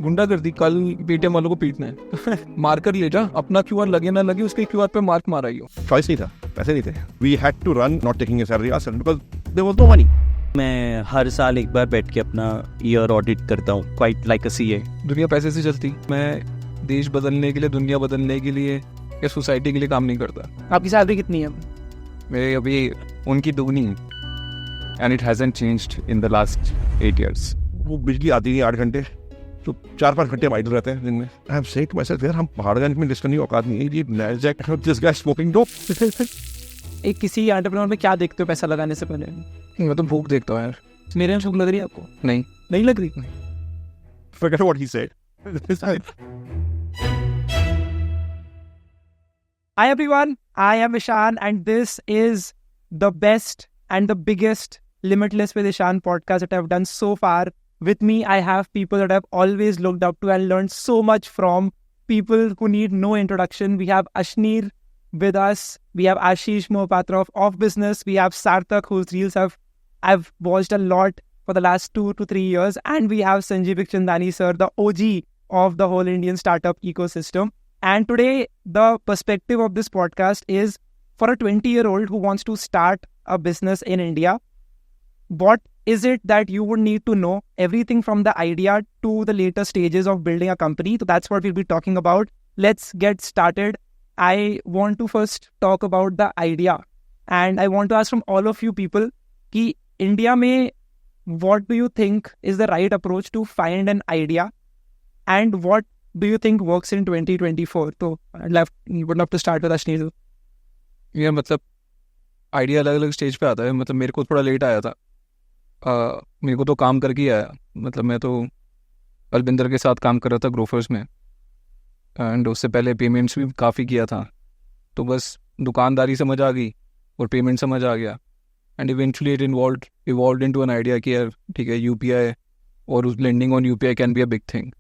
गुंडागर्दी, कल पेटीएम वालों को पीटना है मार कर ले जा, अपना क्यूआर लगे ना लगे उसके क्यूआर पे मार्क मारा ही हो। चॉइस नहीं था, पैसे नहीं थे, we had to run not taking a salary ask because there was no money. मैं हर साल एक बार बैठ के अपना ईयर ऑडिट करता हूँ, क्वाइट लाइक अ सीए। दुनिया पैसे से चलती, मैं देश बदलने के लिए, दुनिया बदलने के लिए या सोसाइटी के लिए काम नहीं करता। आपकी सैलरी कितनी है? मेरे अभी उनकी दुगनी and it hasn't changed in the last 8 years। वो बिजली आती नहीं 8 घंटे, तो 4-5 घंटे हम आइडल रहते हैं दिन में। I have said to myself यार, हम पहाड़ गंज में डिस्कस नहीं औकात नहीं है, ये Nasdaq this guy smoking dope. एक किसी एंटरप्रेन्योर में क्या देखते हो पैसा लगाने से पहले? मैं तो भूख देखता हूँ यार। मेरे में भूख लग रही है आपको? नहीं लग रही। Forget what he said. Hi everyone, I am Ishan and this is the best and the biggest Limitless with Ishan podcast that I've done so far. With me, I have people that I've always looked up to and learned so much from, people who need no introduction. We have Ashneer with us. We have Ashish Mohapatra of Off Business. We have Sarthak, whose reels I've watched a lot for the last 2 to 3 years. And we have Sanjeev Bikhchandani sir, the OG of the whole Indian startup ecosystem. And today, the perspective of this podcast is for a 20-year-old who wants to start a business in India. What is it that you would need to know? Everything from the idea to the later stages of building a company. So that's what we'll be talking about. Let's get started. I want to first talk about the idea. And I want to ask from all of you people, कि India में what do you think is the right approach to find an idea? And what do you think works in 2024? So would love to start with Ashneer. यार मतलब idea अलग अलग stage पे आता है। मतलब मेरे को थोड़ा लेट आया था, मेरे को तो काम करके ही आया। मतलब मैं तो अलबिंदर के साथ काम कर रहा था ग्रोफर्स में, एंड उससे पहले पेमेंट्स भी काफ़ी किया था। तो बस दुकानदारी समझ आ गई और पेमेंट समझ आ गया, and eventually it evolved into an idea कि यार ठीक है, यूपीआई और उस lending on UPI can be a big thing.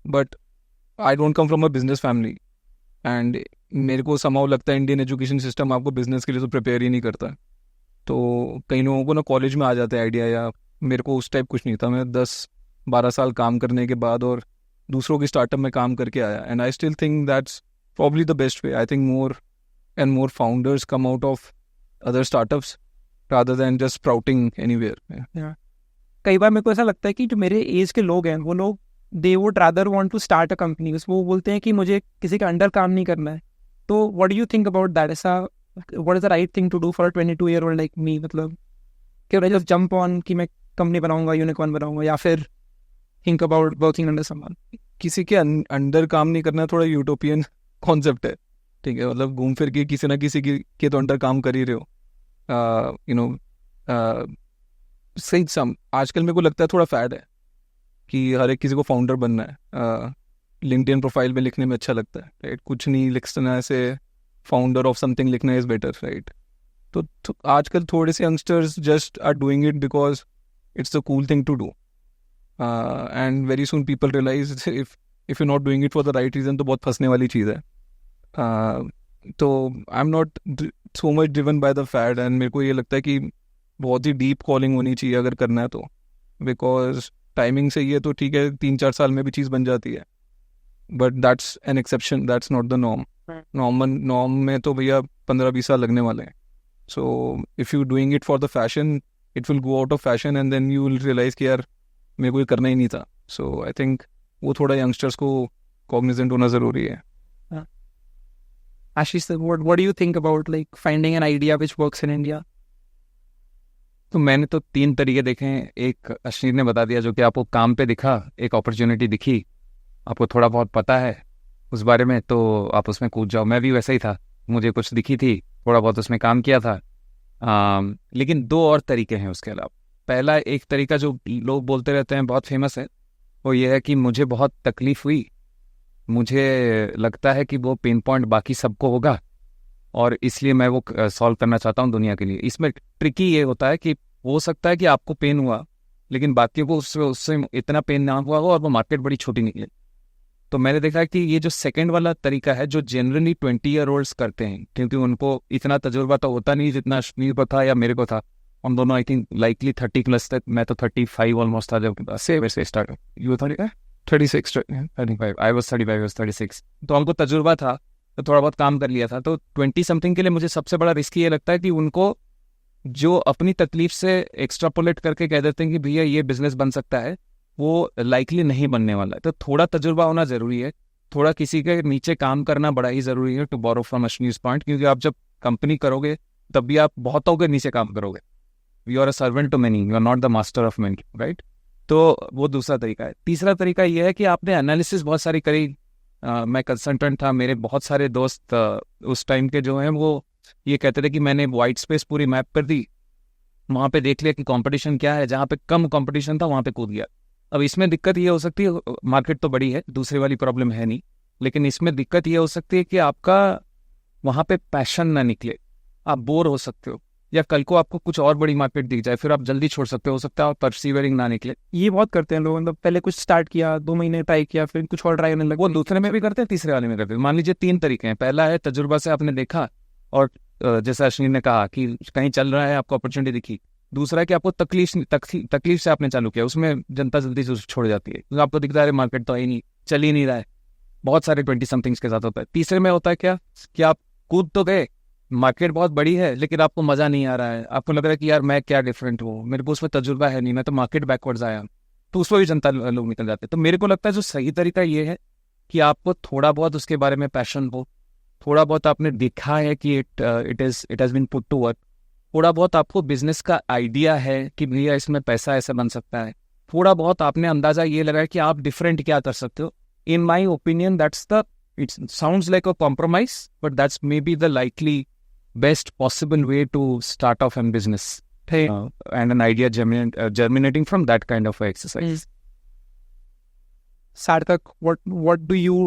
But I don't come from a business family, and मेरे को समाव लगता है इंडियन एजुकेशन सिस्टम आपको बिजनेस के लिए तो प्रिपेयर ही नहीं करता। तो कई लोगों को ना कॉलेज में आ जाता है आइडिया, या मेरे को उस टाइप कुछ नहीं था। मैं 10-12 साल काम करने के बाद और दूसरों की स्टार्टअप में काम करके आया, and I still think that's probably the best way. I think more and more founders come out of other startups rather than just sprouting anywhere. कई बार मेरे को ऐसा लगता है कि जो मेरे एज के लोग हैं, वो लोग they would rather want to start a company. वो बोलते हैं कि मुझे किसी के अंडर काम नहीं करना है। तो what do you think about that? ऐसा what is the right thing to do for a 22-year-old like me? मतलब कि जस्ट जंप ऑन कि मैं कंपनी बनाऊंगा, यूनिकॉर्न बनाऊंगा, या फिर think about working under someone? किसी के अंडर काम नहीं करना थोड़ा यूटोपियन कॉन्सेप्ट है, ठीक है। मतलब घूम फिर के किसी ना किसी के तो अंडर काम कर ही रहे हो। सही सम आजकल मेरे को लगता है थोड़ा फैड है कि हर एक किसी को फाउंडर बनना है। लिंक्डइन प्रोफाइल में लिखने में अच्छा लगता है, राइट? कुछ नहीं लिखना, ऐसे फाउंडर ऑफ समथिंग लिखना इज बेटर, राइट? तो आजकल थोड़े से youngsters just are doing it because it's the cool thing to do, and very soon people realize if you not doing it for the right reason तो बहुत फंसने वाली चीज़ है। तो I am not so much driven by the fad, and मेरे को ये लगता है कि बहुत ही डीप कॉलिंग होनी चाहिए अगर करना है तो, बिकॉज टाइमिंग सही है तो ठीक है, 3-4 साल में भी चीज़ बन जाती है, but that's an exception, that's not the norm. Norm में तो भैया 15-20 साल लगने वाले हैं। So if you doing it for the fashion, it will go out of fashion, and then you will realize कि यार मेरे को ये करना ही नहीं था। सो आई थिंक वो थोड़ा यंगस्टर्स को कॉग्निजेंट होना ज़रूरी है। Ashish, what do you think about like finding an idea which works in India? तो मैंने तो 3 तरीके देखे हैं। एक अश्नीर ने बता दिया, जो कि आपको काम पे दिखा, एक अपॉर्चुनिटी दिखी, आपको थोड़ा बहुत पता है उस बारे में, तो आप उसमें कूद जाओ। मैं भी वैसा ही था, मुझे कुछ दिखी थी, थोड़ा बहुत उसमें काम किया था। लेकिन 2 और तरीके हैं उसके अलावा। पहला एक तरीका जो लोग बोलते रहते हैं, बहुत फेमस है, वो ये है कि मुझे बहुत तकलीफ हुई, मुझे लगता है कि वो पेन पॉइंट बाकी सबको होगा और इसलिए मैं वो सॉल्व करना चाहता हूँ दुनिया के लिए। इसमें ट्रिकी ये होता है कि हो सकता है कि आपको पेन हुआ लेकिन बाकी को उससे इतना पेन ना हुआ हो और वो मार्केट बड़ी छोटी निकले। तो मैंने देखा कि ये जो सेकंड वाला तरीका है, जो जनरली 20-year-olds करते हैं, क्योंकि उनको इतना तजुर्बा तो होता नहीं जितना अश्नीर को था या मेरे को था। हम दोनों आई थिंक लाइकली 30+ तक, मैं तो 35 ऑलमोस्ट था जब से start. You 30? 36 35 I was 35 I was 36 तो हमको तजुर्बा था तो थोड़ा बहुत काम कर लिया था तो 20 समथिंग के लिए मुझे सबसे बड़ा रिस्क ये लगता है कि उनको जो अपनी तकलीफ से एक्स्ट्रापोलेट करके कह देते हैं कि भैया ये बिजनेस बन सकता है वो लाइकली नहीं बनने वाला है तो थोड़ा तजुर्बा होना जरूरी है थोड़ा किसी के नीचे काम करना बड़ा ही जरूरी है टू बोरो फ्रॉम अश्नीज पॉइंट क्योंकि आप जब कंपनी करोगे तब भी आप बहुतों के नीचे काम करोगे you are a servant to many you are not the master of many right तो वो दूसरा तरीका है तीसरा तरीका ये है कि आपने एनालिसिस बहुत सारी करी मैं कंसल्टेंट था मेरे बहुत सारे दोस्त उस टाइम के जो हैं वो ये कहते थे कि मैंने वाइट स्पेस पूरी मैप कर दी वहाँ पे देख लिया कि कंपटीशन क्या है जहाँ पे कम कंपटीशन था वहाँ पे कूद गया अब इसमें दिक्कत ये हो सकती है मार्केट तो बड़ी है दूसरी वाली प्रॉब्लम है नहीं लेकिन इसमें दिक्कत ये हो सकती है कि आपका वहाँ पे पैशन ना निकले आप बोर हो सकते हो या कल को आपको कुछ और बड़ी मार्केट दिख जाए फिर आप जल्दी छोड़ सकते हो सकता है और परसिवरिंग ना निकले ये बहुत करते हैं लोग मतलब पहले कुछ स्टार्ट किया 2 महीने ट्राई किया फिर कुछ और ट्राई करने लगे वो दूसरे में भी करते हैं तीसरे वाले में करते हैं मान लीजिए 3 तरीके हैं पहला है तजुर्बा से आपने देखा और जैसा अश्विनी ने कहा कि कहीं चल रहा है आपको अपॉर्चुनिटी दिखी दूसरा है कि आपको तकलीफ से आपने चालू किया उसमें जनता जल्दी से छोड़ जाती है क्योंकि आपको दिखता है मार्केट तो है ही नहीं चल ही नहीं रहा है बहुत सारे 20 समथिंग्स के साथ होता है तीसरे में होता है क्या कि आप कूद तो गए मार्केट बहुत बड़ी है लेकिन आपको मजा नहीं आ रहा है आपको लग रहा है कि यार मैं क्या डिफरेंट हूँ मेरे को उसमें तजुर्बा है नहीं मैं तो मार्केट बैकवर्ड्स आया तो उसमें भी जनता लोग निकल जाते हैं तो मेरे को लगता है जो सही तरीका ये है कि आपको थोड़ा बहुत उसके बारे में पैशन हो थोड़ा बहुत आपने देखा है कि it has been put to work थोड़ा बहुत आपको बिजनेस का आइडिया है कि भैया इसमें पैसा ऐसे बन सकता है थोड़ा बहुत आपने अंदाजा ये लगाया कि आप डिफरेंट क्या कर सकते हो in my opinion that's the it sounds like a compromise but that's maybe the likely best possible way to start off in business and an idea germinating from that kind of exercise. Sarthak,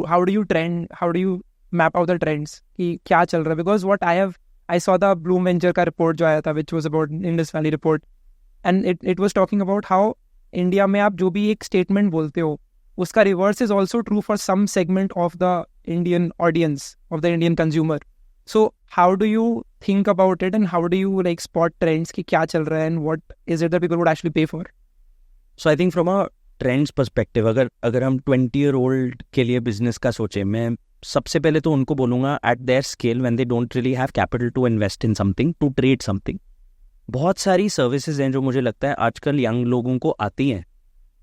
how do you map out the trends कि क्या चल रहा है because I saw the Bloom Venture का report जो आया था which was about Indus Valley report and it was talking about how India में आप जो भी एक statement बोलते हो उसका reverse is also true for some segment of the Indian audience of the Indian consumer. So how do you think about it and how do you like spot trends कि क्या चल रहा है and what is it that people would actually pay for? So I think from a trends perspective अगर हम 20-year-old के लिए business का सोचें मैं सबसे पहले तो उनको बोलूँगा at their scale when they don't really have capital to invest in something to trade something बहुत सारी सर्विसेज हैं जो मुझे लगता है आजकल यंग लोगों को आती हैं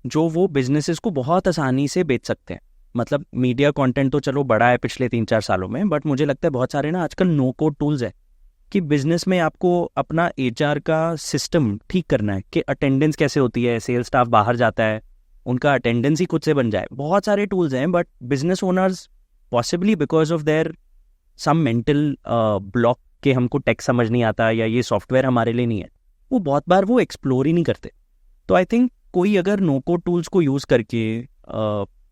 जो वो बिजनेसेस को बहुत आसानी से बेच सकते हैं मतलब मीडिया कंटेंट तो चलो बड़ा है पिछले 3-4 सालों में बट मुझे लगता है बहुत सारे ना आजकल नो कोड टूल्स है कि बिजनेस में आपको अपना एचआर का सिस्टम ठीक करना है कि अटेंडेंस कैसे होती है सेल्स स्टाफ बाहर जाता है उनका अटेंडेंस ही खुद से बन जाए बहुत सारे टूल्स हैं but business owners possibly because of their some mental block के हमको टेक समझ नहीं आता या ये सॉफ्टवेयर हमारे लिए नहीं है वो बहुत बार वो एक्सप्लोर ही नहीं करते तो आई थिंक कोई अगर नो कोड टूल्स को यूज़ करके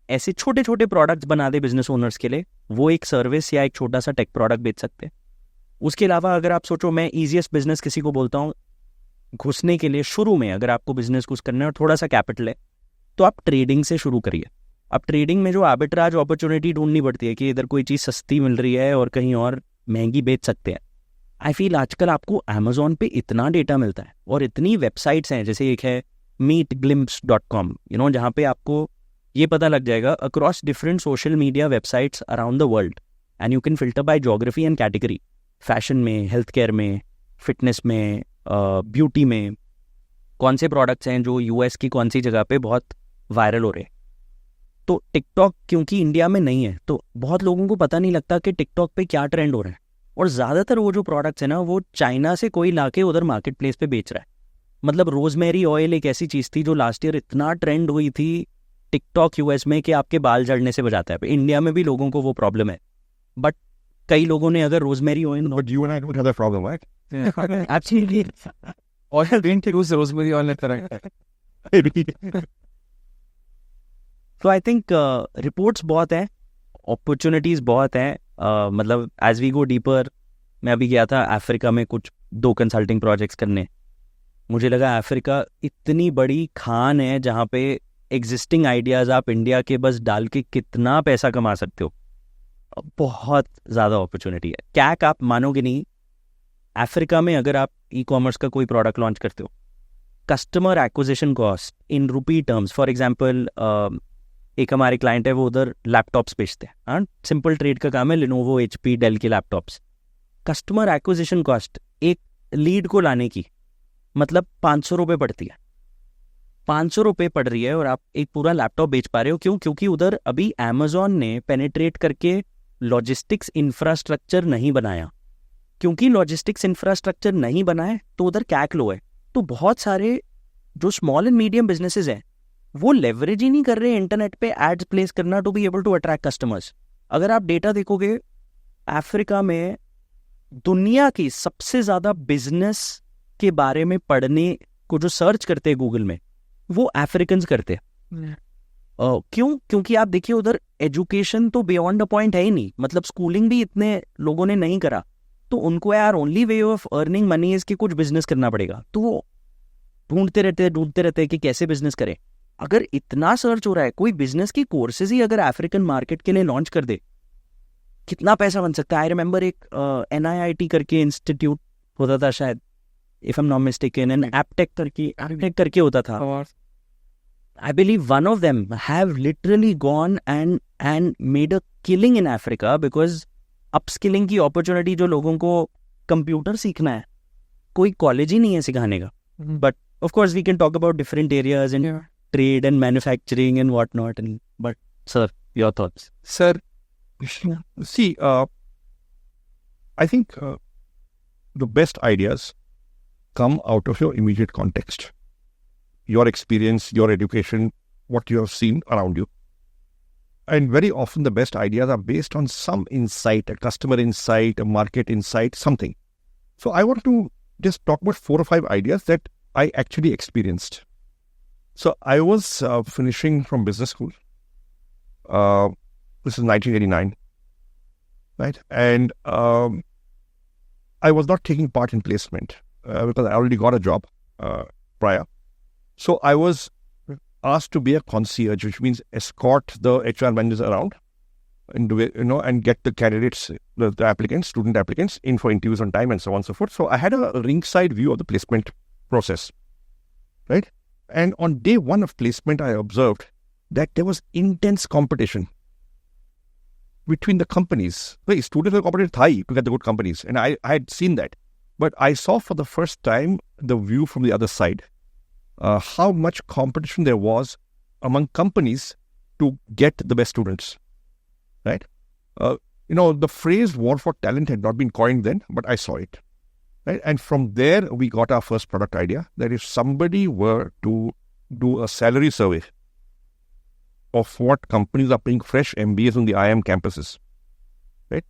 ऐसे छोटे छोटे प्रोडक्ट्स बना दे बिजनेस ओनर्स के लिए वो एक सर्विस या एक छोटा सा टेक प्रोडक्ट बेच सकते हैं उसके अलावा अगर आप सोचो मैं ईजीएस्ट बिजनेस किसी को बोलता हूँ घुसने के लिए शुरू में अगर आपको बिजनेस कुछ करना है और थोड़ा सा कैपिटल है तो आप ट्रेडिंग से शुरू करिए अब ट्रेडिंग में जो आर्बिट्राज अपॉर्चुनिटी ढूंढनी पड़ती है कि इधर कोई चीज़ सस्ती मिल रही है और कहीं और महंगी बेच सकते हैं आई फील आजकल आपको अमेजोन पे इतना डेटा मिलता है और इतनी वेबसाइट्स हैं जैसे एक है meetglimpse.com जहाँ पे आपको ये पता लग जाएगा across different social media websites around the world and you can filter by geography and category fashion में हेल्थ केयर में फिटनेस में ब्यूटी में कौन से प्रोडक्ट्स हैं जो यूएस की कौन सी जगह पे बहुत वायरल हो रहे हैं तो टिकटॉक क्योंकि इंडिया में नहीं है तो बहुत लोगों को पता नहीं लगता कि टिकटॉक पे क्या ट्रेंड हो रहा है और ज़्यादातर वो जो प्रोडक्ट्स हैं ना वो चाइना से कोई लाके उधर मार्केट प्लेस पे बेच रहा है मतलब रोजमेरी ऑयल एक ऐसी चीज़ थी जो लास्ट ईयर इतना ट्रेंड हुई थी टिकटॉक यूएस में कि आपके बाल जड़ने से बचाता है इंडिया में भी लोगों को वो प्रॉब्लम है बट कई लोगों ने अगर rosemary oil But you and I don't have that problem, right? Absolutely oil didn't use rosemary oil at the right तो आई थिंक रिपोर्ट्स बहुत हैं अपॉर्चुनिटीज़ बहुत हैं मतलब एज वी गो डीपर मैं अभी गया था अफ्रीका में कुछ 2 कंसल्टिंग प्रोजेक्ट्स करने मुझे लगा अफ्रीका इतनी बड़ी खान है जहाँ पे एग्जिस्टिंग आइडियाज़ आप इंडिया के बस डाल के कितना पैसा कमा सकते हो बहुत ज़्यादा अपॉर्चुनिटी है कैक आप मानोगे नहीं अफ्रीका में अगर आप ई कॉमर्स का कोई प्रोडक्ट लॉन्च करते हो customer acquisition cost in rupee terms for example एक हमारे क्लाइंट है, वो उधर लैपटॉप्स बेचते हैं, हाँ, सिंपल ट्रेड का काम है, लिनोवो, HP, डेल के लैपटॉप्स। कस्टमर एक्विजिशन कॉस्ट एक लीड को लाने की मतलब 500 रुपये पड़ती है, 500 रुपये पड़ रही है और आप एक पूरा लैपटॉप बेच पा रहे हो। क्यों? क्योंकि उधर अभी अमेजोन ने पेनिट्रेट करके लॉजिस्टिक्स इंफ्रास्ट्रक्चर नहीं बनाया। क्योंकि लॉजिस्टिक्स इंफ्रास्ट्रक्चर नहीं बनाए तो उधर कैक लो है। तो बहुत सारे जो स्मॉल एंड मीडियम बिजनेसेस हैं वो लेवरेज ही नहीं कर रहे इंटरनेट पे एड्स प्लेस करना to be able to attract customers. अगर आप डेटा देखोगे, अफ्रीका में दुनिया की सबसे ज्यादा बिजनेस के बारे में पढ़ने को जो सर्च करते हैं गूगल में, वो अफ्रीकन्स करते हैं। क्यों? क्योंकि आप देखिए उधर एजुकेशन तो बियॉन्ड अ पॉइंट है ही नहीं, मतलब स्कूलिंग भी इतने लोगों ने नहीं करा, तो उनको यार only way of earning money is कि कुछ बिजनेस करना पड़ेगा। तो वो ढूंढते रहते हैं कि कैसे बिजनेस करें। अगर इतना सर्च हो रहा है, कोई बिजनेस की कोर्सेज ही अगर अफ्रीकन मार्केट के लिए लॉन्च कर दे, कितना पैसा बन सकता है। आई रिमेंबर एक NIIT करके इंस्टीट्यूट होता था शायद, if I am not mistaken, and Aptech करके होता था। I believe one of them have literally gone and made a killing in Africa because upskilling की opportunity जो लोगों को कंप्यूटर सीखना है, कोई कॉलेज ही नहीं है सिखाने का। But of course we can talk about different areas and trade and manufacturing and whatnot. And but sir, your thoughts? Sir, See, I think the best ideas come out of your immediate context. Your experience, your education, what you have seen around you. And very often the best ideas are based on some insight, a customer insight, a market insight, something. So I want to just talk about 4 or 5 ideas that I actually experienced. So I was finishing from business school. This is 1989, right? And I was not taking part in placement because I already got a job prior. So I was asked to be a concierge, which means escort the HR managers around and and get the candidates, the applicants, student applicants in for interviews on time and so on and so forth. So I had a ringside view of the placement process, right? And on day 1 of placement, I observed that there was intense competition between the companies. The students were competing high to get the good companies, and I had seen that. But I saw for the first time the view from the other side. How much competition there was among companies to get the best students, right? The phrase war for talent had not been coined then, but I saw it, right? And from there, we got our first product idea that if somebody were to do a salary survey of what companies are paying fresh MBAs on the IIM campuses, right?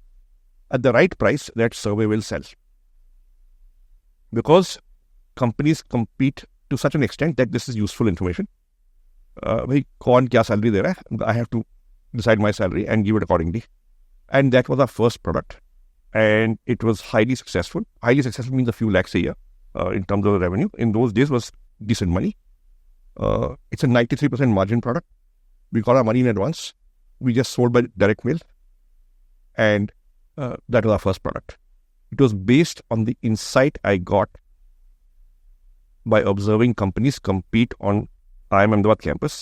At the right price, that survey will sell. Because companies compete to such an extent that this is useful information. भाई कौन क्या salary दे रहा है, I have to decide my salary and give it accordingly. And that was our first product. And it was highly successful. Highly successful means a few lakhs a year in terms of the revenue. In those days was decent money. It's a 93% margin product. We got our money in advance. We just sold by direct mail. And that was our first product. It was based on the insight I got by observing companies compete on IIM Ahmedabad campus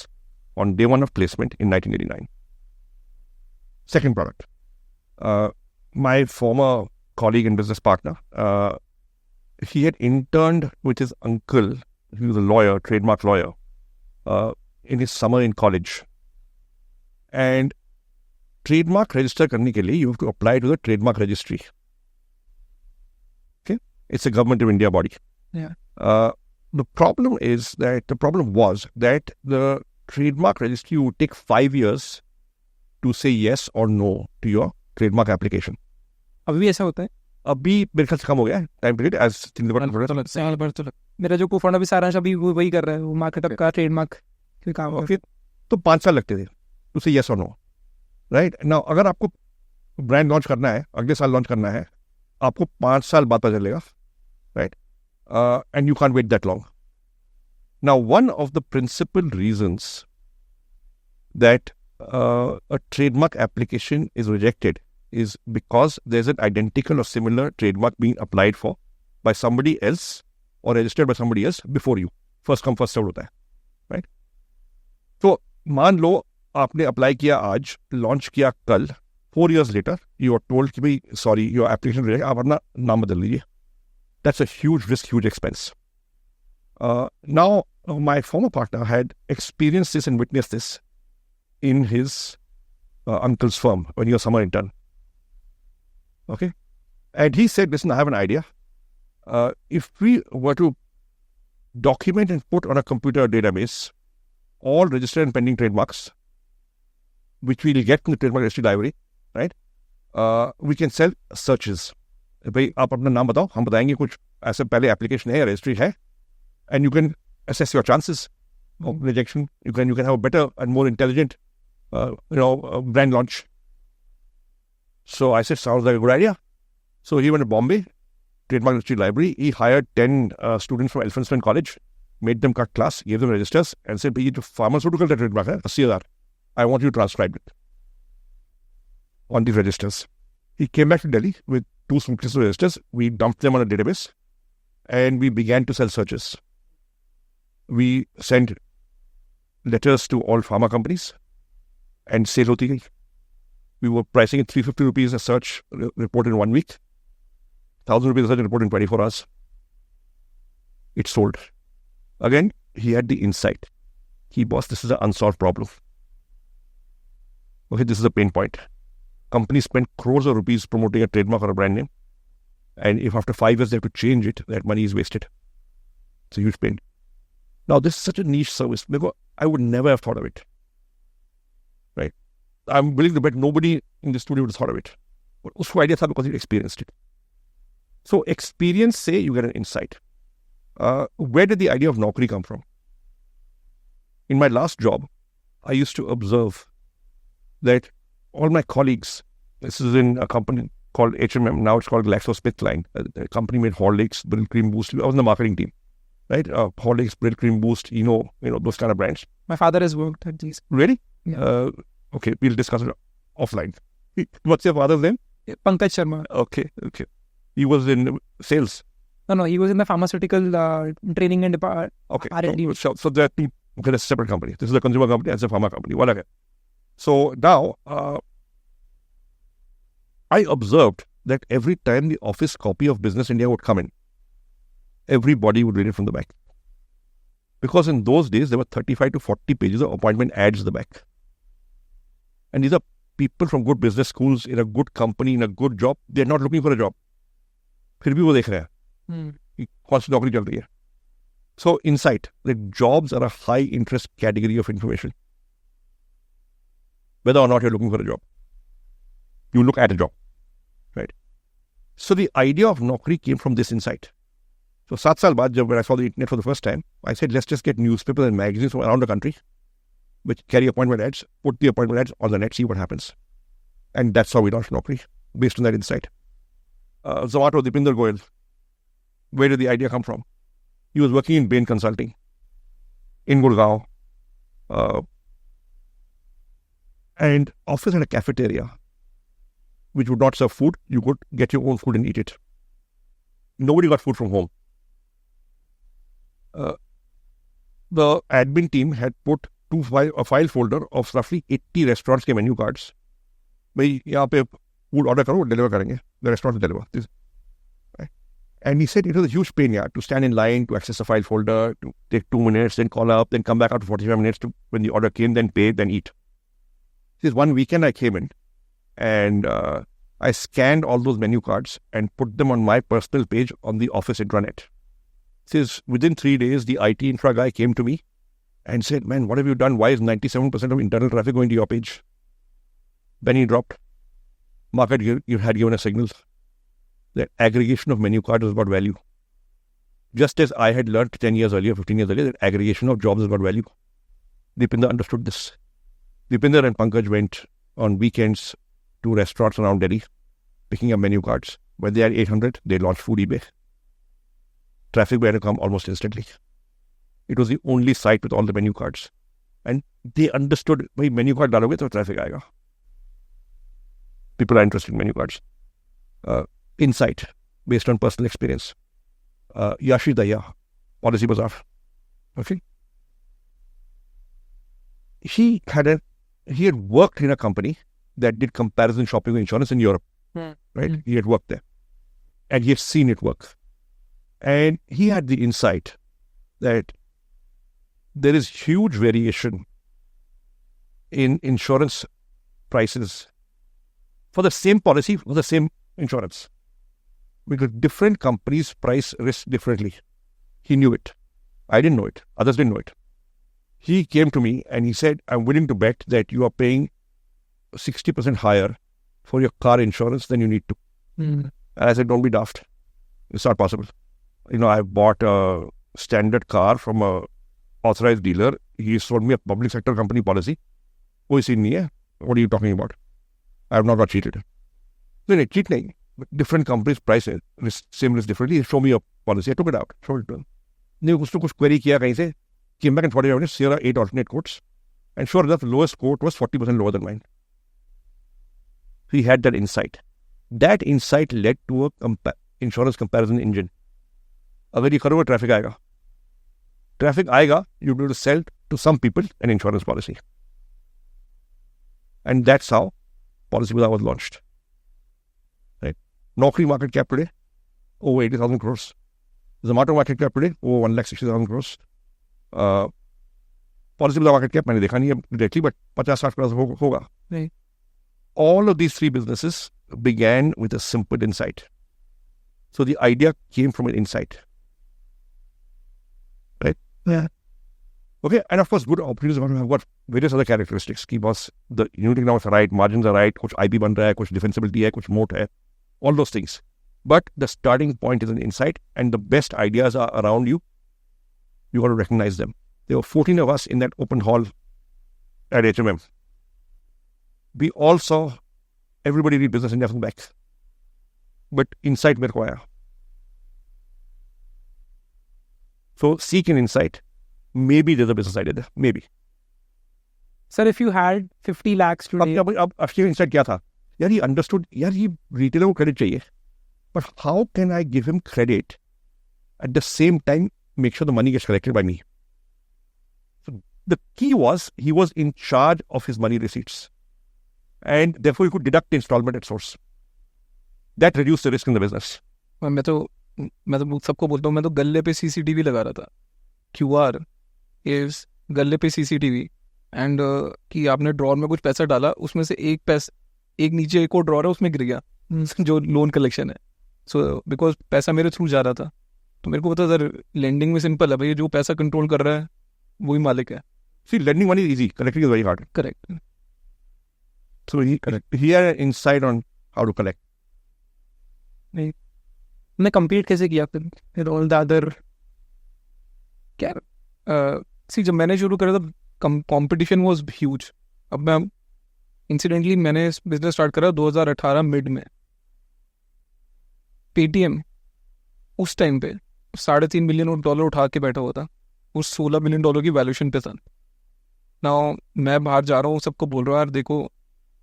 on day 1 of placement in 1989. Second product. My former colleague and business partner, he had interned with his uncle, he was a lawyer, trademark lawyer, in his summer in college. And trademark register करने के लिए you have to apply to the trademark registry. Okay? It's a government of India body. Yeah. The problem was that the trademark registry would take 5 years to say yes or no to your trademark application. अभी भी ऐसा होता है? अभी मेरे ख्याल से कम हो गया है टाइम पीरियड एज साल भर तो मेरा जो को-फाउंडर भी सारांश अभी वही कर रहा है, वो मार्केटअप का ट्रेडमार्क के काम। फिर तो 5 साल लगते थे टू से yes or no, right? Now अगर आपको ब्रांड लॉन्च करना है, अगले साल लॉन्च करना है, आपको 5 साल बाद पता चलेगा, right? And you can't wait that long. Now, one of the principal reasons that a trademark application is rejected is because there's an identical or similar trademark being applied for by somebody else or registered by somebody else before you. First come, first served होता है, right? तो मान लो आपने apply किया आज, launch किया कल, 4 years later you are told कि भाई सॉरी योर एप्लीकेशन रहेगा, आप अपना नाम बदल लीजिए. That's a huge risk, huge expense. Now my former partner had experienced this and witnessed this in his uncle's firm when he was summer intern. Okay, and he said, listen, I have an idea. If we were to document and put on a computer database all registered and pending trademarks, which we will get from the trademark registry library, right? We can sell searches. भाई आप अपना नाम बताओ, हम बताएंगे कुछ ऐसे पहले एप्लीकेशन है या रजिस्ट्री है, and you can assess your chances of rejection. You can have a better and more intelligent, brand launch. So I said, sounds like a good idea. So he went to Bombay, Trademark Registry Library. He hired 10 students from Elphinstone College, made them cut class, gave them registers, and said, "Bhai, ye pharmaceutical trademark hai, 80,000. I want you to transcribe it on these registers." He came back to Delhi with 2 suitcases of registers. We dumped them on a database, and we began to sell searches. We sent letters to all pharma companies, and sale hoti gayi. We were pricing it 350 rupees a search report in 1 week, 1,000 rupees a search report in 24 hours. It sold. Again, he had the insight. Boss, this is an unsolved problem. Okay, this is a pain point. Companies spend crores of rupees promoting a trademark or a brand name, and if after 5 years they have to change it, that money is wasted. It's a huge pain. Now, this is such a niche service. I would never have thought of it. Right? I'm willing to bet nobody in the studio would have thought of it. But usko idea tha because he experienced it. So experience say you get an insight. Where did the idea of Naukri come from? In my last job, I used to observe that all my colleagues, this is in a company called H&M, now it's called GlaxoSmithKline. The company made Horlicks, Brill Cream Boost. I was in the marketing team, right? Horlicks, Brill Cream Boost, those kind of brands. My father has worked at these. Really? Yeah. Okay, we'll discuss it offline. What's your father's name? Pankaj Sharma. Okay. He was in sales. No, he was in the pharmaceutical training and Okay. R&D. So there are two. Okay, that's a separate company. This is a consumer company and it's a pharma company. Whatever. So now, I observed that every time the office copy of Business India would come in, everybody would read it from the back. Because in those days, there were 35 to 40 pages of appointment ads at the back. And these are people from good business schools, in a good company, in a good job. They're not looking for a job. फिर भी वो देख रहे हैं कि कौन सी नौकरी चल रही है. So insight, that jobs are a high interest category of information. Whether or not you're looking for a job, you look at a job, right? So the idea of Naukri came from this insight. So 7 saal baad, when I saw the internet for the first time, I said, let's just get newspapers and magazines from around the country which carry appointment ads, put the appointment ads on the net, see what happens. And that's how we launched Naukri, based on that insight. Zomato, Dipinder Goyal, where did the idea come from? He was working in Bain Consulting in Gurgaon, and office had a cafeteria which would not serve food. You could get your own food and eat it. Nobody got food from home. The admin team had put a file folder of roughly 80 restaurants के menu cards. भाई यहाँ पे food order करो, deliver करेंगे. The restaurant will deliver. Right? And he said it was a huge pain, to stand in line, to access a file folder, to take 2 minutes, then call up, then come back after 45 minutes to when the order came, then pay, then eat. This one weekend I came in and I scanned all those menu cards and put them on my personal page on the office intranet. Says within 3 days, the IT infra guy came to me and said, man, what have you done? Why is 97% of internal traffic going to your page? Then he dropped. Market had given a signal that aggregation of menu cards is about value. Just as I had learned 10 years earlier, 15 years earlier, that aggregation of jobs is about value. Dipinder understood this. Dipinder and Pankaj went on weekends to restaurants around Delhi, picking up menu cards. When they had 800, they launched Food eBay. Traffic began to come almost instantly. It was the only site with all the menu cards. And they understood, bhai, menu card daloge to traffic aayega. People are interested in menu cards. Insight, based on personal experience. Yashi Daya, Policy Bazaar. Okay. He had a he had worked in a company that did comparison shopping insurance in Europe, right? Hmm. He had worked there and he had seen it work. And he had the insight that there is huge variation in insurance prices for the same policy, for the same insurance. Because different companies price risk differently. He knew it. I didn't know it. Others didn't know it. He came to me and he said, I'm willing to bet that you are paying 60% higher for your car insurance than you need to. And I said, don't be daft. It's not possible. I bought a standard car from a authorized dealer. He sold me a public sector company policy. Koi scene nahi hai. What are you talking about? I have not got cheated. No, cheat nahi. But different companies price it, same risk differently. Show me your policy. I took it out. Showed it to him. नहीं उसने कुछ query किया कहीं से, came back in 45 minutes, here are 8 alternate quotes. And sure enough, the lowest quote was 40% lower than mine. He had that insight. That insight led to a insurance comparison engine. अगर ये करोगे traffic आएगा. Traffic आएगा, you'll be able to sell to some people an insurance policy. And that's how Policybazaar was launched. Right? Naukri market cap today, over 80,000 crores. Zomato market cap today, over 1,60,000 crores. Policybazaar market cap, मैंने देखा नहीं है directly, but 50-60 crores होगा. Right. All of these three businesses began with a simple insight. So the idea came from an insight. Right? Yeah. Okay, and of course, good opportunities have got various other characteristics. Ki boss, the unit economics are right, margins are right, kuch IP ban raha hai, kuch defensibility hai, kuch moat hai, all those things. But the starting point is an insight, and the best ideas are around you. You got to recognize them. There were 14 of us in that open hall at HMM. We all saw everybody read Business India from the back. But insight mere ko aaya. So seek an insight. Maybe there's a business idea there. Maybe. Sir, if you had 50 lakhs today, अब उसकी insight क्या था? यार he understood. यार ये retailer को credit चाहिए. But how can I give him credit at the same time make sure the money gets collected by me? So the key was he was in charge of his money receipts. And therefore he could deduct the installment at source. That reduced the risk in the business. मैं तो सबको बोलता हूँ, मैं तो गले पे CCTV लगा रहा था. QR is गले पे CCTV एंड कि आपने ड्रॉर में कुछ पैसा डाला, उसमें से एक नीचे एक और ड्रॉर है, उसमें गिर गया जो लोन कलेक्शन है. सो बिकॉज पैसा मेरे थ्रू जा रहा था, तो मेरे को पता सर लेंडिंग में सिंपल है भाई, जो पैसा कंट्रोल कर रहा है वही मालिक है. See, lending money is easy. Collecting is very hard. Correct. So he had an insight on how to collect. मैं compete कैसे किया फिर all the other? क्या सी जब मैंने शुरू करा था कंपटीशन वाज ह्यूज. अब मैं इंसिडेंटली मैंने बिजनेस स्टार्ट करा 2018 मिड में. पेटीएम उस टाइम पे $3.5 मिलियन उठा के बैठा हुआ था, उस $16 मिलियन की वैल्यूएशन पे था. नाउ मैं बाहर जा रहा हूँ, सबको बोल रहा हूँ यार देखो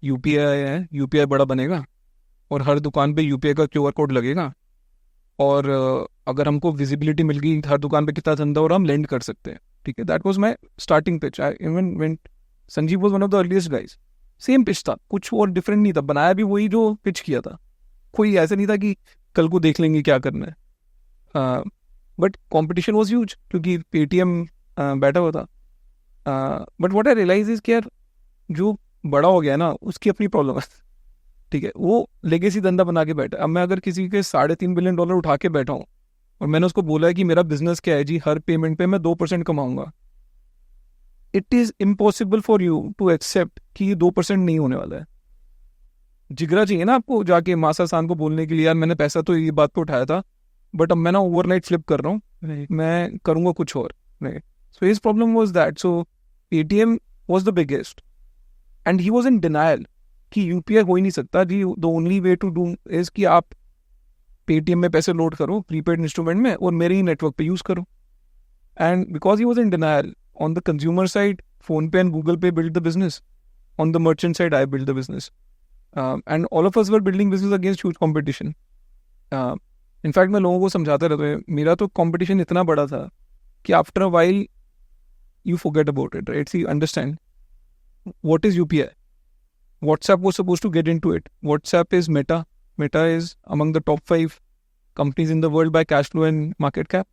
यूपीआई है, यूपीआई बड़ा बनेगा और हर दुकान पे यूपीआई का QR कोड लगेगा, और अगर हमको विजिबिलिटी मिल गई हर दुकान पे कितना धंधा हो रहा, हम लेंड कर सकते हैं. ठीक है, that was my starting pitch. I even went, Sanjeev was one of the earliest guys. Same pitch था, कुछ और डिफरेंट नहीं था, बनाया भी वही जो पिच किया था. कोई ऐसा नहीं था कि कल को देख लेंगे क्या करना है. बट कॉम्पिटिशन वॉज ह्यूज क्योंकि पेटीएम बैठा हुआ था. But what I realize is कि यार जो बड़ा हो गया ना उसकी अपनी प्रॉब्लम है. ठीक है, वो लेगेसी धंधा बना के बैठा. अब मैं अगर किसी के $3.5 मिलियन उठा के बैठा हूँ और मैंने उसको बोला है कि मेरा बिजनेस क्या है जी, हर पेमेंट पे मैं 2% कमाऊंगा, it is impossible for you to accept कि ये 2% नहीं होने वाला है. जिगरा चाहिए ना आपको जाके मासा सान को बोलने के लिए, यार मैंने पैसा तो ये बात पे उठाया था बट अब मैं ना ओवरनाइट फ्लिप कर रहा हूँ, मैं करूँगा कुछ और. So his problem was that. So Paytm was the biggest and he was in denial कि यूपीआई हो ही नहीं सकता जी. The only way to do is कि आप पेटीएम में पैसे लोड करो प्रीपेड इंस्ट्रूमेंट में और मेरे ही नेटवर्क पे यूज करो. And because he was in denial on the consumer side, phone पे एंड गूगल पे build the business, on the merchant side I build the business, and all of us were building business against huge competition. In fact मैं लोगों को समझाता रहता हूँ, मेरा तो कॉम्पिटिशन इतना बड़ा था कि after a while you forget about it. Right, see understand what is UPI? WhatsApp was supposed to get into it. WhatsApp is Meta. Meta is among the top 5 companies in the world by cash flow and market cap.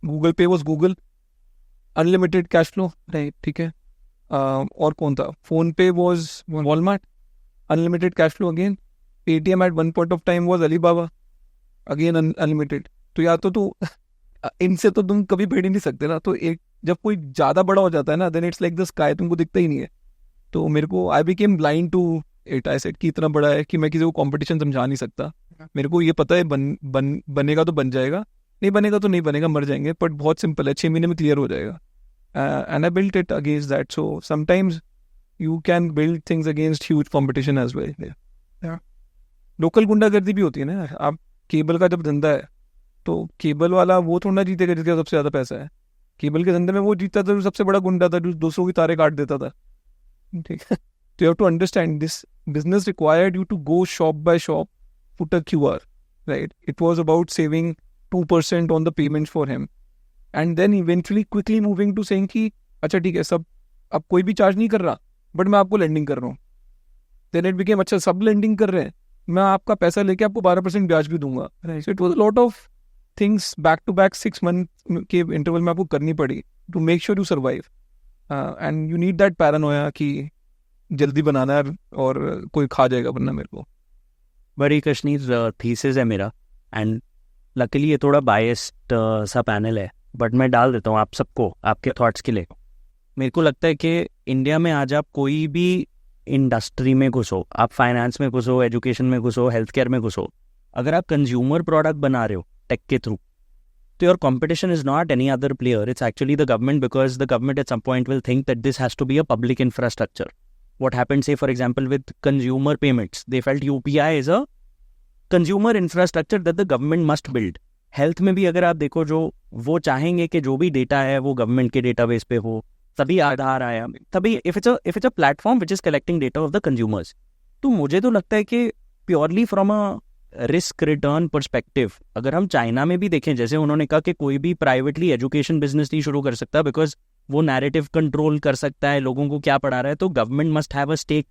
Google Pay was Google. Unlimited cash flow, right? ठीक है. और कौन था? Phone Pay was Walmart. Unlimited cash flow again. Paytm at one point of time was Alibaba. Again unlimited. तो या तो तू इनसे तो तुम कभी भेड़ ही नहीं सकते ना. तो एक जब कोई ज़्यादा बड़ा हो जाता है ना, then it's like the sky, तुमको दिखता ही नहीं है. तो मेरे को I became blind to it. I said कि इतना बड़ा है कि मैं किसी को कंपटीशन समझा नहीं सकता. मेरे को ये पता है बनेगा तो बन जाएगा, नहीं बनेगा तो नहीं बनेगा, मर जाएंगे. बट बहुत सिंपल है, 6 महीने में क्लियर हो जाएगा. And I built it against that. So sometimes you can build things against huge competition as well. Local गुंडागर्दी भी होती है ना. आप केबल का जब धंधा है तो केबल वाला वो थोड़ा जीतेगा जिसका सबसे ज़्यादा पैसा है. केबल के धंधे में वो जीतता था जो सबसे बड़ा गुंडा था, जो 200 की तारे काट देता था. ठीक है. तो you have to understand this business required you to go shop by shop, put a QR, right? It was about saving 2% on the payments for him, and then eventually quickly moving to saying कि अच्छा ठीक है, सब अब कोई भी charge नहीं कर रहा, बट मैं आपको लेंडिंग कर रहा हूँ. Then it became अच्छा सब लेंडिंग कर रहे हैं, मैं आपका पैसा लेके आपको 12% ब्याज भी दूंगा. So it was a lot of things back to back 6 month के इंटरवल में आपको करनी पड़ी to make sure you survive, and you need that paranoia कि जल्दी बनाना है और कोई खा जाएगा वरना मेरे को. बड़ी कश्मीर थीसिस है मेरा, एंड लकीली ये थोड़ा बायस्ड सा पैनल है, बट मैं डाल देता हूँ आप सबको आपके थॉट्स के लिए. मेरे को लगता है कि इंडिया में आज आप कोई भी इंडस्ट्री में घुसो, आप फाइनेंस में घुसो, एजुकेशन में घुसो, हेल्थ केयर में घुसो, अगर आप कंज्यूमर प्रोडक्ट बना रहे हो टेक के थ्रू, तो your competition is not any other player, it's actually the government, because the government at some point will think that this has to be a public infrastructure. What happened, say for example with consumer payments, they felt UPI is a consumer infrastructure that the government must build. Health में भी अगर आप देखो, जो वो चाहेंगे कि जो भी डेटा है वो गवर्नमेंट के डेटाबेस पे हो, तभी आधार आया, तभी if it's a platform which is collecting data of the consumers. तो मुझे तो लगता है कि purely from a risk return perspective, अगर हम चाइना में भी देखें, जैसे उन्होंने कहा कि कोई भी प्राइवेटली एजुकेशन बिजनेस नहीं शुरू कर सकता बिकॉज वो नैरेटिव कंट्रोल कर सकता है लोगों को क्या पढ़ा रहा है, तो government must have a stake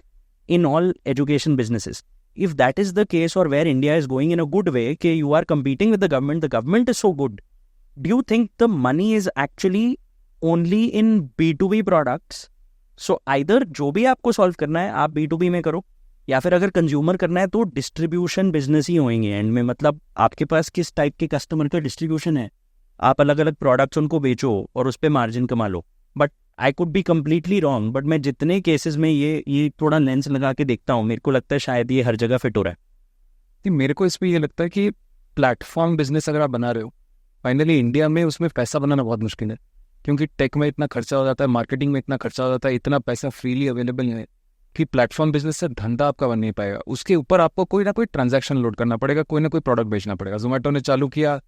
in all education businesses. If that is the case, or where India is going in a good way, कि you are competing with the government is so good, do you think the money is actually only in B2B products? So either जो भी आपको solve करना है आप B2B में करो, या फिर अगर कंज्यूमर करना है तो डिस्ट्रीब्यूशन बिजनेस ही होंगे एंड में. मतलब आपके पास किस टाइप के कस्टमर का डिस्ट्रीब्यूशन है, आप अलग अलग प्रोडक्ट्स उनको बेचो और उस पर मार्जिन कमा लो. But I could be completely wrong, but मैं जितने केसेस में ये थोड़ा लेंस लगा के देखता हूँ, मेरे को लगता है शायद ये हर जगह फिट हो रहा है. मेरे को इस पर ये लगता है कि प्लेटफॉर्म बिजनेस अगर आप बना रहे हो, फाइनली इंडिया में उसमें पैसा बनाना बहुत मुश्किल है, क्योंकि टेक में इतना खर्चा हो जाता है, मार्केटिंग में इतना खर्चा हो जाता है, इतना पैसा फ्रीली अवेलेबल है कि प्लेटफॉर्म बिजनेस से धंधा आपका बन नहीं पाएगा. उसके ऊपर आपको कोई ना कोई ट्रांजैक्शन लोड करना पड़ेगा, कोई ना कोई प्रोडक्ट बेचना पड़ेगा. जोमेटो ने चालू किया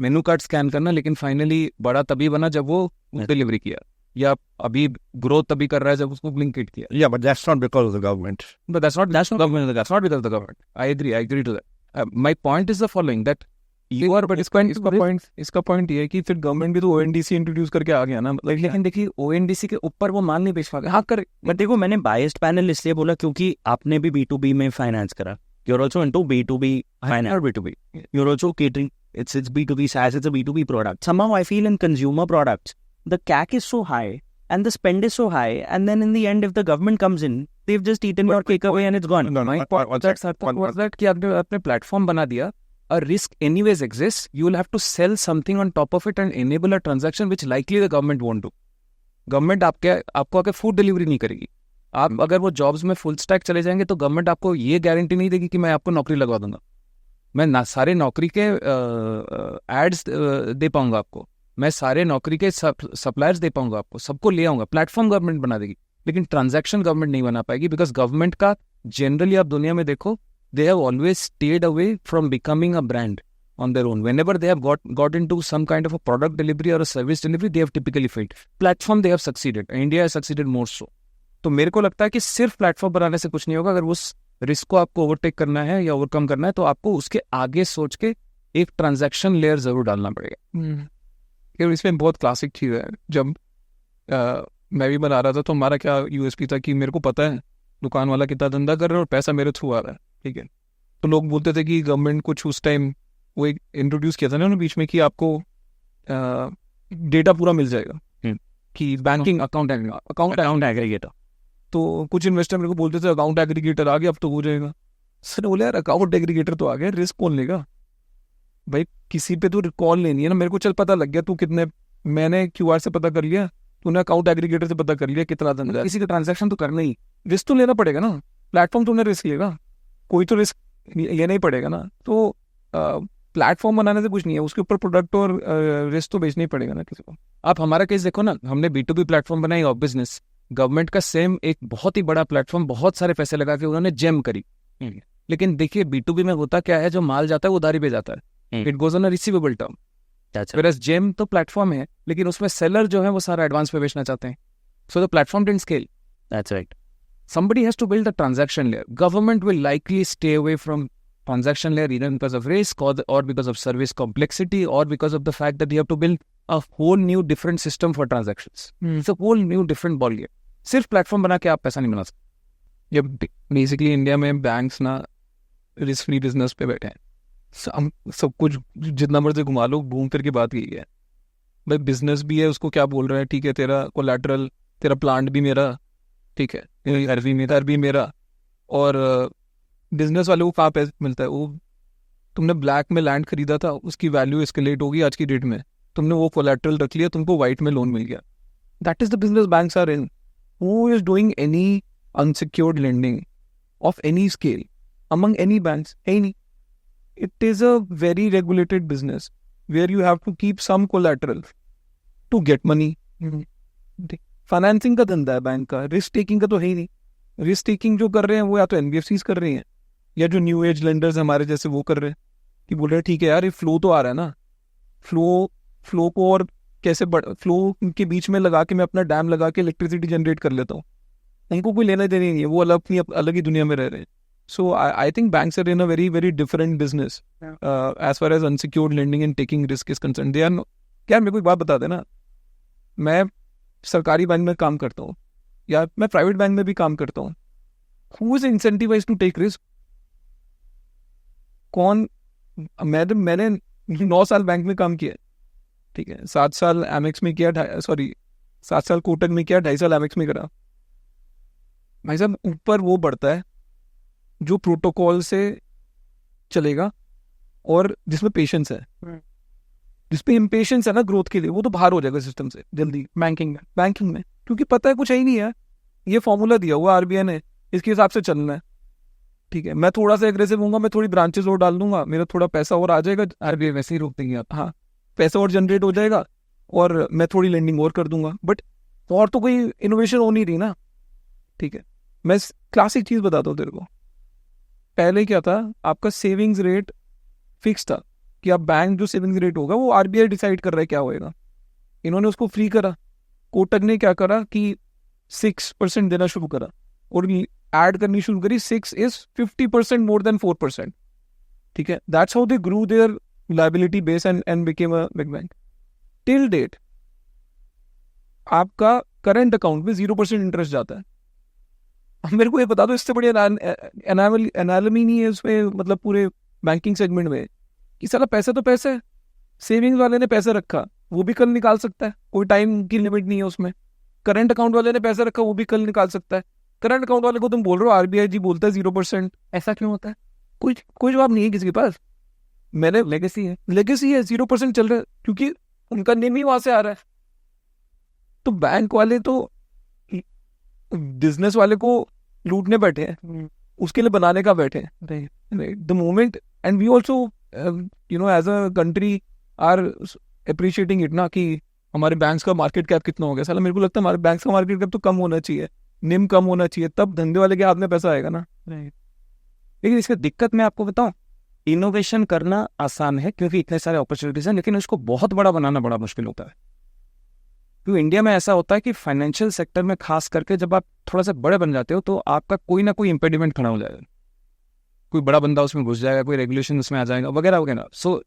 मेनू कार्ड स्कैन करना, लेकिन फाइनली बड़ा तभी बना जब वो डिलीवरी किया, या अभी ग्रोथ तभी कर रहा है जब उसको ब्लिंकिट किया. Yeah, but that's not because of the government. But that's not because of the government. I agree to that. My point is the following, that you are, but इसका पॉइंट ये है कि फिर गवर्नमेंट भी तो ONDC introduce करके आ गया ना. लेकिन देखिए ONDC के ऊपर वो माल नहीं बेच पा. हाँ कर, बट देखो मैंने बायस्ड पैनल इसलिए बोला क्योंकि आपने भी B2B में फाइनेंस करा. You're also into B2B finance. Or B2B. You're also catering. It's B2B SaaS. It's a B2B product. Somehow I feel in consumer products, the CAC is so high and the spend is so high, and then in the end, if the government comes in, they've just eaten your cake away and it's gone. My point was that कि आपने अपने platform बना दिया, a risk anyways exists, you will have to sell something on top of it and enable a transaction which likely the government won't do. Government आपको आके food delivery नहीं करेगी. आप अगर वो जॉब्स में फुल स्टैक चले जाएंगे तो गवर्नमेंट आपको ये गारंटी नहीं देगी कि मैं आपको नौकरी लगवा दूंगा, मैं सारे नौकरी के एड्स दे पाऊंगा आपको, मैं सारे नौकरी के सप्लायर्स दे पाऊंगा आपको, सबको ले आऊंगा. प्लेटफॉर्म गवर्नमेंट बना देगी, लेकिन ट्रांजैक्शन गवर्नमेंट नहीं बना पाएगी, बिकॉज गवर्नमेंट का जनरली आप दुनिया में देखो, they have always stayed away from becoming a brand on their own. Whenever they have got into some kind of a product delivery or a service delivery, they have typically failed. Platform they have succeeded. India has succeeded more so. तो मेरे को लगता है कि सिर्फ platform बनाने से कुछ नहीं होगा. अगर उस रिस्क को आपको ओवरटेक करना है या ओवरकम करना है, तो आपको उसके आगे सोच के एक ट्रांजैक्शन लेयर जरूर डालना पड़ेगा. इसमें बहुत क्लासिक चीज़ है, जब मैं भी बना रहा था, तो हमारा क्या यूएसपी था कि मेरे को पता है दुकान वाला कितना धंधा कर रहा है और पैसा मेरे थ्रू आ रहा है, ठीक है। तो लोग बोलते थे कि गवर्नमेंट कुछ उस टाइम वो एक इंट्रोड्यूस किया था ना बीच में कि आपको डेटा पूरा मिल जाएगा कि बैंकिंग अकाउंट एग्रीगेटर। तो कुछ इन्वेस्टर मेरे को बोलते थे अकाउंट एग्रीगेटर आ गया अब तो हो जाएगा। सर बोले यार अकाउंट एग्रीगेटर तो आ गया, रिस्क कौन लेगा भाई, किसी पे तो कॉल लेनी है ना। मेरे को चल पता लग गया तू कितने, मैंने क्यूआर से पता कर लिया, तूने अकाउंट एग्रीगेटर से पता कर लिया कितना धंधा है, किसी का ट्रांजैक्शन तो करना ही, रिस्क तो लेना पड़ेगा ना। प्लेटफॉर्म तुमने रिस्क लेगा, कोई तो रिस्क लेना ही पड़ेगा ना। तो प्लेटफॉर्म बनाने से कुछ नहीं है, उसके ऊपर प्रोडक्ट और रिस्क तो बेचना ही पड़ेगा ना किसी को। आप हमारा केस देखो ना, हमने B2B प्लेटफॉर्म बनाई ऑफ बिजनेस, गवर्नमेंट का सेम एक बहुत ही बड़ा प्लेटफॉर्म, बहुत सारे पैसे लगा के उन्होंने जेम करी। लेकिन देखिए B2B में होता क्या है, जो माल जाता है वो उधारी पे जाता है, it goes on a receivable term. Whereas GeM तो प्लेटफॉर्म है, लेकिन उसमें सेलर जो है वो सारा एडवांस पे बेचना चाहते हैं, so the platform didn't scale. That's right. Somebody has to build a transaction layer. Government will likely stay away from transaction layer either because of risk or because of service complexity or because of the fact that you have to build a whole new different system for transactions. It's a whole new different ball game. सिर्फ platform बना के आप पैसा नहीं बना सकते। जब basically India में बैंक्स ना रिस्क फ्री बिजनेस पे बैठे हैं, सब कुछ जितना मर्जी घुमा लो, घूम फिर के बात यही है भाई, बिजनेस भी है, उसको क्या बोल रहे हैं, ठीक है तेरा कोलैटरल, तेरा प्लांट भी मेरा, ठीक है, घर भी मेरा, और बिजनेस वाले को कहाँ पैसे मिलता है, वो तुमने ब्लैक में लैंड खरीदा था, उसकी वैल्यू एस्केलेट होगी आज की डेट में, तुमने वो कोलैटरल रख लिया, तुमको वाइट में लोन मिल गया। That is the business banks are in. Who is doing any unsecured lending of any scale among any banks? है ही नहीं। It is a very regulated business where you have to keep some collateral to get money. Financing का धंधा है bank का, risk taking का तो है ही नहीं। रिस्क टेकिंग जो कर रहे हैं वो या तो NBFCs कर रही हैं या जो न्यू एज लेंडर्स हमारे जैसे वो कर रहे हैं कि बोल रहे हैं ठीक है यार ये फ्लो तो आ रहा है ना, फ्लो को और कैसे फ्लो के बीच में लगा के मैं अपना डैम लगा के इलेक्ट्रिसिटी जनरेट कर लेता हूँ। उनको कोई लेना देना नहीं है, वो अलग ही दुनिया में रह रहे हैं। So I think banks are in a very very different business as far as unsecured lending and taking risk is concern. They are क्या, मेरे को एक बात बता देना, मैं सरकारी बैंक में काम करता हूँ या मैं प्राइवेट बैंक में भी काम करता हूँ, who is incentivized to take risk? कौन? मैंने 9 साल बैंक में काम किया, ठीक है, 7 साल एमेक्स में किया, 7 साल कोटक में किया, 2.5 साल एमेक्स में करा। भाई साहब ऊपर वो बढ़ता है जो प्रोटोकॉल से चलेगा और जिसमें पेशेंस है, जिसपे इम्पेशेंस है ना ग्रोथ के लिए, वो तो बाहर हो जाएगा सिस्टम से जल्दी। बैंकिंग में क्योंकि पता है कुछ है ही नहीं है, ये फॉर्मूला दिया हुआ RBI ने, इसके हिसाब से चलना है, ठीक है। मैं थोड़ा सा एग्रेसिव होऊंगा, मैं थोड़ी ब्रांचेस और डाल दूंगा, मेरा थोड़ा पैसा और आ जाएगा, RBI वैसे ही रोक देंगे आप, हाँ पैसा और जनरेट हो जाएगा और मैं थोड़ी लेंडिंग और कर दूंगा, बट और तो कोई इनोवेशन हो नहीं रही ना, ठीक है। मैं क्लासिक चीज बताता हूँ तेरे को, पहले क्या था, आपका सेविंग्स रेट फिक्स था कि आप बैंक जो सेविंग्स रेट होगा वो RBI डिसाइड कर रहा है क्या होएगा। इन्होंने उसको फ्री करा, कोटक ने क्या करा कि 6% देना शुरू करा और ऐड करनी शुरू करी, 6 is 50% मोर देन 4%, ठीक है। That's how they grew their liability base and became a big bank. Till date आपका करंट अकाउंट में 0% इंटरेस्ट जाता है। अब मेरे को ये बता दो, इससे बड़ी एनालमी नहीं है उसमें, मतलब पूरे बैंकिंग सेगमेंट में, कि साला पैसा तो पैसा है, सेविंग्स वाले ने पैसा रखा वो भी कल निकाल सकता है, कोई टाइम की लिमिट नहीं है उसमें। करंट अकाउंट वाले ने पैसा रखा वो भी कल निकाल सकता है। करंट अकाउंट वाले को तुम बोल रहे हो RBI जी बोलता है 0%, ऐसा क्यों होता है? कोई जवाब नहीं है किसी के पास। मैंने लेगेसी है 0% चल रहा है क्योंकि उनका नेम ही वहां से आ रहा है। तो बैंक वाले तो बिजनेस वाले को लूटने बैठे हैं, उसके लिए बनाने का बैठे हैं, the moment. And we also as a country are appreciating it ना, कि हमारे बैंक्स का मार्केट कैप कितना हो गया। साला मेरे को लगता है हमारे बैंक्स का मार्केट कैप तो कम होना चाहिए, निम कम होना चाहिए, तब धंधे वाले के हाथ में पैसा आएगा ना। लेकिन इसका दिक्कत मैं आपको बताऊं, इनोवेशन करना आसान है क्योंकि इतने सारे अपॉर्चुनिटीज हैं, लेकिन उसको बहुत बड़ा बनाना बड़ा मुश्किल होता है। क्योंकि इंडिया में ऐसा होता है कि फाइनेंशियल सेक्टर में खास करके जब आप थोड़ा सा बड़े बन जाते हो तो आपका कोई ना कोई इम्पेडिमेंट खड़ा हो जाएगा, कोई बड़ा बंदा उसमें घुस जाएगा, कोई रेगुलेशन उसमें आ जाएगा वगैरह वगैरह। So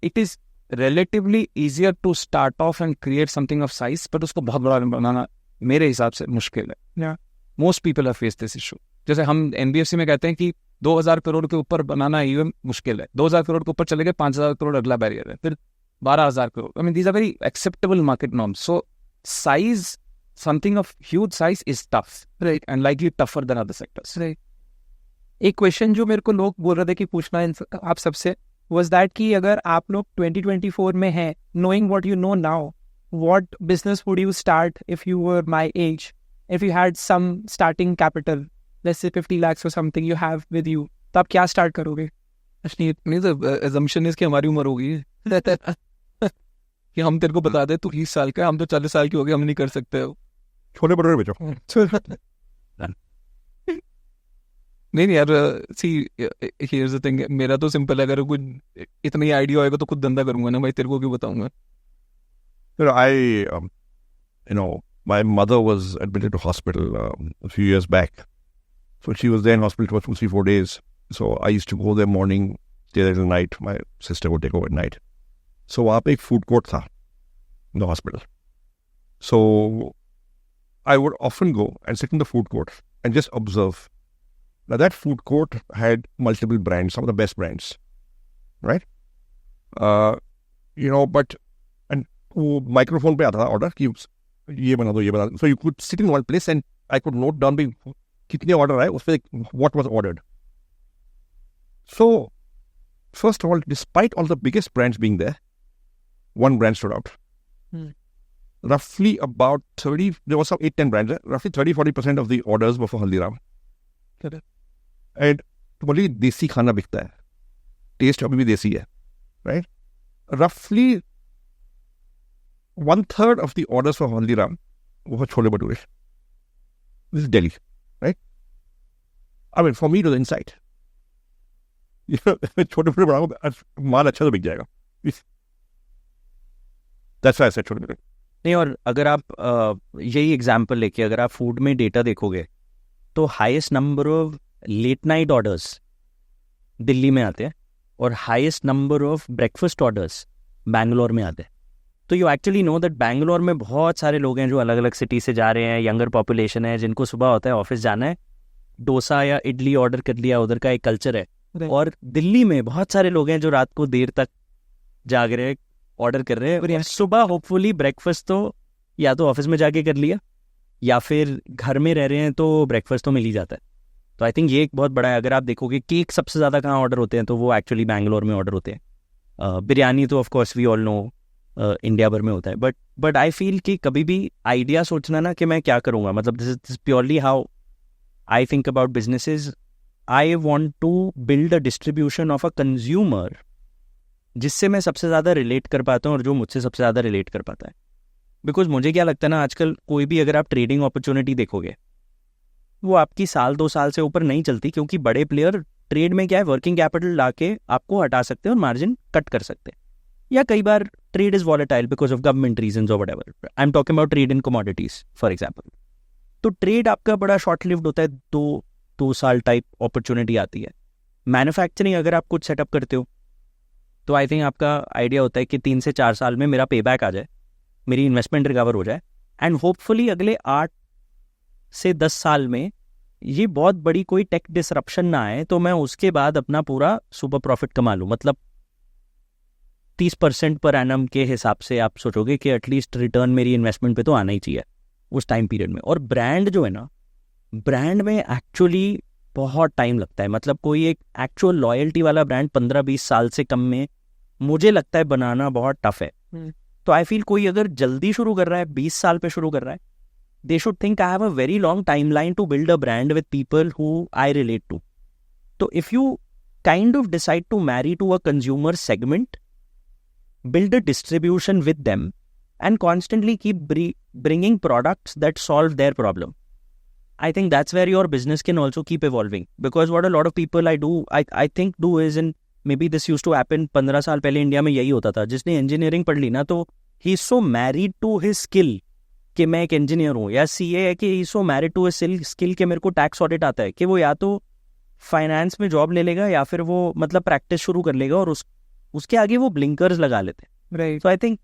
it is relatively easier to start off and create something of size, but उसको बहुत बड़ा बनाना मेरे हिसाब से मुश्किल है. Yeah. Most people have face this issue. जैसे हम एनबीएफसी में कहते हैं कि 2000 करोड़ के ऊपर बनाना ईवीएम मुश्किल है. 2000 करोड़ के ऊपर चले गए, 5000 करोड़ अगला बैरियर है, फिर 12000 crore. I mean these are very acceptable market norms. So size, something of huge size is tough, right, and likely tougher than other sectors. एक क्वेश्चन जो मेरे को लोग बोल रहे थे कि पूछना आप सबसे was that कि अगर आप लोग 2024 में हैं, knowing what you know now, what business would you start if you were my age, if you had some starting capital, let's say 50 lakhs or something you have with you, तो आप क्या start करोगे? नहीं तो assumption is कि हमारी उम्र होगी कि हम तेरे को बता दे तू 20 साल का, हम तो 40 साल की हो गए, हम नहीं कर सकते हो. छोले भटूरे बेचो. नहीं यार, सी हियर्स द थिंग, मेरा तो सिंपल है, अगर कुछ इतना ही आइडिया होएगा तो खुद धंधा करूंगा ना भाई, तेरे को क्यों बताऊंगा. My mother was admitted to hospital a few years back. So she was there in hospital for 2-3-4 days. So I used to go there morning, stay there till night. My sister would take over at night. So वहाँ पे एक food court था in the hospital. So I would often go and sit in the food court and just observe. Now that food court had multiple brands, some of the best brands, right? But and वो microphone पे आता था order कि ये बना दो, ये बना दो. So you could sit in one place and I could note down भी कितने order आए, उस पे what was ordered. So first of all, despite all the biggest brands being there, one brand stood out. Roughly about 30, there was some 8-10 brands there. Roughly 30-40% of the orders were for Haldiram. Correct. And बोलिए देसी खाना बिकता है, test अभी भी देसी है, right? Roughly 1/3 of the orders for Haldiram were chole bhature. This is Delhi, right? I mean, for me, to the insight. Chole bhature बनाओ, माल अच्छा तो बिक जाएगा. That's why I said chole bhature. नहीं, और अगर आप यही एग्जांपल लेके अगर आप फूड में डेटा देखोगे तो highest number of late night orders Delhi में आते हैं और highest number of breakfast orders Bangalore में आते हैं. तो you actually know that Bangalore में बहुत सारे लोग हैं जो अलग अलग सिटी से जा रहे हैं, यंगर पॉपुलेशन है, जिनको सुबह होता है ऑफिस जाना है, डोसा या इडली ऑर्डर कर लिया, उधर का एक कल्चर है. और दिल्ली में बहुत सारे लोग हैं जो रात को देर तक जाग रहे हैं, ऑर्डर कर रहे हैं. सुबह होपफुली ब्रेकफास्ट तो या तो ऑफिस में जाके कर लिया या फिर घर में रह रहे हैं तो ब्रेकफास्ट तो मिल ही जाता है. तो आई थिंक ये एक बहुत बड़ा है. अगर आप देखोगे केक सबसे ज़्यादा कहाँ ऑर्डर होते हैं तो वो एक्चुअली बैंगलोर में ऑर्डर होते हैं. बिरयानी तो of course we all know India भर में होता है. बट आई फील कि कभी भी आइडिया सोचना ना कि मैं क्या करूँगा, मतलब this is purely how I think about businesses. I want to build a distribution of a consumer जिससे मैं सबसे ज़्यादा रिलेट कर पाता हूँ और जो मुझसे सबसे ज़्यादा रिलेट कर पाता है. बिकॉज मुझे क्या लगता है ना, आजकल कोई भी अगर आप ट्रेडिंग अपॉर्चुनिटी देखोगे वो आपकी 1-2 साल से ऊपर नहीं चलती, क्योंकि बड़े प्लेयर ट्रेड में क्या है, वर्किंग कैपिटल ला के आपको हटा सकते हैं और मार्जिन कट कर सकते हैं. या कई बार trade is volatile because of government reasons और whatever. I am talking about trade in commodities for example. तो ट्रेड आपका बड़ा शॉर्ट लिव्ड होता है, 2 साल टाइप अपॉर्चुनिटी आती है. मैन्युफैक्चरिंग अगर आप कुछ सेटअप करते हो तो आई थिंक आपका आइडिया होता है कि 3 से 4 साल में मेरा पे बैक आ जाए, मेरी इन्वेस्टमेंट रिकवर हो जाए, एंड होपफुली अगले 8 से 10 साल में ये बहुत बड़ी कोई टेक डिसरप्शन ना आए तो मैं उसके बाद अपना पूरा सुपर प्रॉफिट कमा लूँ. मतलब 30% पर एनम के हिसाब से आप सोचोगे कि एटलीस्ट रिटर्न मेरी इन्वेस्टमेंट पे तो आना ही चाहिए उस टाइम पीरियड में. और ब्रांड जो है ना, ब्रांड में एक्चुअली बहुत टाइम लगता है. मतलब कोई एक एक्चुअल लॉयल्टी वाला ब्रांड 15-20 साल से कम में मुझे लगता है बनाना बहुत टफ है. तो आई फील कोई अगर जल्दी शुरू कर रहा है, 20 साल पे शुरू कर रहा है, they should think I have a very long timeline to build a brand with people who I relate to. So if you kind of decide to marry to a consumer segment, build a distribution with them and constantly keep bringing products that solve their problem, I think that's where your business can also keep evolving. Because what a lot of people I think do is, and maybe this used to happen 15 साल पहले India में यही होता था, जिसने engineering पढ़ ली ना तो he is so married to his skill कि मैं एक इंजीनियर हूँ, या CA है कि ही सो मैरिड टू स्किल के मेरे को टैक्स ऑडिट आता है, कि वो या तो फाइनेंस में जॉब ले लेगा या फिर वो मतलब प्रैक्टिस शुरू कर लेगा और उसके आगे वो ब्लिंकर्स लगा लेते हैं. Right. So I think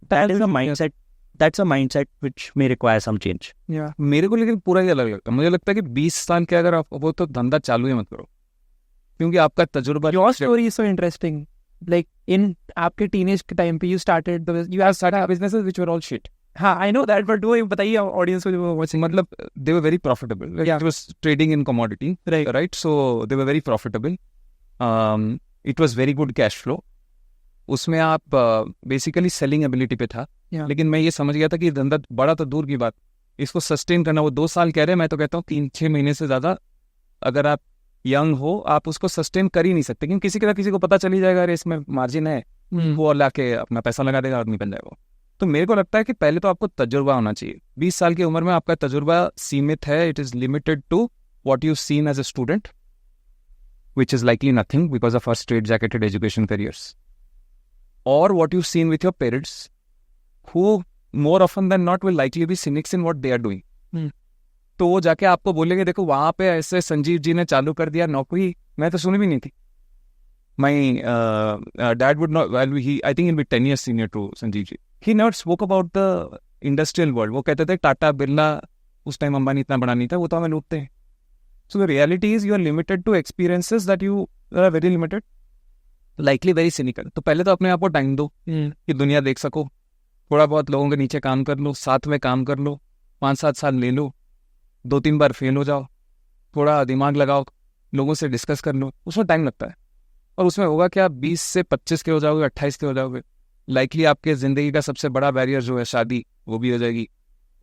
that is a mindset that's a mindset which may require some change. Yeah. मेरे को लेकिन पूरा ही अलग लगता है. मुझे लगता है कि 20 साल के अगर आप वो तो धंधा चालू ही मत करो, क्योंकि आपका तजुर्बा. Your story is so interesting. Like in आपके teenage के time पे you have started businesses which were all shit. हाँ, I know that, but वो बताइए audience को जो watching. मतलब they were very profitable. Like, Yeah. it was trading in commodity, Right. right? So they were very profitable. It was very good cash flow. उसमें आप basically selling ability पे था. Yeah. लेकिन मैं ये समझ गया था कि धंधा बड़ा तो दूर की बात, इसको सस्टेन करना. वो 2 साल कह रहे हैं, मैं तो कहता हूँ 3-6 महीने से ज़्यादा अगर आप यंग हो, आप उसको सस्टेन कर ही नहीं सकते, क्योंकि किसी को पता चली जाएगा, अरे इसमें मार्जिन है, वो लाके अपना पैसा लगा देगा, आदमी बन जाएगा. तो मेरे को लगता है कि पहले तो आपको तजुर्बा होना चाहिए. 20 साल की उम्र में आपका तजुर्बा सीमित है. It is limited to what you seen as a student, which is likely nothing because of our straight-jacketed education careers, or what you've seen with your parents, who more often than not will likely be cynics in what they are doing. तो वो जाके आपको बोलेंगे, देखो वहाँ पे ऐसे संजीव जी ने चालू कर दिया नौकरी, मैं तो सुनी भी नहीं थी. My dad would not, well, I think he'll be 10 years senior to Sanjeev ji. He never spoke about the industrial world. वो कहते थे टाटा बिरला, उस टाइम अंबानी इतना बड़ा नहीं था, वो तो हमें लूटते हैं. So the reality is you are limited to experiences that you are very limited, likely very cynical. तो पहले तो अपने आप को टाइम दो कि दुनिया देख सको, थोड़ा बहुत लोगों के नीचे काम कर लो, साथ में काम कर लो, 5-7 साल ले लो, 2-3 बार फेल हो जाओ, थोड़ा दिमाग लगाओ, लोगों से डिस्कस कर लो. उसमें टाइम लगता है. और उसमें होगा कि आप 20 से 25 के हो जाओगे, 28 के हो जाओगे, लाइकली आपके ज़िंदगी का सबसे बड़ा बैरियर जो है शादी, वो भी हो जाएगी.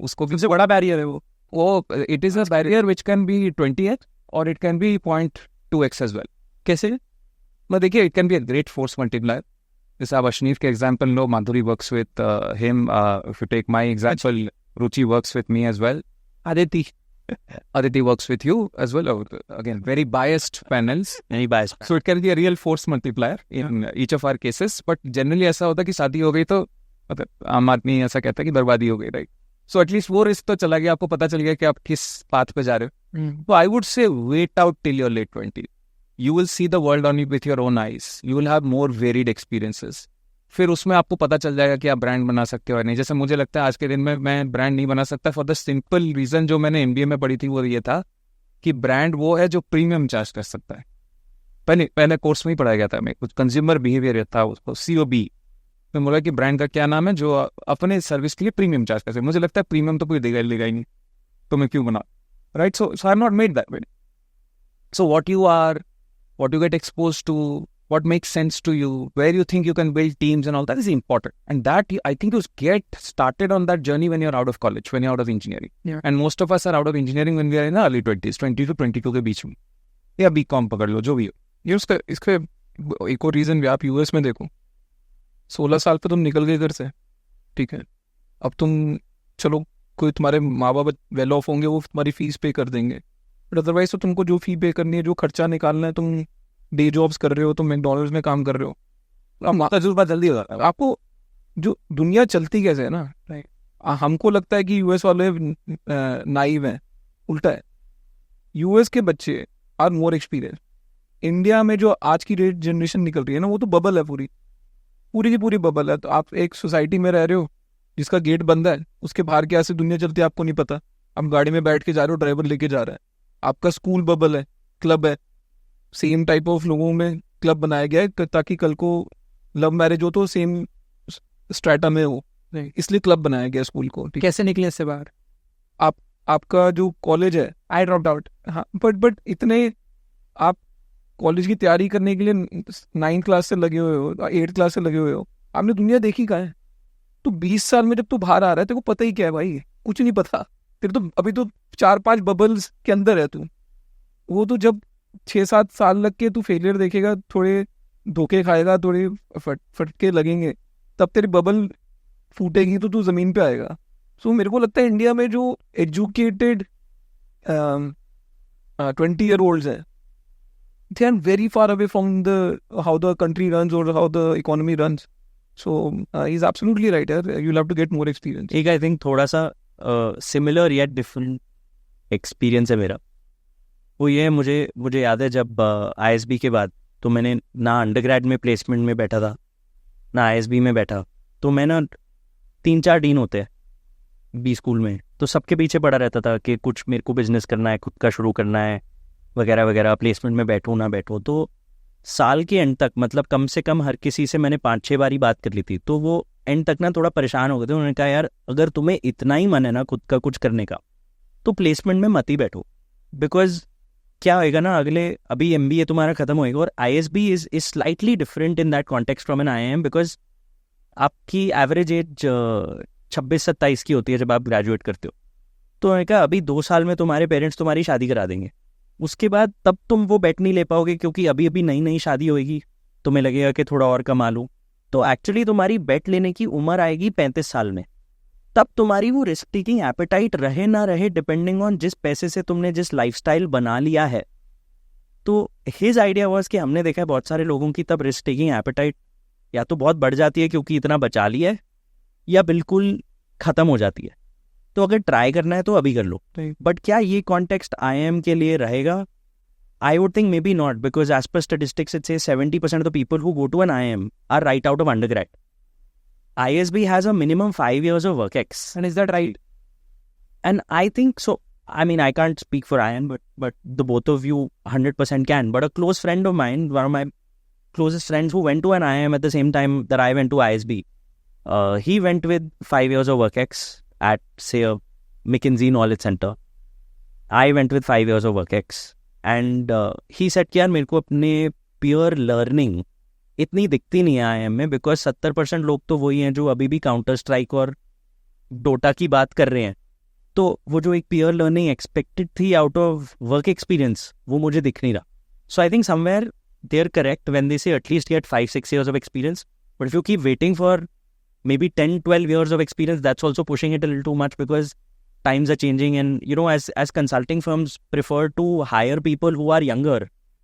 उसको भी सबसे बड़ा बैरियर है वो. It is a barrier which can be 20x और it can be 0.2x as well. कैसे? मैं देखिए, it can be a great force multiplier. जैसे आप अशनीफ के एग्जाम्पल लो, Madhuri works with him. If you take my example, Ruchi works with me as well. Aditi works with you as well. Again, very biased panels. Any bias. So it can be a real force multiplier in each of our cases. But generally ऐसा होता है कि शादी हो गई तो मतलब आम आदमी ऐसा कहता है कि बर्बादी हो गई, राइट? So at least वो रिस्क तो चला गया, आपको पता चल गया कि आप किस पाथ पे जा रहे हो. So I would say wait out till your late 20s. You will see the world on with your own eyes. You will have more varied experiences. फिर उसमें आपको पता चल जाएगा कि आप ब्रांड बना सकते हो या नहीं. जैसे मुझे लगता है आज के दिन में मैं ब्रांड नहीं बना सकता, फॉर द सिंपल रीज़न जो मैंने MBA में पढ़ी थी वो ये था कि ब्रांड वो है जो प्रीमियम चार्ज कर सकता है. पहले कोर्स में ही पढ़ाया गया था, मैं कुछ कंज्यूमर बिहेवियर था उसको, COB. मैं बोला कि ब्रांड का क्या नाम है जो अपने सर्विस के लिए प्रीमियम चार्ज कर सकते. मुझे लगता है प्रीमियम तो कोई देगा ही नहीं, तो मैं क्यों बना, right? So I am not made that way. So what you are, what you get exposed to, what makes sense to you, where you think you can build teams and all that is important. And that I think you get started on that journey when you're out of college, when you're out of engineering. Yeah. And most of us are out of engineering when we are in the early 20s, 20 to 22 के बीच में, या BCom पकड़ लो, जो भी हो. ये उसका इसके एक और रीज़न भी, आप US में देखो, 16 साल पे तुम निकल गए घर से, ठीक है, अब तुम चलो कोई तुम्हारे माँ बाप वेल ऑफ होंगे, वो तुम्हारी फीस पे कर देंगे, बट अदरवाइज तो तुमको जो फी पे करनी है, जो खर्चा निकालना है, तुम डे जॉब्स कर रहे हो, तुम मैकडॉनल्ड्स में काम कर रहे हो, अब तजुर्बा जल्दी हो जाता है. आपको जो दुनिया चलती कैसे है ना, हमको लगता है कि US वाले नाइव हैं, उल्टा है. US के बच्चे आर मोर एक्सपीरियंस. इंडिया में जो आज की रेट जनरेशन निकल रही है ना, वो तो बबल है, पूरी की पूरी बबल है. तो आप एक सोसाइटी में रह रहे हो जिसका गेट बंद है, उसके बाहर क्या से दुनिया चलती है आपको नहीं पता. आप गाड़ी में बैठ के जा रहे हो, ड्राइवर लेके जा रहा है. आपका स्कूल बबल है, क्लब है, सेम टाइप ऑफ लोगों में क्लब बनाया गया है ताकि कल को लव मैरिज हो तो सेम स्ट्रेटा में हो, इसलिए क्लब बनाया गया स्कूल को. कैसे निकले इससे बाहर? आपका जो कॉलेज है, आई ड्रॉप्ड आउट. हाँ, बट इतने आप कॉलेज की तैयारी करने के लिए 9th क्लास से लगे हुए हो, 8th क्लास से लगे हुए हो, आपने दुनिया देखी कहाँ है? तो 20 साल में जब तू बाहर आ रहा है, तेरे को पता ही क्या है भाई? कुछ नहीं पता. तेरे तो अभी तो 4-5 बबल्स के अंदर है तू. वो तो जब 6-7 साल लग के तू फेलियर देखेगा, थोड़े धोखे खाएगा, थोड़े फटके लगेंगे, तब तेरी बबल फूटेगी तो तू जमीन पे आएगा. सो मेरे को लगता है इंडिया में जो एजुकेटेड 20-year-olds हैं, they are very far away from how the country runs or how the economy runs. So he's absolutely right here. You'll have to get more experience. एक आई थिंक थोड़ा सा similar या different experience है मेरा. वो ये मुझे याद है जब ISB के बाद तो मैंने ना अंडरग्रेड में प्लेसमेंट में बैठा था, ना ISB में बैठा. तो मैं ना 3-4 डीन होते हैं बी स्कूल में, तो सबके पीछे पड़ा रहता था कि कुछ मेरे को बिजनेस करना है, खुद का शुरू करना है वगैरह वगैरह, प्लेसमेंट में बैठूँ ना बैठूँ। तो साल के एंड तक मतलब कम से कम हर किसी से मैंने 5-6 बारी बात कर ली थी, तो वो एंड तक ना थोड़ा परेशान हो गए थे। उन्होंने कहा यार अगर तुम्हें इतना ही मन है ना खुद का कुछ करने का, तो प्लेसमेंट में मत ही बैठो, बिकॉज क्या होएगा ना, अगले अभी MBA तुम्हारा खत्म होएगा और ISB is slightly different in that context from an IIM, because आपकी एवरेज एज 26-27 की होती है जब आप ग्रेजुएट करते हो। तो उन्होंने कहा अभी 2 साल में तुम्हारे पेरेंट्स तुम्हारी शादी करा देंगे, उसके बाद तब तुम वो बेट नहीं ले पाओगे, क्योंकि अभी अभी नई नई शादी होएगी, तुम्हें लगेगा कि थोड़ा और कमा लूँ। तो एक्चुअली तुम्हारी बेट लेने की उम्र आएगी 35 साल में, तब तुम्हारी वो रिस्क टेकिंग एपेटाइट रहे ना रहे, डिपेंडिंग ऑन जिस पैसे से तुमने जिस लाइफस्टाइल बना लिया है। तो हिज आइडिया वाज कि हमने देखा है बहुत सारे लोगों की तब रिस्क टेकिंग एपेटाइट या तो बहुत बढ़ जाती है क्योंकि इतना बचा लिया है, या बिल्कुल खत्म हो जाती है। तो अगर ट्राई करना है तो अभी कर लो। बट क्या ये कॉन्टेक्स्ट IIM के लिए रहेगा? I would think maybe not, because as per statistics it says 70% of the people who go to an IIM are right out of undergrad. ISB has a minimum 5 years of work ex. And is that right? And I think so. I mean, I can't speak for IIM, but the both of you 100% can. But a close friend of mine, one of my closest friends who went to an IIM at the same time that I went to ISB, he went with 5 years of work ex at, say, a McKinsey Knowledge Center. I went with 5 years of work ex. And he said कि यार मेरे को अपने peer learning इतनी दिखती नहीं है IIM में, बिकॉज 70% लोग तो वही हैं जो अभी भी काउंटर स्ट्राइक और डोटा की बात कर रहे हैं। तो वो जो एक पीयर लर्निंग एक्सपेक्टेड थी आउट ऑफ वर्क एक्सपीरियंस, वो मुझे दिख नहीं रहा। So I think somewhere they are correct when they say at least get 5-6 years of experience, but if you keep waiting for maybe 10-12 years of experience, that's also pushing it a little too much, because times are changing, and you know, as consulting firms prefer to hire people who are younger,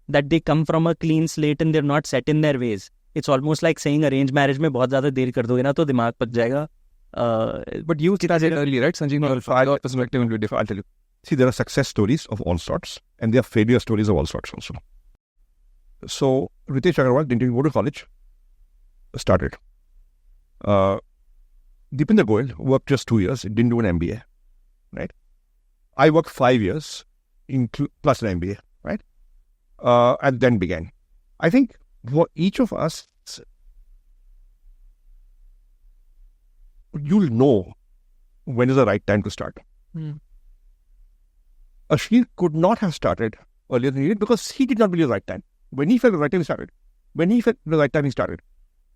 that they come from a clean slate and they're not set in their ways. It's almost like saying arranged marriage में बहुत ज़्यादा देर कर दोगे ना तो दिमाग पक जाएगा। But you started early, right, Sanjeev? Your perspective will be different. I'll tell you. See, there are success stories of all sorts, and there are failure stories of all sorts also. So, Ritesh Agarwal didn't even go to college. Started. Deepinder Goyal worked just 2 years. Didn't do an MBA. Right? I worked 5 years plus an MBA, right? And then began. I think for each of us, you'll know when is the right time to start. Ashir could not have started earlier than he did because he did not believe the right time. When he felt the right time, he started. When he felt the right time, he started.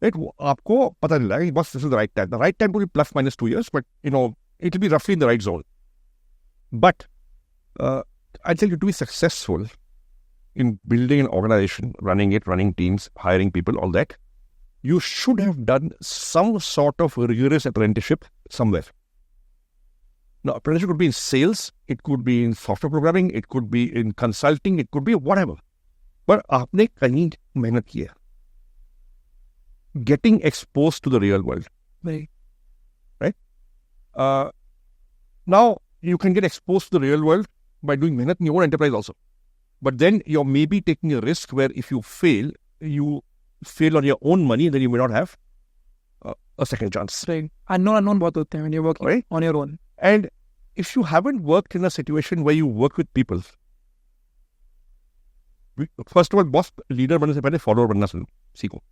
Right? आपको पता नहीं लगा कि बस this is the right time. The right time could be plus minus 2 years, but you know it will be roughly in the right zone. But I tell you, to be successful in building an organization, running it, running teams, hiring people, all that, you should have done some sort of rigorous apprenticeship somewhere. Now, apprenticeship could be in sales, it could be in software programming, it could be in consulting, it could be whatever. But आपने कहीं मेहनत की है. Getting exposed to the real world. Right? Now, you can get exposed to the real world by doing mehnat in your own enterprise also. But then you're maybe taking a risk where if you fail on your own money, then you may not have a second chance. Right. Unknown बहुत होते हैं when you're working right? on your own. And if you haven't worked in a situation where you work with people, first of all, boss leader बनने से पहले follower बनना सीखो.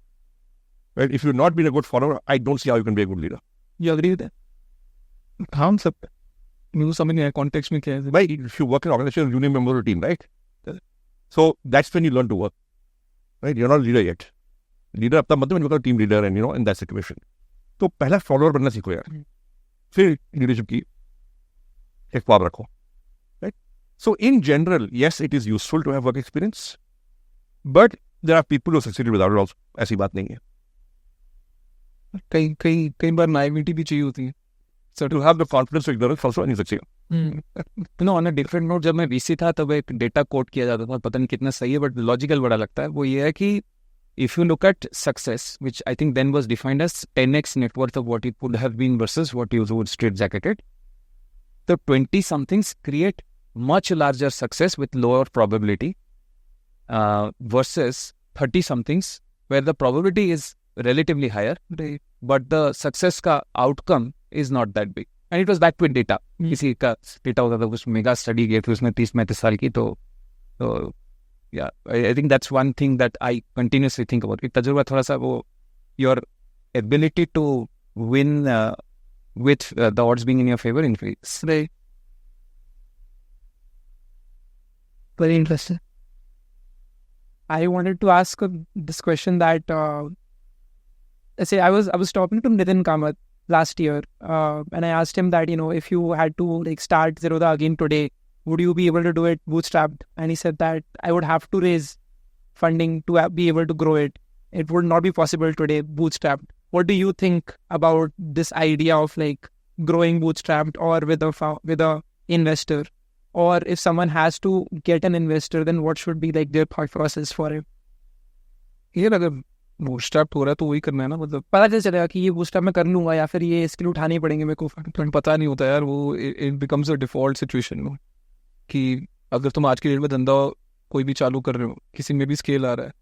Right? If you've not been a good follower, I don't see how you can be a good leader. You agree with that? हम सब मेरे को समझ नहीं आया कॉन्टेक्स्ट में क्या है। Right? If you work in an organization, you need a member of the team, right? So that's when you learn to work. Right? You're not a leader yet. Leader अब तब मतलब when you become a team leader and you know in that situation. तो पहला follower बनना सीखो यार. फिर leadership की एक ख्वाब रखो. Right? So in general, yes, it is useful to have work experience, but there are people who succeeded without it also. ऐसी बात नहीं है. कई बार नाइविटी भी चाहिए होती है। So to have the confidence to ignorance also and succeed. Know on a different note, जब मैं VC था तब एक डेटा कोट किया जाता था, पता नहीं कितना सही है बट लॉजिकल बड़ा लगता है। वो ये है कि if you look at success, which I think then was defined as 10x net worth of what it would have been versus what you would straitjacketed, the 20 somethings create much larger success with lower probability versus 30 somethings where the probability is relatively higher, but the success का outcome is not that big. And it was back to data, किसी का data होता था, कुछ mega study किए थे उसमें 30-35 साल की, तो या I think that's one thing that I continuously think about. तजुर्बा थोड़ा सा वो your ability to win with the odds being in your favour increase. Right. Very interesting. I wanted to ask this question that say I was talking to Nitin Kamath last year, and I asked him that, you know, if you had to like start Zerodha again today, would you be able to do it bootstrapped? And he said that I would have to raise funding to be able to grow it. It would not be possible today bootstrapped. What do you think about this idea of like growing bootstrapped or with a investor? Or if someone has to get an investor, then what should be like their thought process for it? यार अगर bootstrap हो रहा है तो वही करना है ना, मतलब पता चल चलेगा कि ये बूस्टअप मैं कर लूंगा या फिर ये स्किल उठाने ही पड़ेंगे मेरे को। पता नहीं होता यार, वो it becomes a default situation कि अगर तुम आज की डेट में धंधा कोई भी चालू कर रहे हो, किसी में भी स्केल आ रहा है,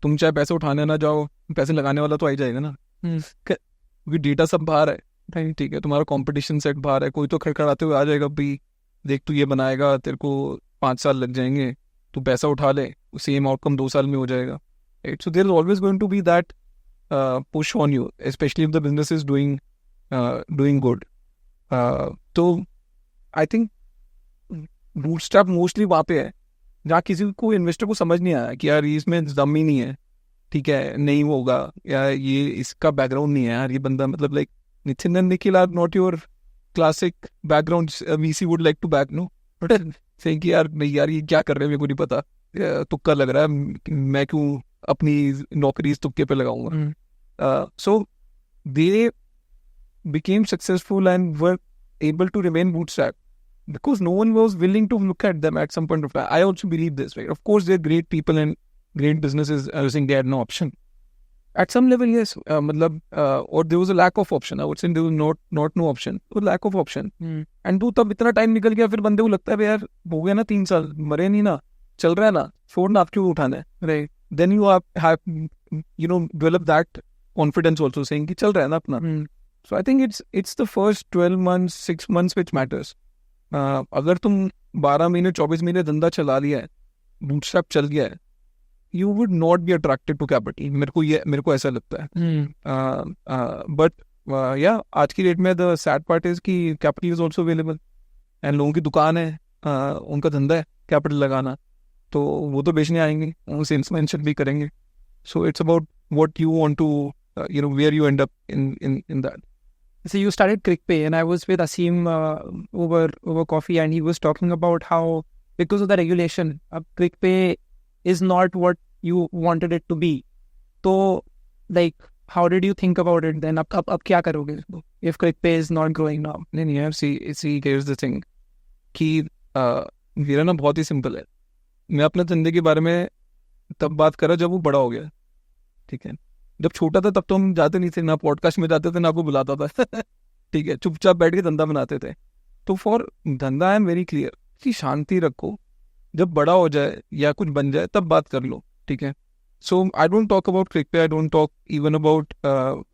तुम चाहे पैसे उठाने ना जाओ, पैसे लगाने वाला तो आ ही जाएगा ना, क्योंकि डेटा सब बाहर है, ठीक है, तुम्हारा कंपटीशन सेट बाहर है, कोई तो खड़खड़ाते हुए आ जाएगा, भाई देख तू ये बनाएगा, तेरे को 5 साल लग जाएंगे, तू पैसा उठा ले, सेम आउटकम 2 साल में हो जाएगा। So there is always going to be that push on you, especially if the business is doing good. तो I think bootstrap mostly वहाँ पे है जहाँ किसी को इन्वेस्टर को समझ नहीं आया कि यार इसमें दम ही नहीं है, ठीक है, नहीं होगा, या ये इसका बैकग्राउंड नहीं है यार, ये बंदा मतलब like Nitin and Nikhil are not your classic background VC would like to back, no, but saying कि यार नहीं यार ये क्या कर रहे हैं मेरे को नहीं पता, तुक्का लग रहा है, मैं क्यों अपनी नौकरी इस तुक्के पे लगाऊंगा। सो दे became successful and were able to remain bootstrapped because no one was willing to look at them at some point of time. I also believe this, right? Of course, they're great people and great businesses. I was saying they had no option. At some level, yes. Or there was a lack of option. I would say there was not no option. There was lack of option. And तो तब इतना time निकल गया, फिर बंदे को लगता है यार हो गया ना 3 साल, मरे नहीं ना, चल रहा है ना, छोड़ना आप क्यों उठाना है, right? Then you have develop that confidence also, saying कि चल रहा है ना अपना. So I think it's the first 12 months, 6 months which matters. अगर तुम 12 महीने 24 महीने धंधा चला लिया है, बूटस्ट्रैप चल गया है, you would not be attracted to capital. मेरे को ऐसा लगता है. But yeah, आज की डेट में the sad part is कि capital is also available. And लोगों की दुकान है, उनका धंधा है कैपिटल लगाना, तो वो तो बेचने आएंगे, सेल्स मेंशन भी करेंगे. So it's about what you want to, where you end up in that. So you started ClickPay, and I was with Asim over coffee, and he was talking about how because of the regulation, ClickPay is not what you wanted it to be. So, like, how did you think about it then? अब क्या करोगे if ClickPay is not growing now? नहीं यार, see here's the thing कि मेरा ना बहुत ही simple है. मैं अपने धंधे के बारे में तब बात कर रहा जब वो बड़ा हो गया, ठीक है. जब छोटा था तब तो हम जाते नहीं थे, ना पॉडकास्ट में जाते थे, ना आपको बुलाता था. ठीक है, चुपचाप बैठ के धंधा बनाते थे. तो फॉर धंधा आई एम वेरी क्लियर कि शांति रखो, जब बड़ा हो जाए या कुछ बन जाए तब बात कर लो, ठीक है. So I don't talk about ClickPay, I don't talk even about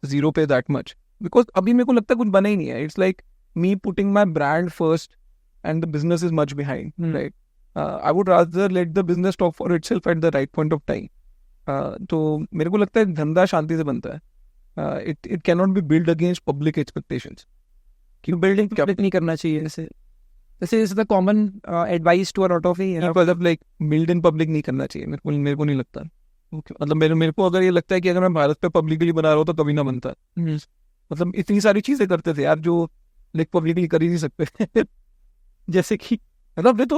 ZeroPay that much, because अभी मेरे को लगता है कुछ बना ही नहीं है. It's like me putting my brand first and the business is much behind, right. I would rather let the business talk for itself at the right point of time. तो मेरे को लगता है धंधा शांति से बनता है. It cannot be built against public expectations. क्यों बिल्डिंग पब्लिक नहीं करना चाहिए जैसे is the common advice to a lot of मतलब लाइक बिल्ड इन पब्लिक नहीं करना चाहिए, मेरे को नहीं लगता. मतलब मेरे को अगर ये लगता है कि अगर मैं भारत पे पब्लिकली बना रहा हूँ तो कभी ना बनता. मतलब इतनी सारी चीजें करते थे यार जो लाइक पब्लिकली कर ही नहीं सकते. जैसे कि मतलब तो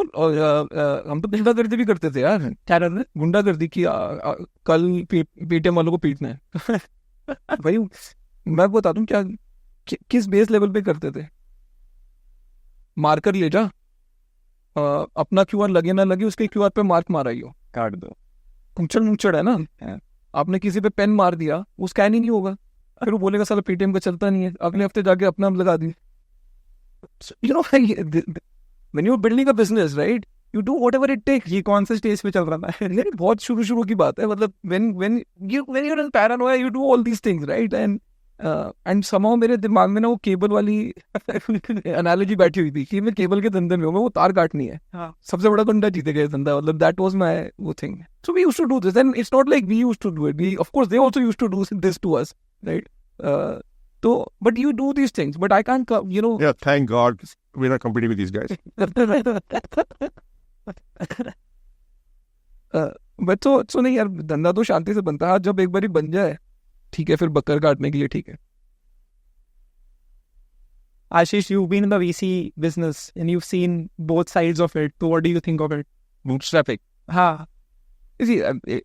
हम तो गुंडागर्दी भी करते थे यार. क्या करते? गुंडागर्दी की कल पेटीएम वालों को पीटना है. भाई मैं बता दूं क्या किस बेस लेवल पे करते थे. मार्कर ले जा, अपना QR लगे ना लगे उसके QR पे मार्क मारा ही हो, काट दो. मुचड़ है ना. आपने किसी पे पेन मार दिया, वो स्कैन ही नहीं होगा, फिर वो बोलेगा साला पेटीएम का चलता नहीं है, अगले हफ्ते जाके अपना लगा दी. When you're building a business, right, you do whatever it takes. ये कौन से स्टेज पे चल रहा है? बहुत शुरू की बात है. मतलब when you're in paranoia, you do all these things, right? And and somehow मेरे दिमाग में ना वो केबल वाली एनालॉजी बैठी हुई थी कि मैं केबल के धंधे में हूँ, मैं वो तार काटनी है. हाँ. सबसे बड़ा धंधा जीते गए धंधा, मतलब दैट वाज माय वो thing. So we used to do this and it's not like we used to do it, we of course they also used to do this to us, right? तो but you do these things, but I can't, you know. Yeah, thank God we're not competing with these guys. But तो नहीं यार, धंधा तो शांति से बनता है. जब एक बारी बन जाए ठीक है, फिर बकर काटने के लिए ठीक है. Ashish, you've been in the VC business and you've seen both sides of it. So what do you think of it? Bootstrapping. हाँ. You see,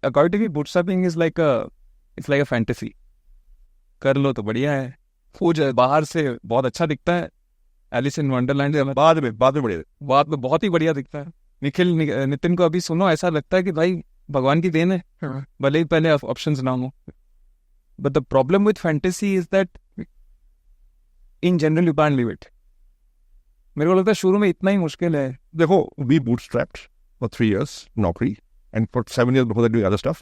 according to me, bootstrapping is like it's like a fantasy. कर लो तो बढ़िया है, हो जाए. बाहर से बहुत अच्छा दिखता है, एलिस इन वंडरलैंड से बाद में बढ़िया. बात में बहुत ही बढ़िया दिखता है. नितिन को अभी सुनो ऐसा लगता है कि भाई भगवान की देन है, भले ही पहले ऑप्शंस ना हो. But the problem with fantasy is that in general you can't leave it. मेरे को लगता है शुरू में इतना ही मुश्किल है. देखो, we bootstrapped for 3 years नौकरी, and for 7 years before that doing other stuff.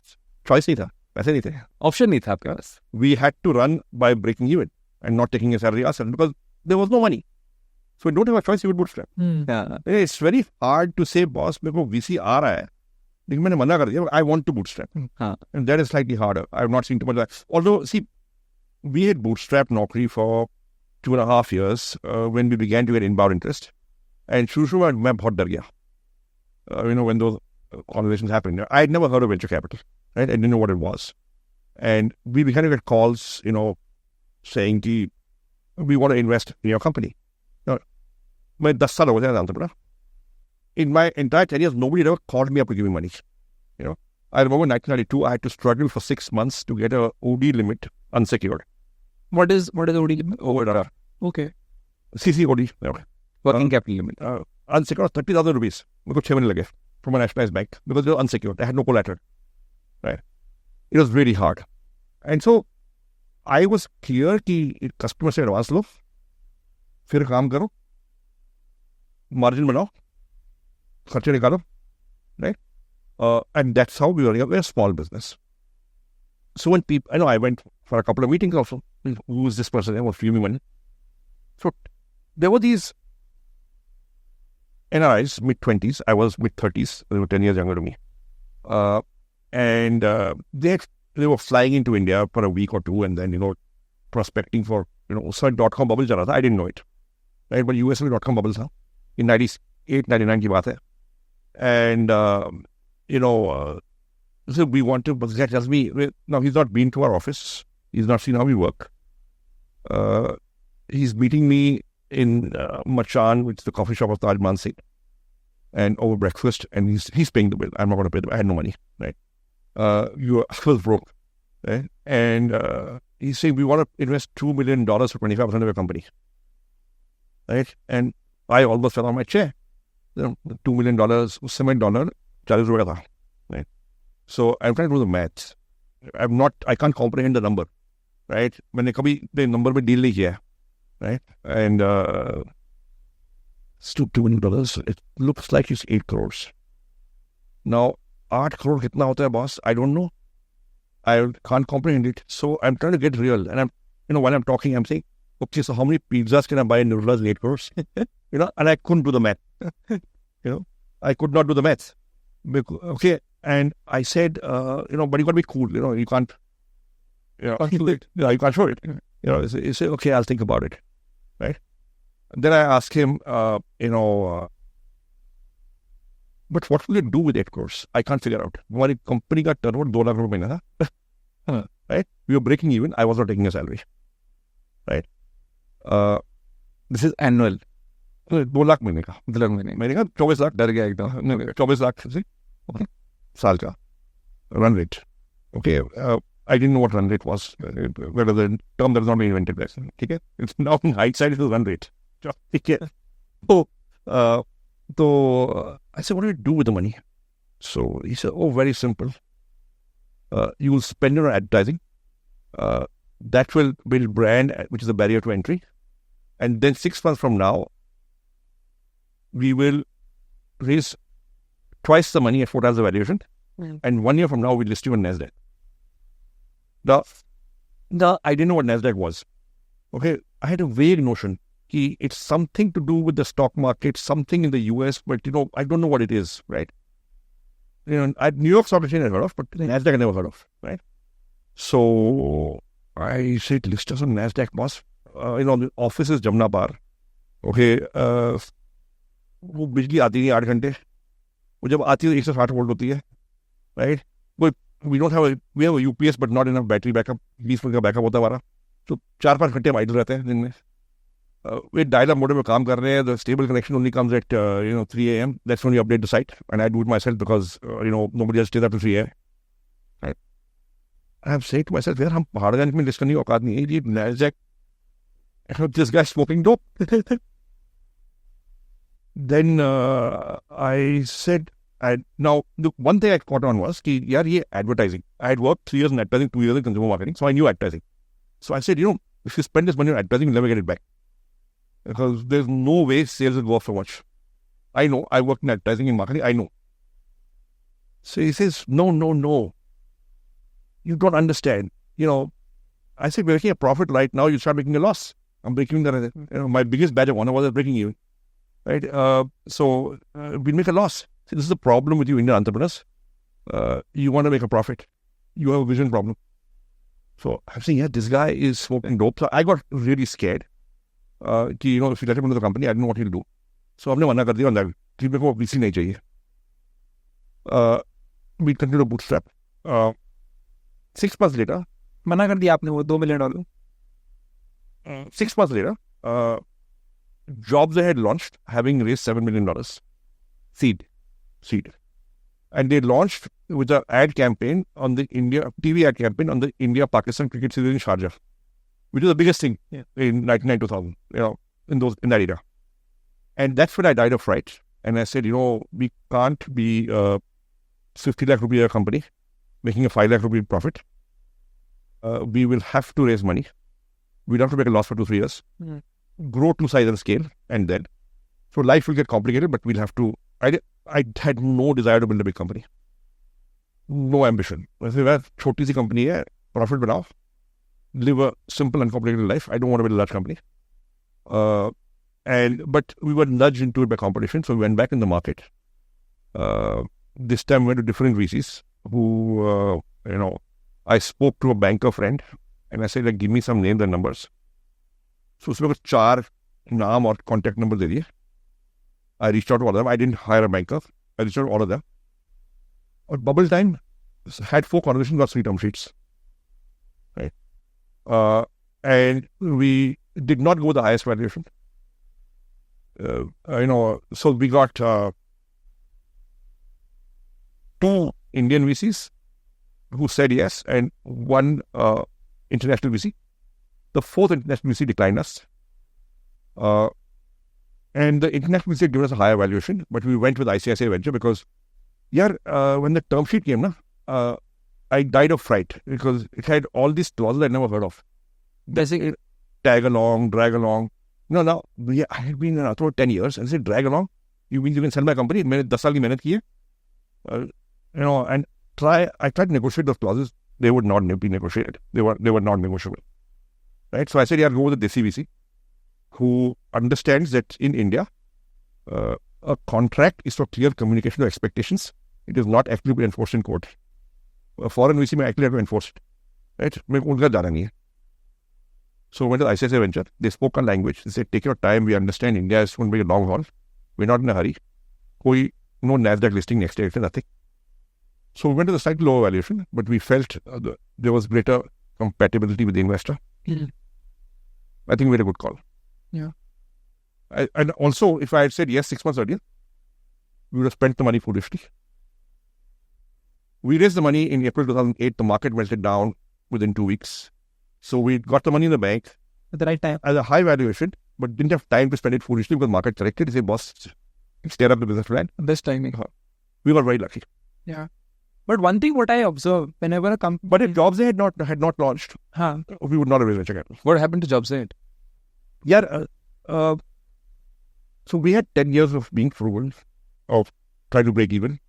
Choice नहीं था, पैसे नहीं थे. ऑप्शन नहीं था आपके पास. We had to run by breaking even and not taking a salary ourselves because there was no money. So we don't have a choice, we would bootstrap. It's very hard to say, boss, मेरे को VC आ रहा है, लेकिन मैंने मना कर दिया. I want to bootstrap. And that is slightly harder. I have not seen too much of that. Although, see, we had bootstrapped Naukri for 2.5 years when we began to get inbound interest. And शुरू में मैं बहुत डर गया. When those conversations happened, I had never heard of venture capital. Right? I didn't know what it was. And we began to get calls, saying, we want to invest in your company. मैं 10 साल हो गया जानता पड़ा. In my entire 10 years, nobody had ever called me up to give me money. I remember in 1992, I had to struggle for 6 months to get a OD limit unsecured. What is OD limit? Okay. CC OD. Okay. Working capital limit. Unsecured 30,000 rupees. मेरे को 6 महीने लगे from a nationalized bank because they were unsecured. I had no collateral. Right. It was really hard. And so I was clear कि customer से advance लो, फिर काम करो, margin बनाओ, खर्चे निकालो, right? And that's how we were a small business. So when people, I went for a couple of meetings also. Who is this person? They was giving me money. So there were these NRIs, mid-20s. I was mid-30s. They were 10 years younger than me. And they were flying into India for a week or two and then, prospecting for, so .com bubble चला था. I didn't know it. Right? But US में .com bubbles था. In 98, 99 की बात है. And, so we want to, but that tells me, now he's not been to our office. He's not seen how we work. He's meeting me in Machan, which is the coffee shop of Taj Mansingh, and over breakfast, and he's paying the bill. I'm not going to pay the bill. I had no money, right? I was broke, right? And he's saying, we want to invest $2 million for 25% of your company, right? And I almost fell on my chair. $2 million, cement dollar, $40 था, right? So I'm trying to do the maths. I can't comprehend the number, right? मैंने कभी the number में deal नहीं किया, right? And it's $2 million. It looks like it's 8 crores. Now, 8 crore कितना होता है, boss? I don't know. I can't comprehend it. So I'm trying to get real. And I'm, while I'm talking, I'm saying, okay, so how many pizzas can I buy in Nirula's 8 crores? And I couldn't do the math. I could not do the math. Okay. And I said, but you got to be cool. You can't, you can't show it. You say, okay, I'll think about it. Right. And then I asked him, but what will you do with 8 crores? I can't figure out. My company got turnover 2 lakh rupees महीना, right? We were breaking even. I was not taking a salary. Right. This is annual. 2 lakh महीने का. 2 lakh महीने. मैंने कहा 24 लाख. डर गया एकदम. 24 लाख से साल का run rate. Okay. I didn't know what run rate was. Whether the term that is not been invented there. Okay. It's now in hindsight, it is run rate. Okay. So I said, what do you do with the money? So he said, very simple. You will spend it on advertising. That will build brand, which is a barrier to entry. And then 6 months from now, we will raise twice the money at 4 times the valuation. And 1 year from now, we'll list you on NASDAQ. Now, I didn't know what NASDAQ was. Okay, I had a vague notion that it's something to do with the stock market, something in the US, but I don't know what it is, right? New York Stock Exchange I heard of, but NASDAQ I never heard of, right? So I said, list us on NASDAQ, boss. The office is Jamna Par. Okay, वो बिजली आती नहीं 8 घंटे, वो जब आती है 160 volt होती है, right? We have a UPS but not enough battery backup. 20 minute का बैकअप होता है हमारा, तो 4-5 घंटे हम आइडल रहते हैं दिन में. वे डायल अप मोड में काम कर रहे हैं. The stable connection only comes at 3 a.m. That's when you update the site, and I do it myself because nobody else stays up to 3 a.m. Right? I have said to myself, यार हम पहाड़गंज में list करने की औकात नहीं है. ये NASDAQ, this guy smoking dope. Then I said, now the one thing I caught on was कि यार ये advertising. I had worked 3 years in advertising, 2 years in consumer marketing, so I knew advertising. So I said, if you spend this money on advertising, you'll never get it back. Because there's no way sales will go up so much. I know. I worked in advertising and marketing. I know. So he says, no. You don't understand. I said, we're making a profit right now. You start making a loss. I'm breaking even. My biggest badge of honor was breaking even. Right? So we make a loss. See, this is the problem with you Indian entrepreneurs. You want to make a profit. You have a vision problem. So I'm saying, this guy is smoking dope. So I got really scared. If you let him into the company, I didn't know what he'll do. So हमने मना कर दिया on that. कि मेरे को VC नहीं चाहिए. We continued to bootstrap. 6 months later, मना कर दिया आपने वो $2 million. 6 months later, Jobs they had launched, having raised $7 million seed, and they launched with an ad campaign on the TV ad campaign on the India-Pakistan cricket series in Sharjah, which is the biggest thing in 1999-2000, in that era. And that's when I died of fright. And I said, we can't be 50 lakh rupee a company making a 5 lakh rupee profit. We will have to raise money. We'll have to make a loss for 2-3 years. Grow to size and scale, and then so life will get complicated, but we'll have to. I had no desire to build a big company, no ambition. I said, "Well, छोटी सी company है, profit बनाओ, live a simple, uncomplicated life. I don't want to build a large company." But we were nudged into it by competition, so we went back in the market. This time we went to different VCs who, I spoke to a banker friend, and I said, give me some names and numbers. So उसमें कुछ 4 नाम और contact number दे दिए. I reached out to all of them. I didn't hire a banker. I reached out to all of them. Or Bubble Time had 4 conversations, got 3 term sheets. Right. And we did not go with the highest valuation. So we got 2 Indian VCs who said yes, and 1 international VC. The 4th international VC declined us. And the international VC had given us a higher valuation, but we went with ICICI Venture because, when the term sheet came, I died of fright because it had all these clauses I'd never heard of. Basically, tag along, drag along. I had been in Athro 10 years, and I said, drag along? You mean you can sell my company? मैंने 10 साल की मेहनत की है. And I tried to negotiate those clauses. They would not be negotiated. They were not negotiable. Right? So I said, go with the Desi VC, who understands that in India, a contract is for clear communication of expectations. It is not actually to be enforced in court. A foreign VC may actually have to enforce it. Right? उनका जाना नहीं है. So when the ICICI Venture, they spoke our language. They said, take your time. We understand India is going to be a long haul. We're not in a hurry. No NASDAQ listing next year, nothing. So we went to the slightly lower valuation, but we felt there was greater compatibility with the investor. I think we had a good call. Yeah. And also, if I had said yes 6 months earlier, we would have spent the money foolishly. We raised the money in April 2008. The market melted down within 2 weeks. So we got the money in the bank At the right time. at a high valuation, but didn't have time to spend it foolishly because market corrected. He said, boss, stare up the business plan. Best timing. We were very lucky. But one thing what I observe whenever a company... But if Jobs had not launched, we would not have raised venture capital. What happened to JobsAid? So we had 10 years of being frugal, of trying to break even.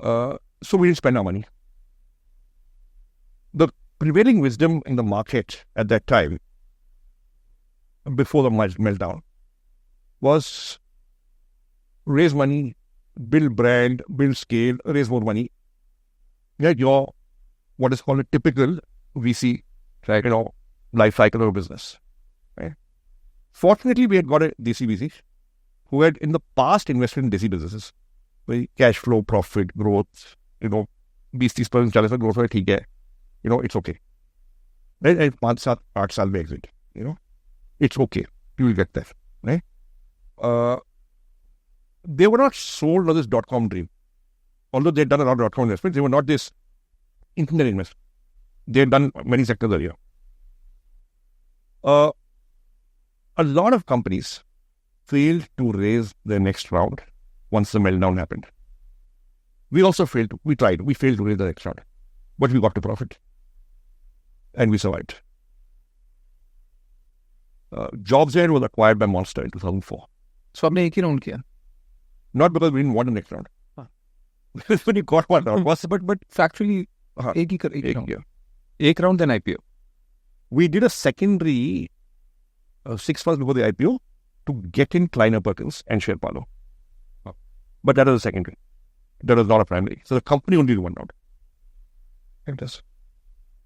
So we didn't spend our money. The prevailing wisdom in the market at that time, before the meltdown, was raise money, build brand, build scale, raise more money. Get your what is called a typical VC, right? Life cycle of a business. Right? Fortunately, we had got a Desi VC who had in the past invested in Desi businesses, where cash flow, profit, growth, 20-30% 40% growth है, ठीक है, it's okay. Right? And 5-8 साल में exit, it's okay. You will get there, right? They were not sold on this .com dream. Although they had done a lot of .com investments, they were not this internet investment. They had done many sectors earlier. A lot of companies failed to raise their next round once the meltdown happened. We also failed to. We tried. We failed to raise the next round. But we got to profit. And we survived. JobsAir was acquired by Monster in 2004. So आपने एक ही round किया? Not because we didn't want the next round. When you got one round. But factually एक ही year. एक round then IPO. We did a secondary 6 months before the IPO to get in Kleiner Perkins and Sherpalo. But that was a secondary. That was not a primary. So the company only did one round.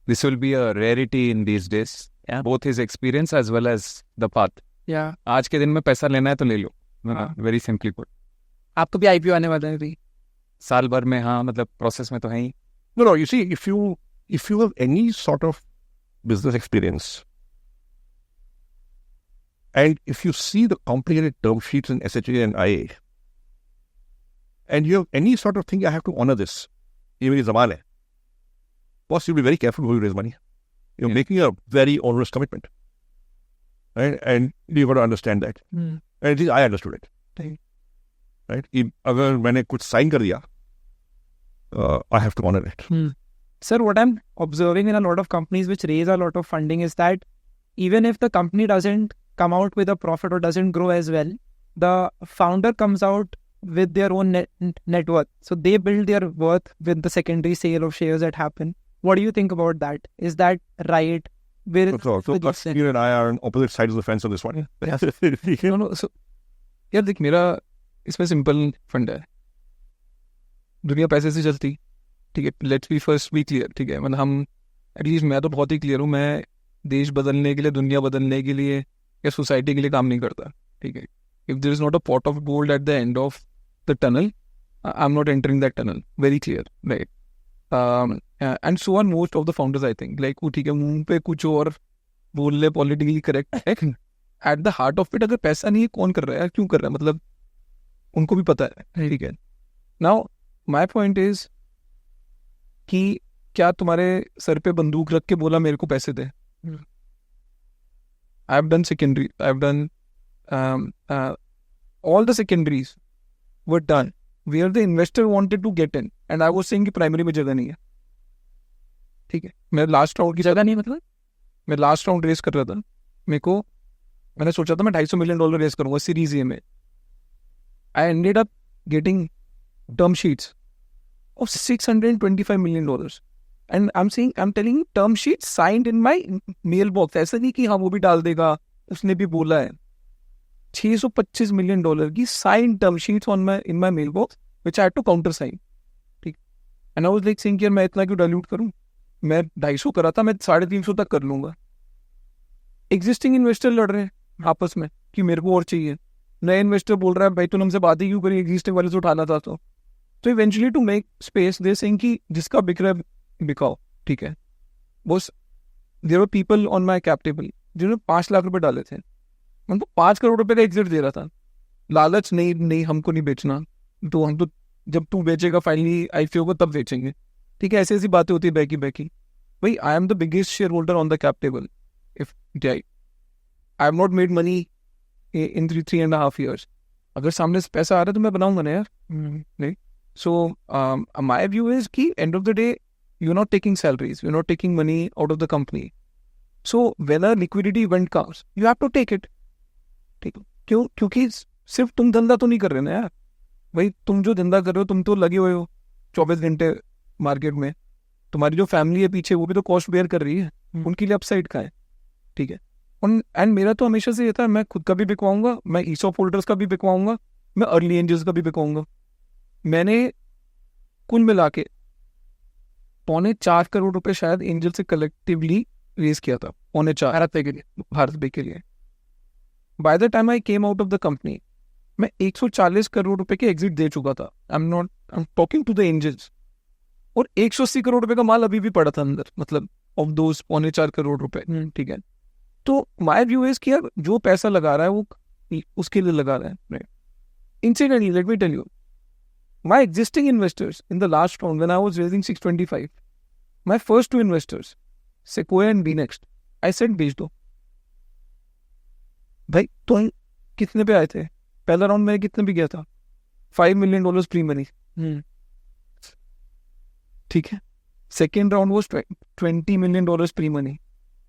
This will be a rarity in these days. Yeah. Both his experience as well as the path. Yeah. आज के दिन में पैसा लेना है तो ले लो. Very simply put. आपको भी IPO आने वाला है अभी? साल भर में हाँ, मतलब प्रोसेस में तो है ही. No, you see, if you have any sort of business experience, and if you see the complicated term sheets in SHA and IA, and you have any sort of thing, I have to honor this. ये मेरी ज़बान है. Boss, you'll be very careful when you raise money. You're making a very onerous commitment. Right? And you've got to understand that. And at least I understood it. Right? अगर मैंने कुछ sign कर दिया, I have to honor it. Sir, what I'm observing in a lot of companies which raise a lot of funding is that even if the company doesn't come out with a profit or doesn't grow as well, the founder comes out with their own net worth. So they build their worth with the secondary sale of shares that happen. What do you think about that? Is that right? So you and I are on opposite sides of the fence on this one. No. So यार देख, मेरा इसमें simple fund है. दुनिया पैसे से चलती, ठीक है. Let's be first be clear, ठीक है. मतलब हम एटलीस्ट मैं तो बहुत ही क्लियर हूँ. मैं देश बदलने के लिए, दुनिया बदलने के लिए या सोसाइटी के लिए काम नहीं करता, ठीक है. If there is not a pot of gold at the end of the tunnel, I am not entering that tunnel. Very clear, right. And so are most of the founders, I think. Like वो ठीक है, मुंह पे कुछ और बोल ले, politically correct है. At the heart of it अगर पैसा नहीं है, कौन कर रहा है, क्यों कर रहा है, मतलब उनको भी पता है, ठीक है. नाउ माई पॉइंट इज कि क्या तुम्हारे सर पे बंदूक रख के बोला मेरे को पैसे दे. I have done secondary, I have done all the secondaries were done where the investor wanted to get in and I was saying कि प्राइमरी में जगह नहीं है, ठीक है. मेरे लास्ट राउंड की जगह नहीं है, मतलब मैं लास्ट राउंड रेस कर रहा था. मैंने सोचा था मैं $250 मिलियन रेस करूंगा सीरीज ए में. I ended up getting term sheets of $625 million. And I'm telling you, term sheets signed in my mailbox. ऐसा नहीं कि हाँ वो भी डाल देगा, उसने भी बोला है. $625 million की signed term sheets in my mailbox, which I had to counter sign. ठीक. And I was like saying कि मैं इतना क्यों dilute करूँ? मैं 250 करा था, मैं 350 तक कर लूँगा. Existing investor लड़ रहे हैं आपस में कि मेरे को और चाहिए. नया इन्वेस्टर बोल रहा है भाई तूने हमसे बात ही क्यों करी, एग्जिस्टिंग वाले से उठाना था. तो eventually to make space they saying कि जिसका बिक रहा है बिकाओ, ठीक है. बस there were people on my cap table जिन्होंने 5 लाख रुपए डाले थे. उनको 5 करोड़ रुपए का एग्जिट दे रहा था. लालच नहीं हमको नहीं बेचना, तो हम तो जब तू बेचेगा फाइनली आईपीओ को तब बेचेंगे, ठीक है. ऐसी बातें होती है बैकी भाई. I am the biggest share holder on the cap table. If I have not made money in 3.5 years. अगर सामने से पैसा आ रहा है तो मैं बनाऊंगा ना यार, नहीं. So my view is कि end of the day you're not taking salaries, you're not taking money out of the company. So when a liquidity event comes, you have to take it. ठीक, क्योंकि सिर्फ तुम धंधा तो नहीं कर रहे ना यार भाई. तुम जो धंधा कर रहे हो, तुम तो लगे हुए हो 24 घंटे मार्केट में. तुम्हारी जो फैमिली है पीछे वो भी तो कॉस्ट बेयर कर रही है, उनके लिए अपसाइड का है, ठीक है। एंड मेरा तो हमेशा से ये था, मैं खुद का भी बिकवाऊंगा, मैं ईसॉप होल्डर्स का भी बिकवाऊंगा, मैं अर्ली एंजल्स का भी बिकवाऊंगा। मैंने कुल मिला के 4.25 करोड़ रुपए शायद एंजल से कलेक्टिवली रेज किया था, 4.25 भारत पे के लिए। By the time I came out of the company मैं 140 करोड़ रुपए के एग्जिट दे चुका था। I am talking to the angels. और 180 करोड़ रुपए का माल अभी भी पड़ा था अंदर, मतलब ऑफ दोस 4.25 करोड़ रुपए, ठीक है। तो माय व्यू इज कि यार जो पैसा लगा रहा है वो उसके लिए लगा रहा है, right. Incidentally let me tell you, my existing investors in the last round when I was raising 625, my first 2 investors Sequoia and BEENEXT, I said बेच दो भाई। तो कितने पे आए थे? पहला राउंड में कितने भी गया था? $5 million प्री मनी, ठीक है। सेकेंड राउंड वो $20 million प्री मनी,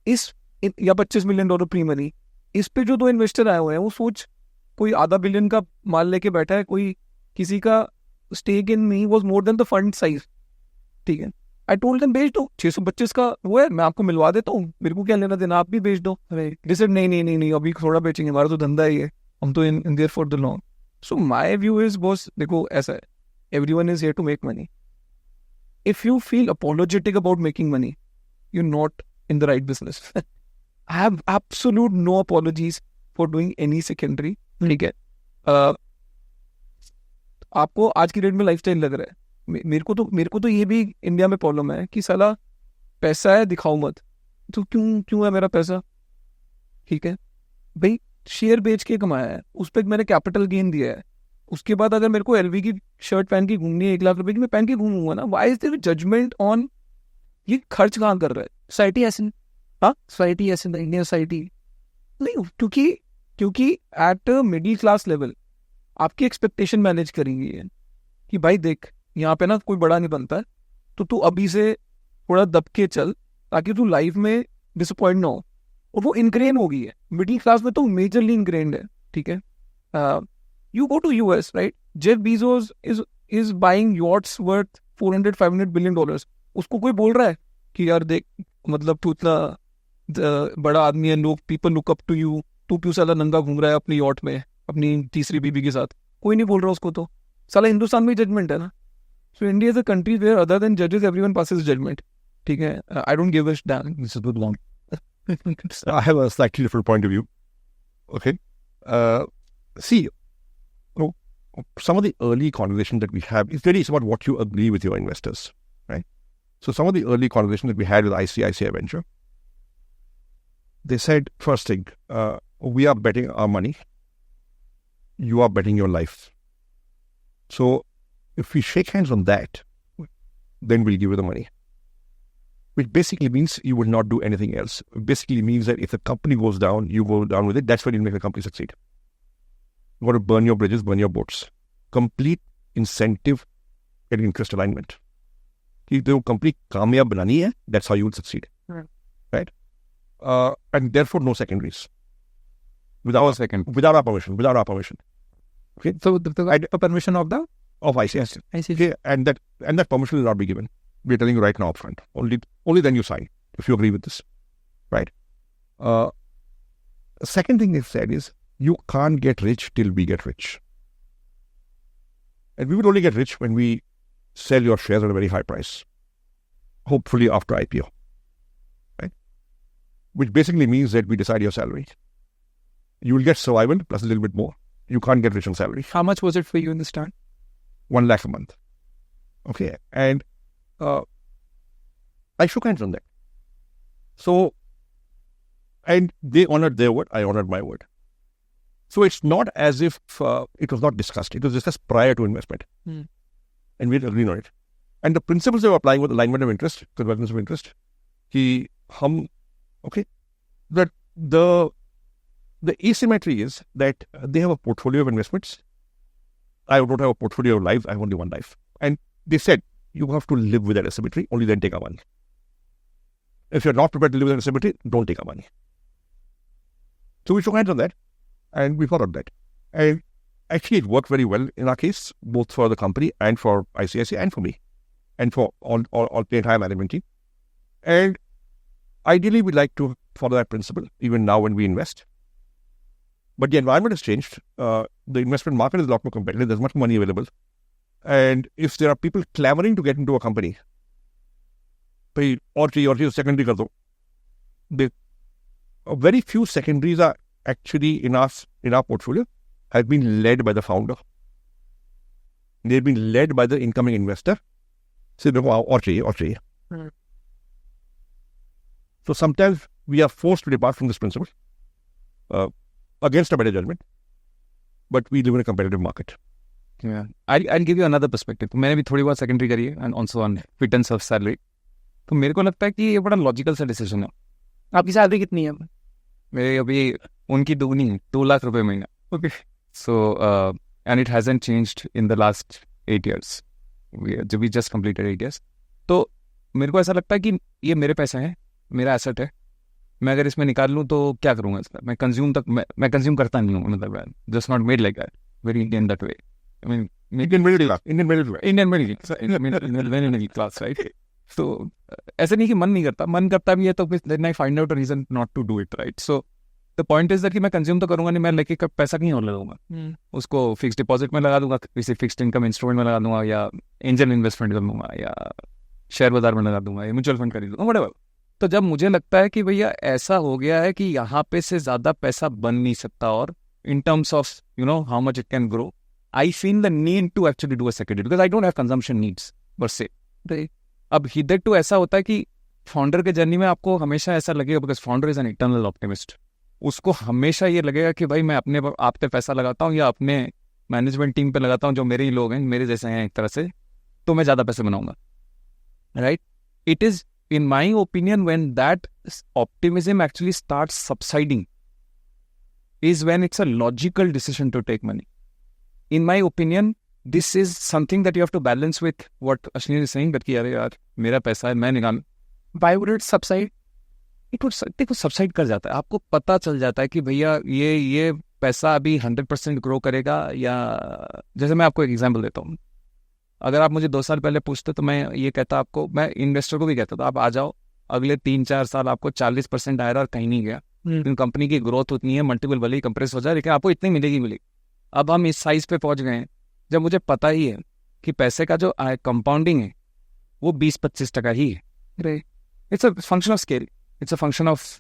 या $25 million प्री मनी। इस पे जो 2 इन्वेस्टर आए हुए हैं वो सोच कोई $500 million का माल लेके बैठा है, कोई किसी का stake in me was more than the fund size, ठीक है। आई टोल्ड देम बेच दो, 625 का वो है, मैं आपको मिलवा देता हूँ, मेरे को क्या लेना देना, आप भी बेच दो। दे सेड नहीं अभी थोड़ा बेचेंगे, हमारा तो धंधा ही है, हम तो in there for the long. So my view is boss, देखो ऐसा है, everyone is here to make money. If you feel apologetic about making money, you're not in the right business. I have absolute no apologies for doing any secondary, ठीक है। आपको आज की date में lifestyle लग रहा है, मेरे को तो ये भी इंडिया में प्रॉब्लम है कि साला पैसा है दिखाओ मत, तो क्यों है मेरा पैसा, ठीक है भाई। शेयर बेच के कमाया है, उस पर मैंने कैपिटल गेन दिया है। उसके बाद अगर मेरे को एलवी की शर्ट पहन के घूमनी है 1 लाख रुपए की, मैं पहन के घूमूंगा ना। Why is there judgement on ये खर्च कहाँ कर रहा है? सोसाइटी ऐसे, हाँ सोसाइटी ऐसे, इंडियन सोसाइटी नहीं, क्योंकि एट मिडिल क्लास लेवल आपकी एक्सपेक्टेशन मैनेज करेंगी है कि भाई देख यहाँ पे ना कोई बड़ा नहीं बनता है, तो तू अभी से थोड़ा दब के चल ताकि तू लाइफ में डिसअपॉइंट ना हो। और वो इनग्रेन हो गई है मिडिल क्लास में, तो मेजरली इनग्रेन्ड है, ठीक है। You go to US, right? Jeff Bezos is buying yachts worth $400-500 billion. उसको कोई बोल रहा है कि यार देख, मतलब तू इतना बड़ा आदमी है, लोग people look up to you, तू क्यों साला नंगा घूम रहा है अपनी yacht में अपनी तीसरी बीबी के साथ? कोई नहीं बोल रहा उसको, तो साला हिंदुस्तान में जजमेंट है ना। So India is a country where other than judges everyone passes judgment, ठीक है। I don't give a damn. This is too long. I have a slightly different point of view. Okay. See, some of the early conversations that we have, it's really about what you agree with your investors, right? So some of the early conversations that we had with ICICI Venture, they said, first thing, we are betting our money. You are betting your life. So if we shake hands on that, then we'll give you the money. Which basically means you will not do anything else. It basically means that if the company goes down, you go down with it. That's when you make the company succeed. You got to burn your bridges, burn your boats. Complete incentive and interest alignment. कि जो company कामयाब बनानी है, that's how you will succeed. Right? And therefore no secondaries. Without our permission. Okay? So the permission of the ICICI. Okay? And that permission will not be given. We're telling you right now upfront. Only then you sign, if you agree with this. Right? The second thing they said is, you can't get rich till we get rich. And we would only get rich when we sell your shares at a very high price. Hopefully after IPO. Right? Which basically means that we decide your salary. You will get survival plus a little bit more. You can't get rich on salary. How much was it for you in the start? 1 lakh a month. Okay. And I shook hands on that. So, and they honored their word, I honored my word. So it's not as if it was not discussed. It was discussed prior to investment. And we had agreed on it. And the principles they were applying were alignment of interest, convergence of interest. That the asymmetry is that they have a portfolio of investments. I don't have a portfolio of lives. I have only one life. And they said, you have to live with that asymmetry, only then take our money. If you're not prepared to live with that asymmetry, don't take our money. So we shook hands on that. And we followed that. And actually it worked very well in our case, both for the company and for ICICI and for me. and for all the entire management team. And ideally, we like to follow that principle even now when we invest. But the environment has changed. The investment market is a lot more competitive. There's much money available. And if there are people clamoring to get into a company, or secondary kar do, very few secondaries are actually in our portfolio have been led by the founder. They've been led by the incoming investor. So, so sometimes we are forced to depart from this principle against a better judgment. But we live in a competitive market. Yeah. I'll give you another perspective. मैंने भी थोड़ी बहुत secondary करी है and also on fit and self salary. तो मेरे को लगता है कि ये बड़ा लॉजिकल सा डिसीजन है. आपकी सैलरी कितनी है? मेरे अभी उनकी दुगनी है, 2 लाख रुपए महीना. Okay. So and it hasn't changed in the last 8 years. We just completed 8 years. तो मेरे को ऐसा लगता है कि ये मेरे पैसे हैं, मेरा एसेट है. मैं अगर इसमें निकाल लूँ तो क्या करूँगा इसका? मैं कंज्यूम करता नहीं हूँ. मतलब just not made like that. Very Indian that way. I mean, Indian middle class, right? So ऐसे नहीं कि मन करता भी है तो then I find out a reason not to do it, right? So the point is that कि मैं कंज्यूम तो करूँगा नहीं, मैं लेके पैसा कहीं और लगाऊंगा. उसको फिक्स डिपॉजिट में लगा दूंगा, किसी फिक्स्ड इनकम इंस्ट्रूमेंट में लगा दूंगा, या एंजल इन्वेस्टमेंट कर दूंगा, या शेयर बाजार में लगा दूंगा, या म्यूचुअल फंड खरीद लूंगा, whatever. तो जब मुझे लगता है कि भैया ऐसा हो गया है कि यहाँ पे से ज़्यादा पैसा बन नहीं सकता, और in terms of how much it can grow, I feel the need to actually do a secondary because I don't have consumption needs per se. अब hitherto ऐसा होता है कि फाउंडर के जर्नी में आपको हमेशा ऐसा लगेगा, because founder is an eternal optimist. उसको हमेशा ये लगेगा कि भाई मैं अपने आप पे पैसा लगाता हूँ या अपने मैनेजमेंट टीम पे लगाता हूँ जो मेरे ही लोग हैं, मेरे जैसे हैं एक तरह से, तो मैं ज़्यादा पैसे बनाऊंगा, right? It is in my opinion when that optimism actually starts subsiding is when it's a logical decision to take money. In my opinion, this is something that you have to balance with what Ashneer is saying, that कि अरे यार मेरा पैसा है, मैं निकाल. Why would it subside? It would देखो subside कर जाता है. आपको पता चल जाता है कि भैया ये पैसा अभी 100% ग्रो करेगा, या जैसे मैं आपको एक एग्जांपल देता हूँ. अगर आप मुझे 2 साल पहले पूछते तो मैं ये कहता आपको, मैं इन्वेस्टर को भी कहता था आप आ जाओ, अगले 3-4 साल आपको 40% IRR कहीं नहीं गया. कंपनी की ग्रोथ उतनी है, मल्टीपल भले ही कंप्रेस हो जाए, लेकिन आपको इतनी मिलेगी. अब हम इस साइज पे पहुंच गए हैं जब मुझे पता ही है कि पैसे का जो कंपाउंडिंग है वो 20-25% ही है. It's a function of scale. It's a function of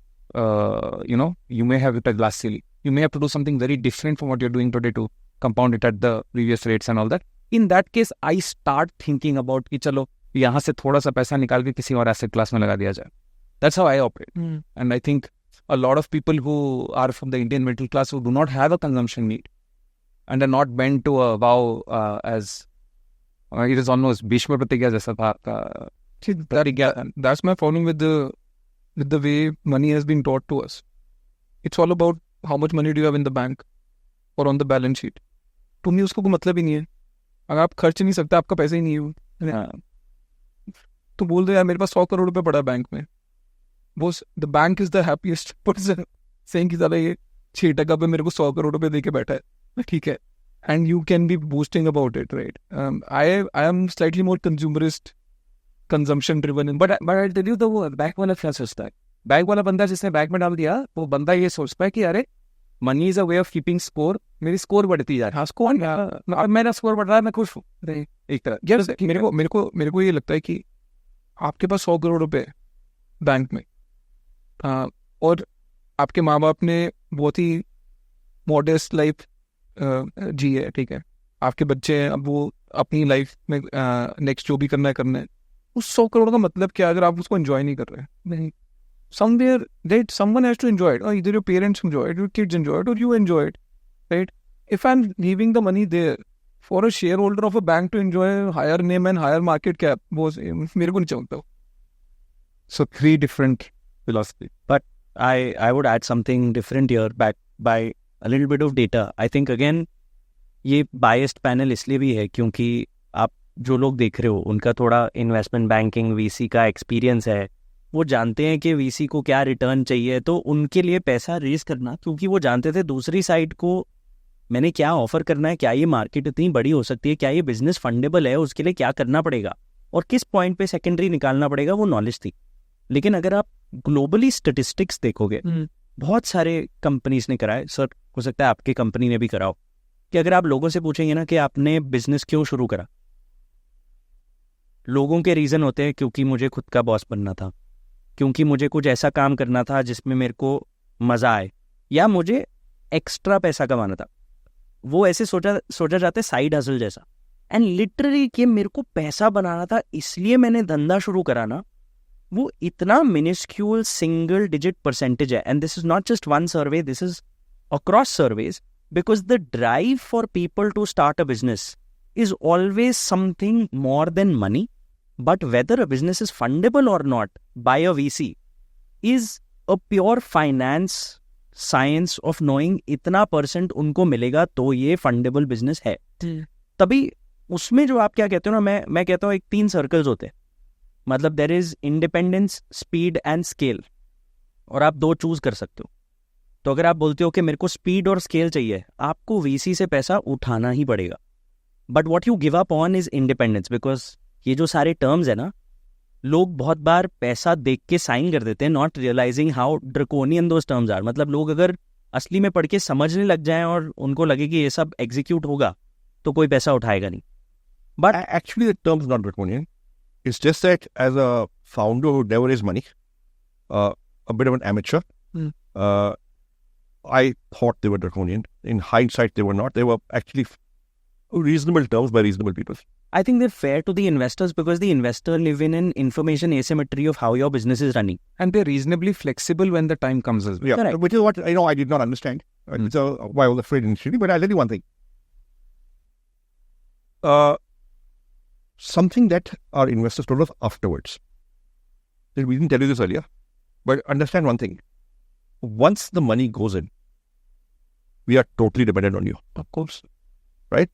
you may have it a glass ceiling. You may have to do something very different from what you're doing today to compound it at the previous rates and all that. In that case, I start thinking about कि चलो यहाँ से थोड़ा सा पैसा निकाल के किसी और एसेट क्लास में लगा दिया जाए. That's how I operate. And I think a lot of people who are from the Indian middle class who do not have a consumption need and are not bent to a vow as it is almost Bhishma Pratigya jaisa tha aapka. That's my problem with the way money has been taught to us. It's all about how much money do you have in the bank or on the balance sheet. तुम्हें उसको कोई मतलब ही नहीं है. अगर आप खर्च नहीं सकते, आपका पैसा ही नहीं है वो, तो बोल दो यार मेरे पास 100 करोड़ रुपए पड़ा है बैंक में. वो the bank is the happiest person saying कि ज़्यादा ये 6% पे मेरे को 100 करोड़ रुपए दे के बैठा है, ठीक है. And you can be boosting about it, right? I am slightly more consumerist, consumption driven. But I tell you, तो वो बैंक वाला क्या सोचता है? बैंक वाला बंदा जिसने बैंक में डाल दिया, वो बंदा ये सोचता है कि अरे money is a way of keeping score, मेरी स्कोर बढ़ती जा रही है. हाँ, स्कोर मेरा स्कोर बढ़ रहा है, मैं खुश हूँ एक तरह. यार मेरे को ये लगता है कि आपके पास 100 करोड़ रुपए बैंक में, और आपके माँ बाप ने बहुत ही मॉडेस्ट लाइफ जी है, ठीक है. आपके बच्चे हैं, अब वो अपनी लाइफ में नेक्स्ट जो भी करना है. उस 100 करोड़ का मतलब क्या अगर आप उसको एंजॉय नहीं कर रहे हैं? नहीं. Somewhere that someone has to enjoy it, or either your parents enjoy it, your kids enjoy it, or you enjoy it, right? If I'm leaving the money there for a shareholder of a bank to enjoy higher name and higher market cap, वो मेरे को नहीं चमकता. So 3 different philosophy. But I would add something different here, backed by a little bit of data. I think again ये biased panel इसलिए भी है क्योंकि आप जो लोग देख रहे हो उनका थोड़ा इन्वेस्टमेंट बैंकिंग VC का एक्सपीरियंस है. वो जानते हैं कि VC को क्या रिटर्न चाहिए, तो उनके लिए पैसा रेज करना, क्योंकि वो जानते थे दूसरी साइड को मैंने क्या ऑफर करना है, क्या ये मार्केट इतनी बड़ी हो सकती है, क्या ये बिजनेस फंडेबल है, उसके लिए क्या करना पड़ेगा. और किस पॉइंट पे सेकेंडरी निकालना पड़ेगा वो नॉलेज थी। लेकिन अगर आप ग्लोबली स्टेटिस्टिक्स देखोगे, बहुत सारे कंपनीज ने कराए, सर हो सकता है आपकी कंपनी ने भी कराओ, कि अगर आप लोगों से पूछेंगे ना कि आपने बिजनेस क्यों शुरू करा, लोगों के रीज़न होते हैं क्योंकि मुझे खुद का बॉस बनना था, क्योंकि मुझे कुछ ऐसा काम करना था जिसमें मेरे को मज़ा आए, या मुझे एक्स्ट्रा पैसा कमाना था। वो ऐसे सोचा जाता है साइड हसल जैसा। एंड लिटरली कि मेरे को पैसा बनाना था इसलिए मैंने धंधा शुरू करा ना, वो इतना मिनिस्क्यूल सिंगल डिजिट परसेंटेज है। And this is not just one survey, this is across surveys, because the drive for people to start a business is always something more than money, but whether a business is fundable or not by a VC is a pure finance science of knowing इतना percent उनको मिलेगा तो ये fundable business है। तभी उसमें जो आप क्या कहते हो ना, मैं कहता हूँ एक 3 सर्कल्स होते हैं, मतलब there is independence, speed and scale, और आप 2 चूज कर सकते हो। तो अगर आप बोलते हो कि मेरे को स्पीड और स्केल चाहिए, आपको VC से पैसा उठाना ही पड़ेगा। But what you give up on is independence, because ये जो सारे टर्म्स है ना, लोग बहुत बार पैसा देख के साइन कर देते हैं, not realizing how draconian those terms are. मतलब लोग अगर असली में पढ़ के समझने लग जाएं और उनको लगे कि ये सब एग्जीक्यूट होगा तो कोई पैसा उठाएगा नहीं। But actually, the term is not draconian. It's just that as a founder who never raised money, a bit of an amateur, I thought they were draconian. In hindsight, they were not. They were actually reasonable terms by reasonable people. I think they're fair to the investors because the investor live in an information asymmetry of how your business is running. And they're reasonably flexible when the time comes as well. Yeah, Correct. which is what I did not understand. So why I was afraid initially. But I'll tell you one thing. Something that our investors told us afterwards. We didn't tell you this earlier, but understand one thing. Once the money goes in, we are totally dependent on you. Of course. Right?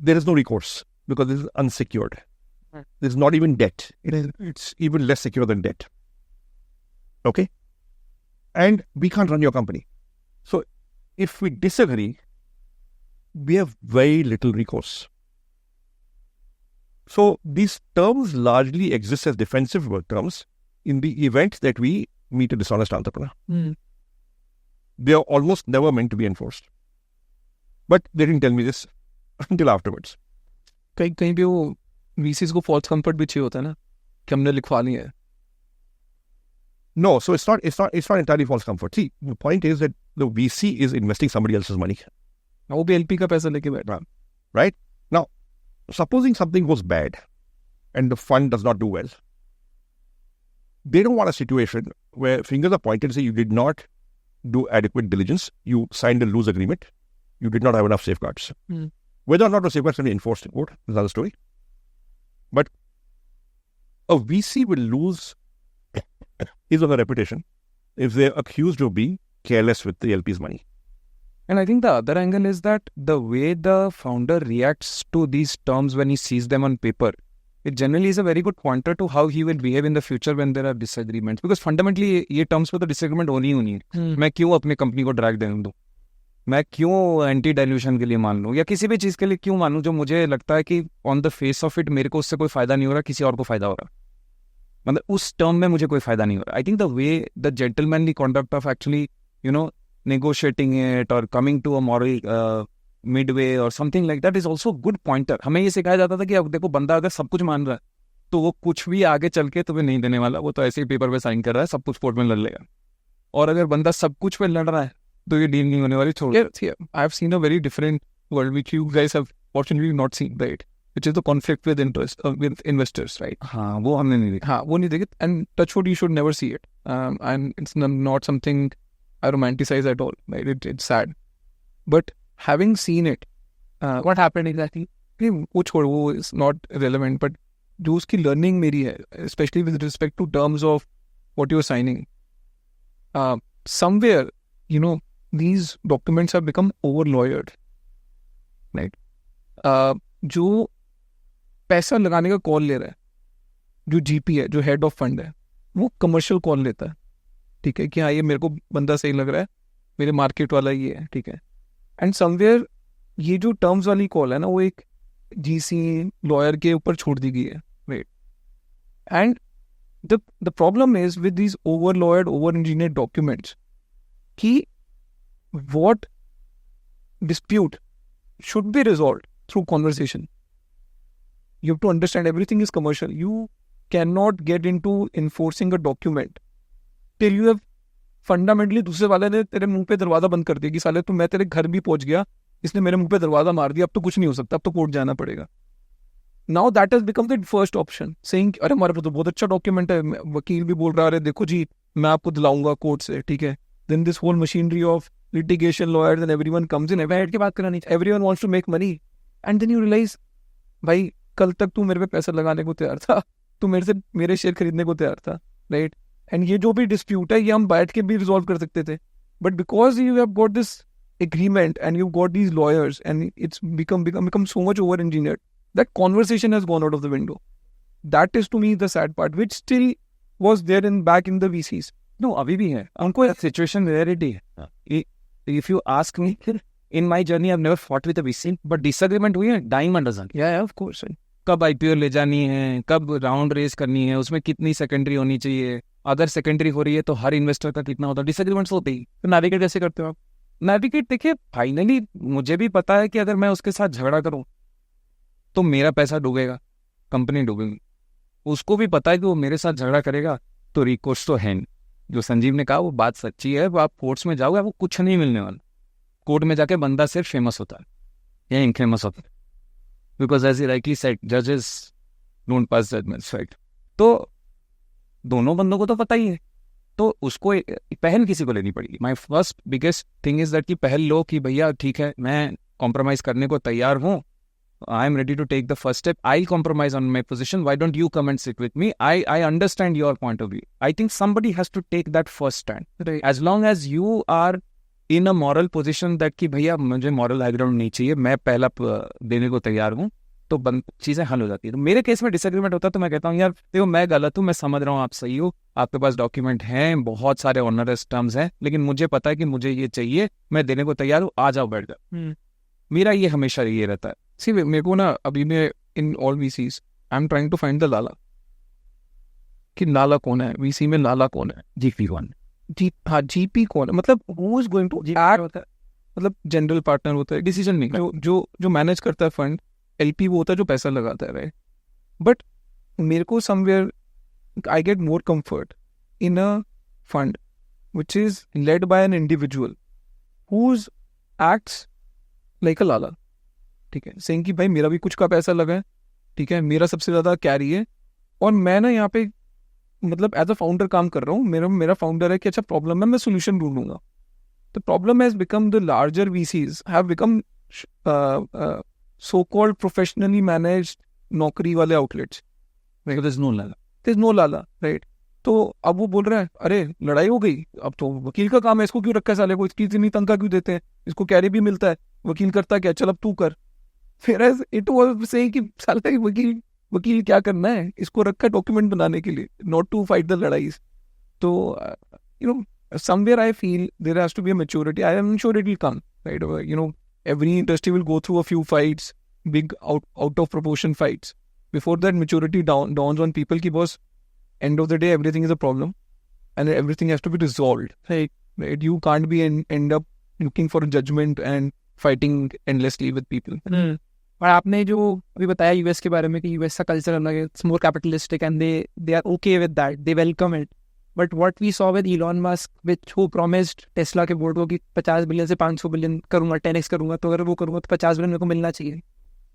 There is no recourse because this is unsecured. There's not even debt. It's even less secure than debt. Okay? And we can't run your company. So if we disagree, we have very little recourse. So these terms largely exist as defensive terms in the event that we meet a dishonest entrepreneur. They are almost never meant to be enforced. But they didn't tell me this until afterwards. कहीं पे वो VCs को false comfort भी चाहिए होता है ना कि हमने लिखवा लिया है। No, so it's not entirely false comfort. See, the point is that the VC is investing somebody else's money. वो भी LP का पैसा लेके बैठ रहा है। Right? Now, supposing something goes bad and the fund does not do well, they don't want a situation where fingers are pointed and say you did not do adequate diligence, you signed a loose agreement, you did not have enough safeguards. Whether or not the safeguards can be enforced in court is another story. But a VC will lose his or her reputation if they're accused of being careless with the LP's money. And I think the other angle is that the way the founder reacts to these terms when he sees them on paper, it generally is a very good pointer to how he will behave in the future when there are disagreements. Because fundamentally, ये terms पे तो disagreement होनी है। मैं क्यों अपनी company को drag देने दूँ? मैं क्यों एंटी डाइल्यूशन के लिए मान लूँ या किसी भी चीज़ के लिए क्यों मानूँ जो मुझे लगता है कि on the face of it मेरे को उससे कोई फायदा नहीं हो रहा, किसी और को फायदा हो रहा, मतलब उस टर्म में मुझे कोई फायदा नहीं हो रहा। I think the way the gentlemanly conduct of actually negotiating it or coming to a moral midway or something like that is also good pointer. हमें ये सिखाया जाता था कि अब देखो बंदा अगर सब कुछ मान रहा है तो वो कुछ भी आगे चल के तुम्हें नहीं देने वाला, वो तो ऐसे ही पेपर पे साइन कर रहा है, सब कुछ कोर्ट में लड़ लेगा। और अगर बंदा सब कुछ पे लड़ रहा है तो ये डील नहीं होने वाली। छोड़ I have seen a very different world which you guys have fortunately not seen, right? Which is the conflict with interest with investors, right? हाँ, वो हमने नहीं देखा। हाँ, वो नहीं देखा। And touch wood, you should never see it. And it's not something I romanticize at all, right? It's sad. But having seen it, what happened exactly? वो छोड़, वो is not relevant. But जो उसकी learning मेरी है, especially with respect to terms of what you're signing, somewhere, these documents have become over-lawyered, right? जो पैसा लगाने का कॉल ले रहा है, जो GP है, जो हेड ऑफ फंड है, वो कमर्शियल कॉल लेता है, ठीक है, कि हाँ ये मेरे को बंदा सही लग रहा है, मेरे मार्केट वाला ये है, ठीक है। एंड समवेयर ये जो टर्म्स वाली कॉल है ना, वो एक GC लॉयर के ऊपर छोड़ दी गई है, right? And the problem is with these over lawyered, over engineered documents कि what dispute should be resolved through conversation. You have to understand everything is commercial. You cannot get into enforcing a document till you have fundamentally दूसरे वाले ने तेरे मुंह पे दरवाजा बंद कर दिया कि साले तो मैं तेरे घर भी पहुंच गया, इसने मेरे मुंह पे दरवाजा मार दिया, अब तो कुछ नहीं हो सकता, अब तो कोर्ट जाना पड़ेगा. Now that has become the first option, saying अरे हमारे पास तो बहुत अच्छा डॉक्यूमेंट है, वकील भी बोल रहा है देखो जी मैं आपको दिलाऊंगा कोर्ट से, ठीक है. Then this whole machinery of litigation lawyers and everyone comes in, बैठ के बात करानी चाहिए. Everyone wants to make money, and then you realize भाई कल तक तू मेरे पे पैसा लगाने को तैयार था, तू मेरे से मेरे शेयर खरीदने को तैयार था, राइट? एंड ये जो भी डिस्प्यूट है ये हम बैठ के भी रिजॉल्व कर सकते थे, but because you have got this agreement and you've got these lawyers and it's become so much over engineered that conversation has gone out of the window. That is to me the sad part, which still was there back in the VCs. No, अभी भी है. उनको situation reality है. If you ask me, in my journey I've never fought with a VC, but disagreement हुई है dime dozen. Yeah, of course. कब IPO ले जानी है, कब राउंड रेस करनी है, उसमें कितनी सेकेंडरी होनी चाहिए, अगर सेकेंडरी हो रही है तो हर इन्वेस्टर का कितना होता है, डिसएग्रीमेंट्स होते ही. तो नेविगेट कैसे करते हो आप? नेविगेट देखिए, फाइनली मुझे भी पता है कि अगर मैं उसके साथ झगड़ा करूं तो मेरा पैसा डूबेगा, कंपनी डूबेगी. उसको भी पता है कि वो मेरे साथ झगड़ा करेगा तो रिकोर्स तो है नहीं. जो संजीव ने कहा वो बात सच्ची है. वो आप कोर्ट्स में जाओगे आपको कुछ नहीं मिलने वाला. कोर्ट में जाके बंदा सिर्फ फेमस होता है या इनफेमस होता है, because as he rightly said जजेस डोंट पास जजमेंट्स, राइट? तो दोनों बंदों को तो पता ही है, तो उसको पहल किसी को लेनी पड़ेगी. My first biggest thing is that कि पहल लो कि भैया ठीक है मैं कॉम्प्रोमाइज करने को तैयार हूँ, I am ready to take the first step, I compromise on my position, why don't you come and sit with me, I understand your point of view. I think somebody has to take that first stand. As long as you are in a moral position that कि भैया मुझे moral background नहीं चाहिए, मैं पहला देने को तैयार हूँ, तो चीज़ें हल हो जाती है. तो मेरे केस में डिसएग्रीमेंट होता है तो मैं कहता हूँ यार देखो मैं गलत हूँ, मैं समझ रहा हूँ आप सही हो, आपके पास डॉक्यूमेंट हैं, बहुत सारे ऑनरस टर्म्स हैं, लेकिन मुझे पता है कि मुझे ये चाहिए, मैं देने को तैयार हूँ, आ जाओ बैठ जाओ. मेरा ये हमेशा ये रहता है. सी मेरे को ना अभी मैं in all VCs I am trying to find the लाला, कि लाला कौन है VC में, लाला कौन है, GP कौन, हाँ GP कौन है, मतलब who is going to act, मतलब जनरल पार्टनर होता है, डिसीजन मेकर, जो मैनेज करता है फंड. LP वो होता है जो पैसा लगाता है, राइट? बट मेरे को somewhere I get more comfort in a fund which is led by an individual whose acts like a lala, ठीक है, सेइंग कि भाई मेरा भी कुछ का पैसा लगा है, ठीक है, मेरा सबसे ज़्यादा कैरी है, और मैं ना यहाँ पे मतलब एज अ फाउंडर काम कर रहा हूँ. मेरा फाउंडर है कि अच्छा प्रॉब्लम है, मैं सोल्यूशन ढूंढूंगा. The problem has become the larger VCs have become so-called professionally managed नौकरी वाले outlets. there's no lala. There's no lala, right? तो अब वो बोल रहा है अरे लड़ाई हो गई, अब तो वकील का काम है, इसको क्यों रखा है साले को, इसकी इतनी तनख्वाह क्यों देते हैं, इसको कैरी भी मिलता है, वकील करता क्या, चल अब तू कर. फिर इट वाज सेइंग कि साला वकील क्या करना है, इसको रखा डॉक्यूमेंट बनाने के लिए, नॉट टू फाइट द लड़ाई. तो you know somewhere I feel there has to be a maturity. I am sure it will come, right? You know every industry will go through a few fights, big out of proportion fights. Before that maturity dawns on people ki boss, end of the day everything is a problem and everything has to be resolved. Right? You can't be end up looking for a judgment and fighting endlessly with people. और आपने जो अभी बताया US के बारे में कि US का कल्चर अलग है, it's more capitalistic and they are okay with that, they welcome it. But what we saw with Elon Musk which who promised Tesla के बोर्ड को कि 50 बिलियन से 500 बिलियन करूंगा, 10x करूंगा, तो अगर वो करूंगा तो 50 बिलियन मेरे को मिलना चाहिए,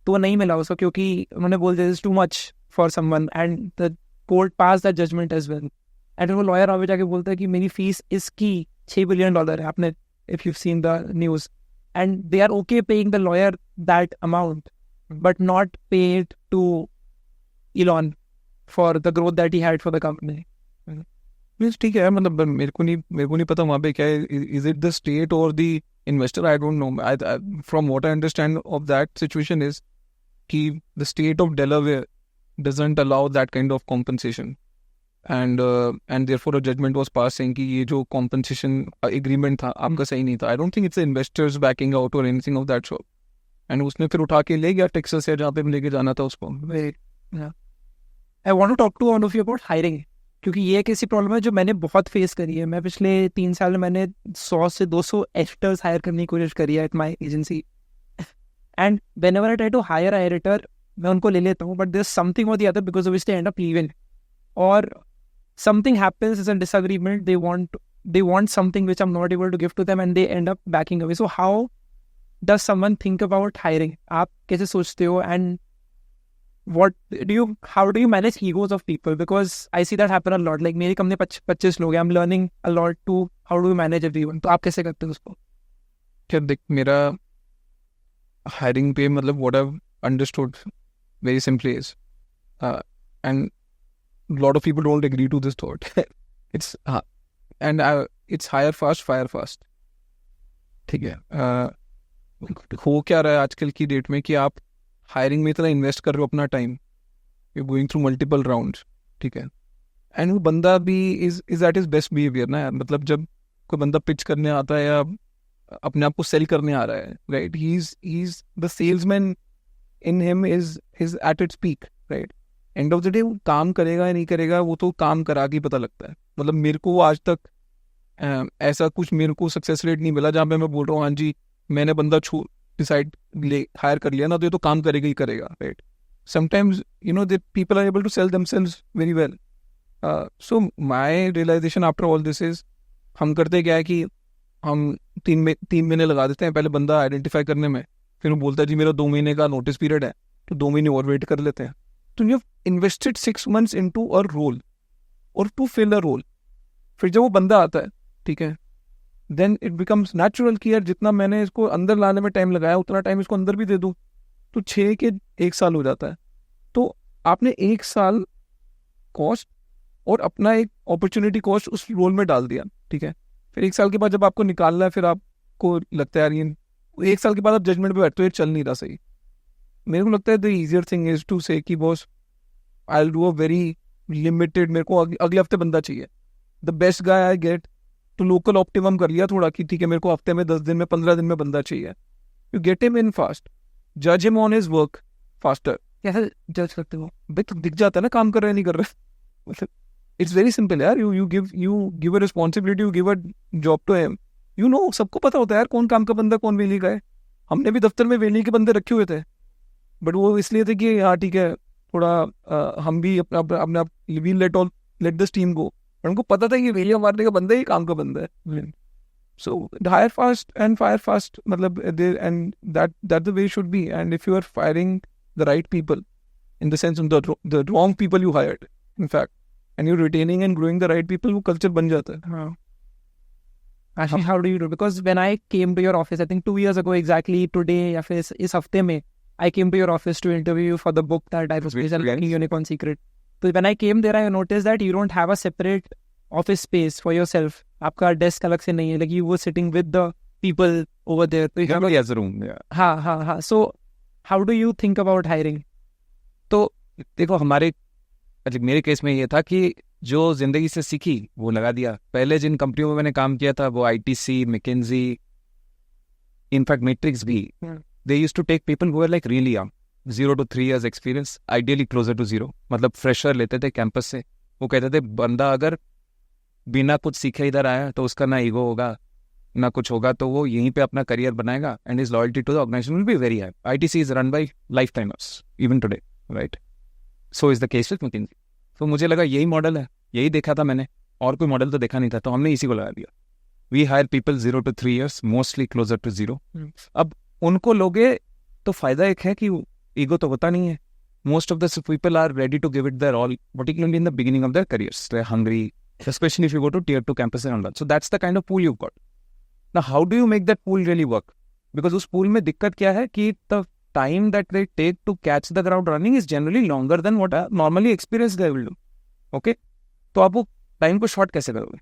तो वो नहीं मिला उसको, क्योंकि उन्होंने बोल दिया is too much for someone and the court pass that judgement as well. And वो लॉयर आगे जाके बोलता है कि मेरी फीस इसकी $6 बिलियन है, आपने if you seen the news, and they are okay paying the lawyer that amount but not paid to Elon for the growth that he had for the company. ठीक है, मतलब मेरे को नहीं पता वहाँ पे क्या है, इज इट द स्टेट और the investor, I don't know. From what I understand of that situation is कि the state of Delaware doesn't allow that kind of compensation, and therefore a judgment was pass saying कि ये जो compensation agreement था आपका सही नहीं था. I don't think it's investors backing out और anything of that sort. And उसने फिर उठा के ले गया टेक्सास या जहाँ पे लेके जाना था उसको. I want to talk to all of you about hiring, क्योंकि ये एक ऐसी प्रॉब्लम है जो मैंने बहुत फेस करी है. मैं पिछले 3 साल में मैंने 100 से 200 एडिटर्स हायर करने की कोशिश करी है at my agency. And whenever I try to hire I editor, मैं उनको ले लेता हूँ, बट देयर समथिंग और the other because of which they end up leaving, और something happens is a disagreement, they want something which I'm not able to give to them and they end up backing away. So how does someone think about hiring? आप कैसे सोचते हो, and how do you manage egos of people? Because I see that happen a lot. Like मेरी company 25 लोग हैं, I'm learning a lot too. How do you manage everyone? तो आप कैसे करते हो उसको? क्या देख, मेरा हायरिंग पे मतलब what I've understood very simply is and a lot of people don't agree to this thought. It's it's hire fast, fire fast. ठीक है. हो क्या रहा है आजकल की डेट में कि आप हायरिंग में इतना इन्वेस्ट कर रहे हो अपना time, you going through multiple rounds, ठीक है, एंड वो बंदा भी is at his best behaviour ना यार. मतलब जब कोई बंदा पिच करने आता है या अपने आप को सेल करने आ रहा है, right, he is the salesman in him is at its peak, right. And of the day वो काम करेगा या नहीं करेगा वो तो काम करा के ही पता लगता है. मतलब मेरे को आज तक ऐसा कुछ मेरे को सक्सेस रेट नहीं मिला जहाँ पे मैं बोल रहा हूँ हाँ जी मैंने बंदा डिसाइड हायर कर लिया ना तो ये तो काम करेगा ही करेगा, right. Sometimes you know the people are able to sell themselves very well. So my realisation after all this is, हम करते क्या है कि हम 3 महीने लगा देते हैं पहले बंदा आइडेंटिफाई करने में, फिर वो बोलता है जी मेरा 2 महीने का नोटिस पीरियड है तो 2 महीने और वेट कर लेते हैं. तो you invested 6 months into a role और टू फिल अ रोल. फिर जब वो बंदा आता है, ठीक है, देन इट बिकम्स नेचुरल कि यार जितना मैंने इसको अंदर लाने में टाइम लगाया उतना टाइम इसको अंदर भी दे दूँ, तो 6 के 1 साल हो जाता है. तो आपने 1 साल कॉस्ट और अपना एक अपॉर्चुनिटी कॉस्ट उस रोल में डाल दिया, ठीक है. फिर 1 साल के बाद जब आपको निकालना है फिर आपको लगता है यार ये 1 साल के बाद आप जजमेंट पे बैठते हो ये चल नहीं रहा सही. मेरे को लगता है the easier thing is to say कि boss I will do a very limited, मेरे को अगले हफ्ते बंदा चाहिए, the best guy I get. तो लोकल ऑप्टिमम कर लिया थोड़ा कि ठीक है मेरे को हफ्ते में 10 दिन में 15 दिन में बंदा चाहिए. You get him in fast, जज him on his work faster. कैसे जज करते हो? भाई तो दिख जाता है ना काम कर रहा है नहीं कर रहा है. मतलब इट्स वेरी सिंपल यार. You give a responsibility, you give a job to him. You know सबको पता होता है यार कौन काम का बंदा कौन वेली का है. हमने भी दफ्तर में वेली के बंदे रखे हुए थे, बट वो इसलिए थे कि हाँ ठीक है थोड़ा हम भी अपने वी लेट दिस टीम गो. और उनको पता था कि वेलिया मारने का बंदा ही काम का बंदा है. So hire fast and fire fast, मतलब and that the way should be. And if you are firing the right people in the sense the wrong people you hired in fact and you retaining and growing the right people, वो culture बन जाता है. हाँ. Actually, how do you do? Because when I came to your office, I think 2 years ago exactly today, या फिर इस हफ्ते में, I came to your office to interview you for the book that I was presenting, Unicorn Secret. So when I came there, I noticed that you don't have a separate office space for yourself. आपका desk अलग से नहीं है. Like you were sitting with the people over there. So you have as a room, yeah. हाँ. So how do you think about hiring? तो देखो मेरे case में ये था कि जो जिंदगी से सीखी वो लगा दिया. पहले जिन कंपनियों में मैंने काम किया था वो ITC, McKinsey, इनफैक्ट मैट्रिक्स भी, they used to take people who were like really young, 0 to 3 years experience, ideally closer to 0. मतलब फ्रेशर लेते थे कैंपस से. वो कहते थे बंदा अगर बिना कुछ सीखे इधर आया तो उसका ना ईगो होगा ना कुछ होगा, तो वो यहीं पे अपना करियर बनाएगा and his loyalty to the organisation will be very high. ITC is run by life timers even today, right. So is the case with McKinsey. तो मुझे लगा यही मॉडल है, यही देखा था मैंने, और कोई मॉडल तो देखा नहीं था, तो हमने इसी को लगा दिया. We hire people 0 to 3 years, mostly closer to 0. अब उनको लोगे तो फायदा एक है कि ईगो तो होता नहीं है. Most of the people are ready to give it their all, particularly in the beginning of their careers. They're hungry, especially if you go to tier 2 campuses and all that. So that's the kind of pool you've got. Now how do you make that pool really work? Because उस pool में दिक्कत क्या है कि the time that they take to catch the crowd running is generally longer than what a normally experienced guy will do. Okay? तो आप वो time को शॉर्ट कैसे करोगे?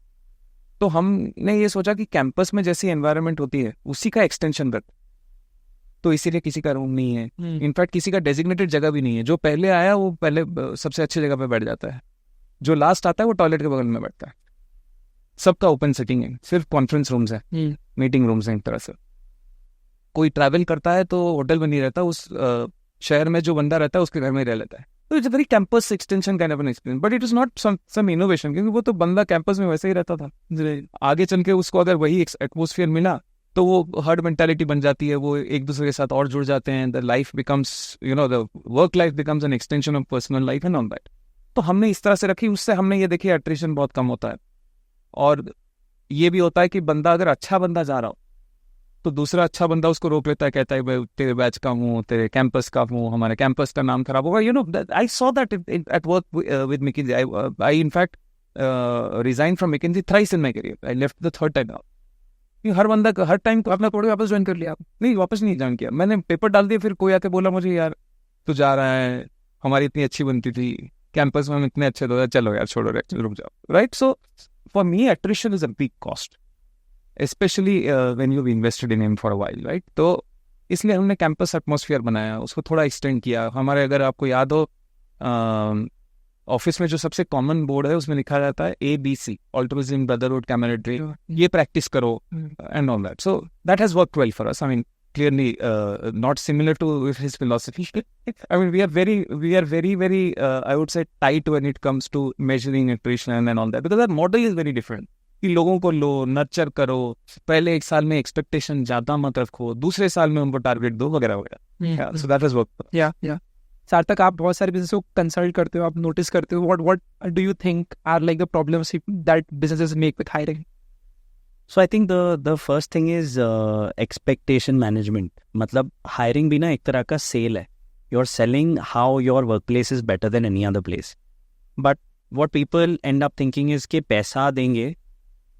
तो हमने ये सोचा कि कैंपस में जैसी एनवायरनमेंट होती है उसी का एक्सटेंशन कर. तो इसीलिए किसी का रूम नहीं है, इनफैक्ट किसी का डेजिग्नेटेड जगह भी नहीं है. जो पहले आया वो पहले सबसे अच्छी जगह पे बैठ जाता है, जो लास्ट आता है वो टॉयलेट के बगल में बैठता है. सबका ओपन सिटिंग है, सिर्फ कॉन्फ्रेंस रूम्स है, मीटिंग रूम्स हैं एक तरह से. कोई ट्रैवल करता है तो होटल में नहीं रहता, उस शहर में जो बंदा रहता है उसके घर में ही रह लेता है. तो it's very campus extension kind of an experience, but it is not some innovation, क्योंकि वो तो बंदा कैंपस में वैसे ही रहता था. आगे चल के उसको अगर वही एटमोसफियर मिला तो वो हर्ड मेंटालिटी बन जाती है, वो एक दूसरे के साथ और जुड़ जाते हैं. The life becomes, the work life becomes an extension of personal life and all that. तो हमने इस तरह से रखी, उससे हमने ये देखी एट्रिशन बहुत कम होता है. और ये भी होता है कि बंदा अगर अच्छा बंदा जा रहा हो तो दूसरा अच्छा बंदा उसको रोक लेता है, कहता है भाई तेरे बैच का हूँ, तेरे कैंपस का हूँ, हमारे कैंपस का नाम खराब होगा. I saw that at work with McKinsey. I in fact resign from McKinsey thrice in my career. I left the third time now. हर बंदा हर टाइम अपना पढ़े वापस ज्वाइन कर लिया. नहीं, वापस नहीं ज्वाइन किया, मैंने पेपर डाल दिया. फिर कोई आके बोला मुझे, यार तू जा रहा है, हमारी इतनी अच्छी बनती थी कैंपस में, हम इतने अच्छे थे, चलो यार छोड़ो, रुक जाओ. Right. So for me attrition is a big cost, especially when you've invested in him for a while, right? तो इसलिए हमने कैंपस एटमॉस्फेयर बनाया, उसको थोड़ा एक्सटेंड किया. हमारे, अगर आपको याद हो, ऑफिस में जो सबसे कॉमन बोर्ड है उसमें लिखा जाता है ABC, ऑल्ट्रुइज्म, ब्रदरहुड, कैमरेडरी. ये प्रैक्टिस करो and all that. So that has worked well for us. I mean clearly not similar to his philosophy. I mean, we are very I would say tight when it comes to measuring attrition and all that, because our model is very different. कि लोगों को लो, nurture करो, पहले एक साल में expectation ज्यादा मत रखो, दूसरे साल में उनको टारगेट दो, वगैरह वगैरह. So that was work. या सार्थक, आप बहुत सारे बिजनेस को कंसल्ट करते हो, आप नोटिस करते हो, what do you think are like the problems that businesses make with hiring? So I think the first thing is expectation management. मतलब hiring भी ना एक तरह का sale है. You're selling how your workplace is better than any other place. But what people end up thinking is कि पैसा देंगे,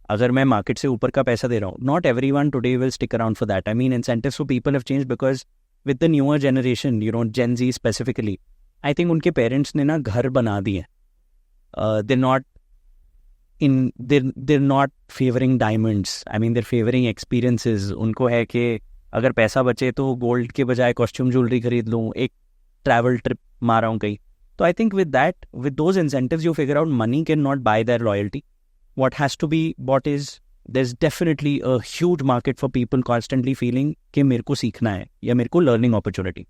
अगर मैं मार्केट से ऊपर का पैसा दे रहा हूँ. Not everyone today will stick around for that. I mean, incentives for people have changed because with the newer generation, Gen Z specifically, I think उनके parents ने ना घर बना दिए. They're not favoring diamonds. I mean, they're favoring experiences. उनको है कि अगर पैसा बचे तो गोल्ड के बजाय कॉस्ट्यूम ज्वेलरी खरीद लूँ, एक ट्रैवल ट्रिप मारा हूँ कहीं. तो I think with those incentives, you figure out money cannot buy their loyalty. What has to be bought is, there's definitely a huge market for people constantly feeling कि मेरे को सीखना है या मेरे को learning opportunity.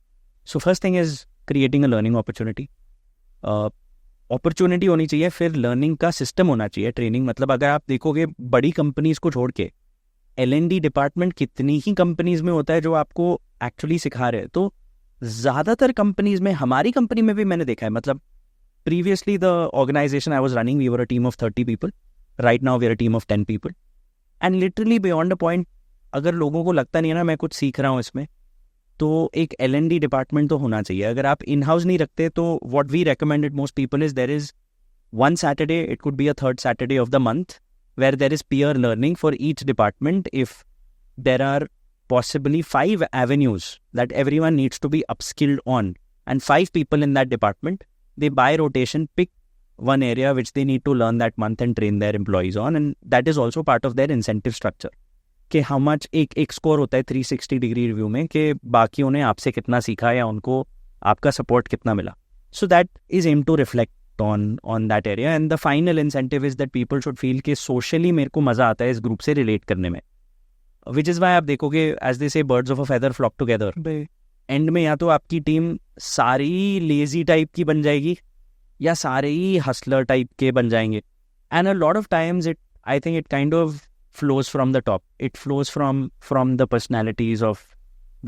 So first thing is creating a learning opportunity. Opportunity होनी चाहिए, फिर लर्निंग का सिस्टम होना चाहिए. ट्रेनिंग मतलब अगर आप देखोगे बड़ी कंपनीज को छोड़ के L&D डिपार्टमेंट कितनी ही कंपनीज में होता है जो आपको एक्चुअली सिखा रहे हैं. तो ज़्यादातर कंपनीज में, हमारी कंपनी में भी मैंने देखा है, मतलब previously the organisation I was running, we were a team of 30 people. Right now we are a team of 10 people. And literally beyond a point, अगर लोगों को लगता नहीं है ना मैं कुछ सीख रहा हूँ इसमें, तो एक L&D डिपार्टमेंट तो होना चाहिए. अगर आप इन हाउस नहीं रखते तो what we recommended most people is there is one Saturday, it could be a third Saturday of the month, where there is peer learning for each department. If there are possibly 5 avenues that everyone needs to be upskilled on, and 5 people in that department, they by rotation pick one area which they need to learn that month and train their employees on, and that is also part of their incentive structure. कि how much एक score होता है 360 degree review में कि बाकियों ने आपसे कितना सीखा या उनको आपका सपोर्ट कितना मिला. So that is aimed to reflect on that area, and the final incentive is that people should feel कि socially मेरे को मजा आता है इस ग्रुप से रिलेट करने में. Which is why आप देखोगे as they say birds of a feather flock together. And में या तो आपकी टीम सारी लेजी टाइप की बन जाएगी या सारे ही हसलर टाइप के बन जाएंगे. And a lot of times it, I think it kind of flows from the top. It flows from the personalities of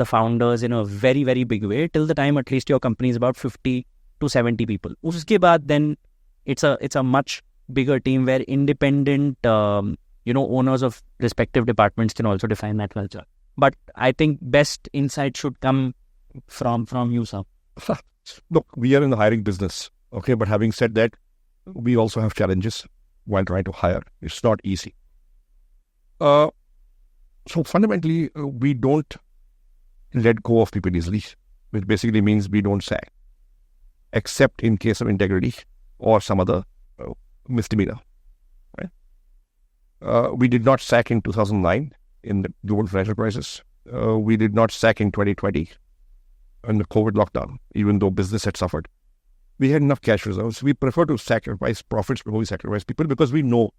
the founders in a very, very big way, till the time at least your company is about 50 to 70 people. Uske baad, then it's a much bigger team where independent owners of respective departments can also define that culture. But I think best insight should come from you, sir. Look, we are in the hiring business, okay? But having said that, we also have challenges while trying to hire. It's not easy. So fundamentally, we don't let go of people easily, which basically means we don't sack, except in case of integrity or some other misdemeanor. Right? We did not sack in 2009 in the global financial crisis. We did not sack in 2020 in the COVID lockdown, even though business had suffered. We had enough cash reserves. We prefer to sacrifice profits before we sacrifice people, because we know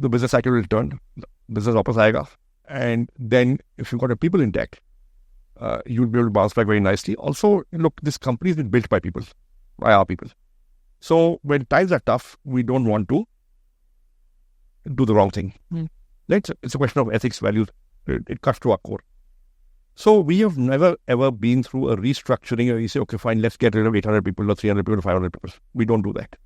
the business cycle will turn, business वापस आएगा, and then if you've got a people intact, you'll be able to bounce back very nicely. Also, look, this company has been built by people, by our people. So when times are tough, we don't want to do the wrong thing. Right? It's a question of ethics, values. It cuts to our core. So we have never ever been through a restructuring where we say, okay, fine, let's get rid of 800 people or 300 people or 500 people. We don't do that.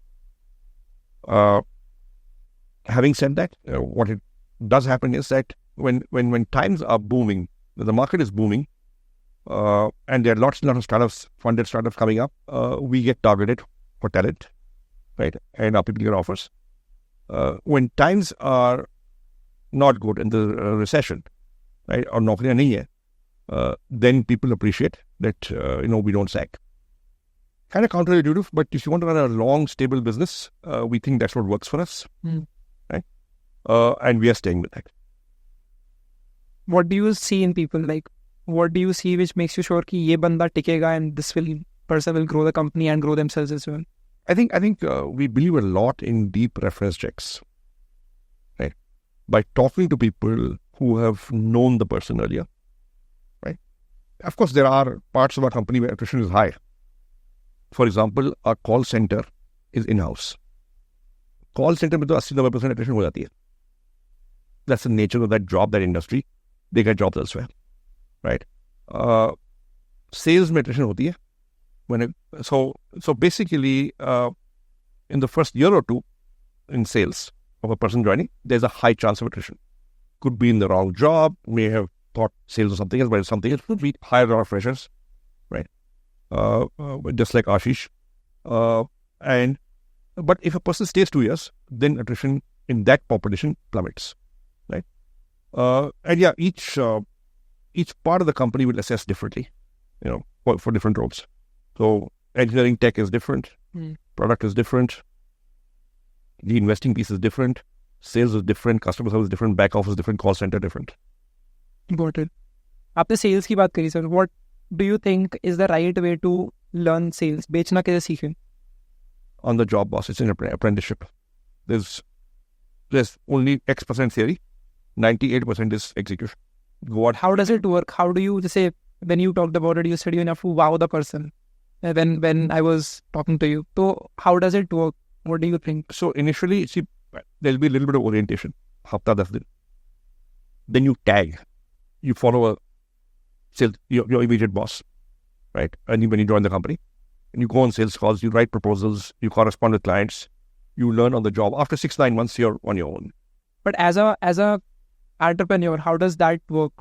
Having said that, what it does happen is that when times are booming, the market is booming, and there are lots and lots of startups, funded startups coming up, we get targeted for talent, right? And our people get offers. When times are not good in the recession, right, or naukriyan nahi hai, then people appreciate that we don't sack. Kind of counterintuitive, but if you want to run a long, stable business, we think that's what works for us, right? And we are staying with that. What do you see in people? Like, what do you see which makes you sure कि ये बंदा टिकेगा and this person will grow the company and grow themselves as well? I think we believe a lot in deep reference checks, right? By talking to people who have known the person earlier, right? Of course, there are parts of our company where attrition is high. For example, our call center is in-house. Call center में तो 80-90% attrition हो जाती है. That's the nature of that job, that industry. They get jobs elsewhere, right? Sales में attrition होती है. So basically, in the first year or two in sales of a person joining, there's a high chance of attrition. Could be in the wrong job, may have thought sales or something else, but it's something else. Could be higher number of freshers, right? Just like Ashish. But if a person stays 2 years, then attrition in that population plummets, right? And yeah, each part of the company will assess differently, for different roles. So engineering tech is different, product is different, the investing piece is different, sales is different, customer service is different, back office is different, call center different. Got it. आपने sales की बात करी sir. What do you think is the right way to learn sales? बेचना कैसे सीखें? On the job, boss. It's an apprenticeship. There's only X% theory, 98% is execution. How does it work? How do you say, when you talked about it, you said you have to wow the person when I was talking to you. So how does it work? What do you think? So initially, see, there'll be a little bit of orientation. Hafta 10 din. Then you tag. You follow your immediate boss, right? And when you join the company, and you go on sales calls, you write proposals, you correspond with clients, you learn on the job. After 6-9 months, you're on your own. But as a entrepreneur, how does that work?